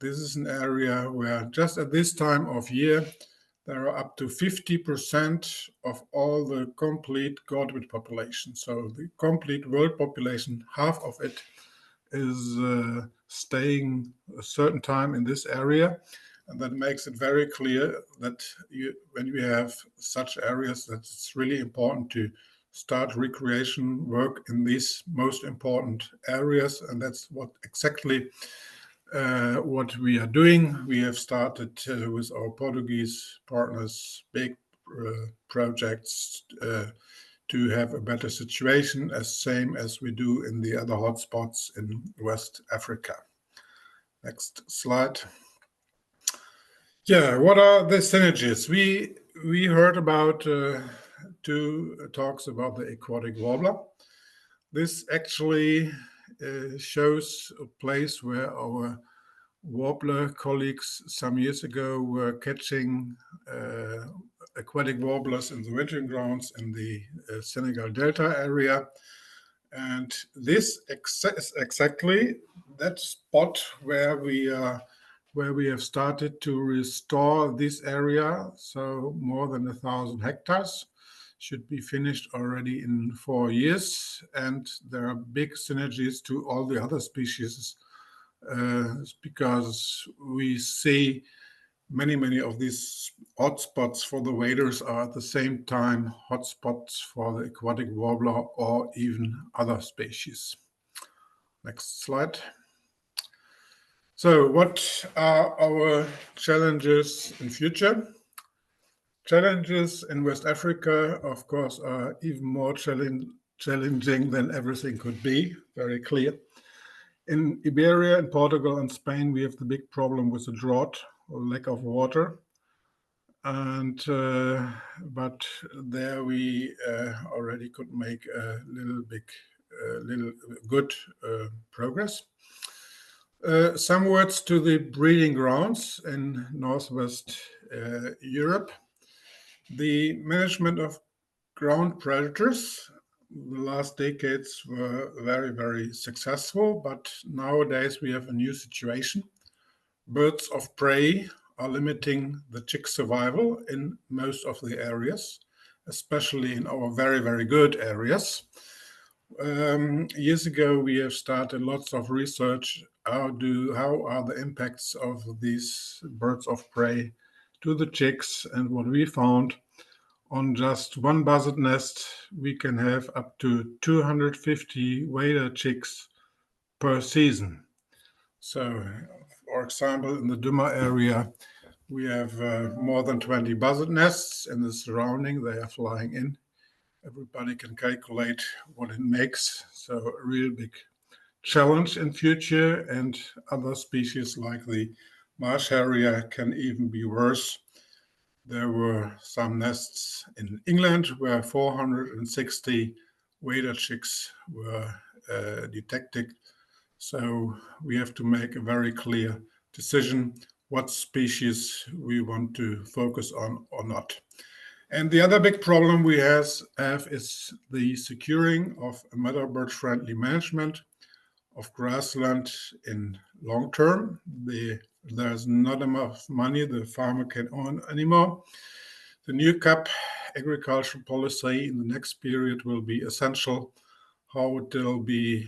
This is an area where just at this time of year, there are up to 50% of all the complete godwit population. So the complete world population, half of it is staying a certain time in this area. And that makes it very clear that when you have such areas, that it's really important to start recreation work in these most important areas. And that's exactly what we are doing. We have started with our Portuguese partners big projects to have a better situation, same as we do in the other hotspots in West Africa. Next slide. Yeah, what are the synergies? We heard about 2 talks about the aquatic warbler. This actually shows a place where our warbler colleagues some years ago were catching aquatic warblers in the wintering grounds in the Senegal Delta area. And this is exactly that spot where we have started to restore this area. So more than 1,000 hectares should be finished already in 4 years. And there are big synergies to all the other species because we see many of these hotspots for the waders are at the same time hotspots for the aquatic warbler or even other species. Next slide. So what are our challenges in future? Challenges in West Africa, of course, are even more challenging than everything could be, very clear. In Iberia, in Portugal and Spain, we have the big problem with the drought or lack of water. And but there we already could make a little good progress. Some words to the breeding grounds in Northwest Europe. The management of ground predators the last decades were very successful, but nowadays we have a new situation. Birds of prey are limiting the chick survival in most of the areas, especially in our very good areas. Years ago, we have started lots of research. How are the impacts of these birds of prey to the chicks? And what we found, on just one buzzard nest, we can have up to 250 wader chicks per season. So, for example, in the Duma area, we have more than 20 buzzard nests in the surrounding. They are flying in. Everybody can calculate what it makes. So a real big challenge in future, and other species like the marsh harrier can even be worse. There were some nests in England where 460 wader chicks were detected. So we have to make a very clear decision what species we want to focus on or not. And the other big problem we have is the securing of a meadowbird friendly management of grassland in long term. There's not enough money the farmer can earn anymore. The new CAP agricultural policy in the next period will be essential. How it will be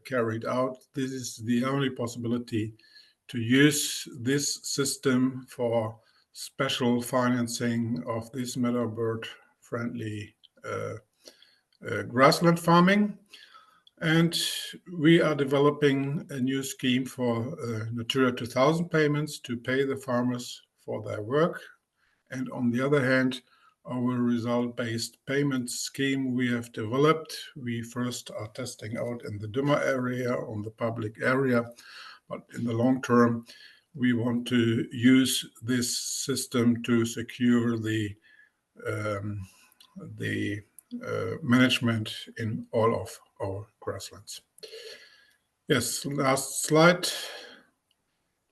carried out. This is the only possibility to use this system for special financing of this meadowbird friendly grassland farming. And we are developing a new scheme for Natura 2000 payments to pay the farmers for their work. And on the other hand, our result-based payment scheme we have developed. We first are testing out in the Duma area, on the public area, but in the long term, we want to use this system to secure the management in all of our grasslands. Yes, last slide.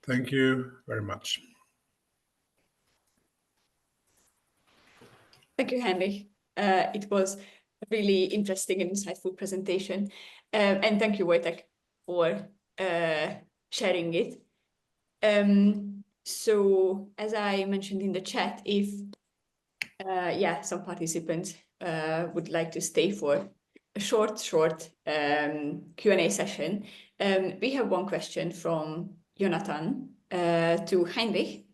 Thank you very much. Thank you, Heinrich. It was a really interesting and insightful presentation. And thank you, Wojtek, for sharing it. So as I mentioned in the chat, if some participants would like to stay for a short Q&A session, we have one question from Jonathan to Heinrich,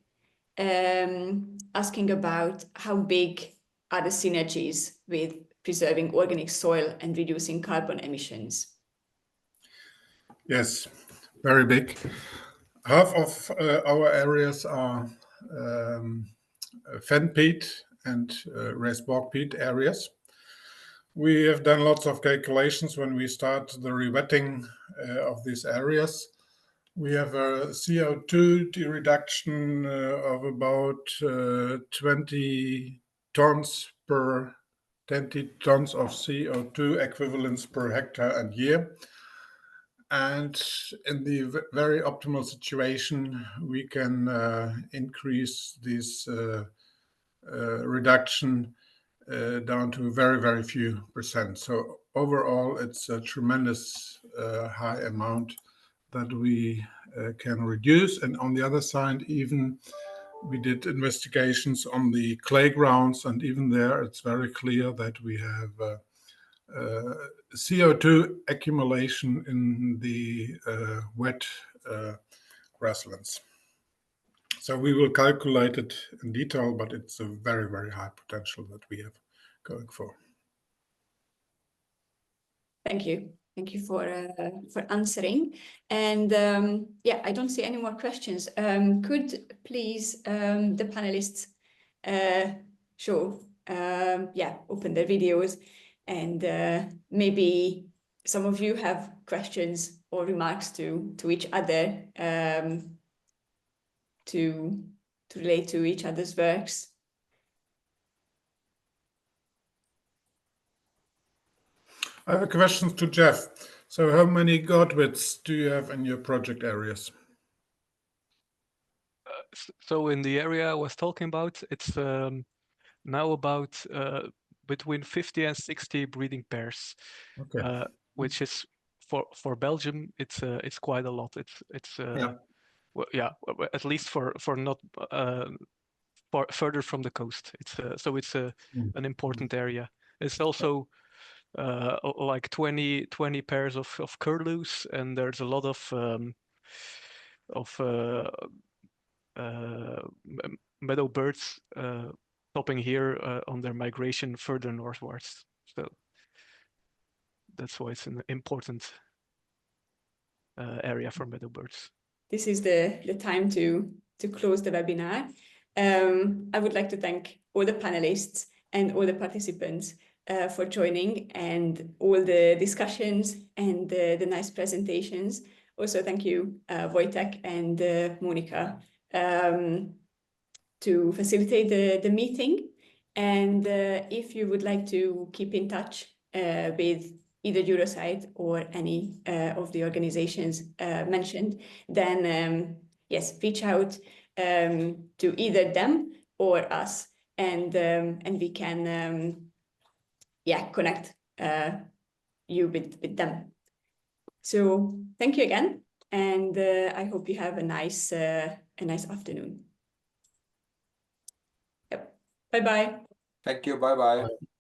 asking about how big are the synergies with preserving organic soil and reducing carbon emissions? Yes, very big. Half of our areas are fen peat and raised bog peat areas. We have done lots of calculations when we start the rewetting of these areas. We have a CO2 reduction of about 20 tons of CO2 equivalents per hectare and year. And in the very optimal situation, we can increase this reduction down to very, very few percent. So overall, it's a tremendous high amount that we can reduce. And on the other side, even we did investigations on the clay grounds, and even there, it's very clear that we have CO2 accumulation in the wet grasslands. So we will calculate it in detail, but it's a very, very high potential that we have going for. Thank you. Thank you for answering. And I don't see any more questions. Could please the panelists open their videos, and maybe some of you have questions or remarks to each other to relate to each other's works. I have a question to Jef. So how many godwits do you have in your project areas? So in the area I was talking about, it's now about between 50 and 60 breeding pairs, Okay. which is for Belgium, it's quite a lot. It's at least for not further from the coast. It's an important area. It's also like 20 pairs of curlews, and there's a lot of meadow birds stopping here on their migration further northwards. So that's why it's an important area for meadow birds. This is the time to close the webinar. I would like to thank all the panelists and all the participants for joining and all the discussions and the nice presentations. Also, thank you, Wojtek and Monica, to facilitate the meeting. And if you would like to keep in touch with either Eurosite or any of the organizations mentioned, then yes, reach out to either them or us, and we can connect you with them. So thank you again, and I hope you have a nice afternoon. Yep. Bye bye. Thank you. Bye bye.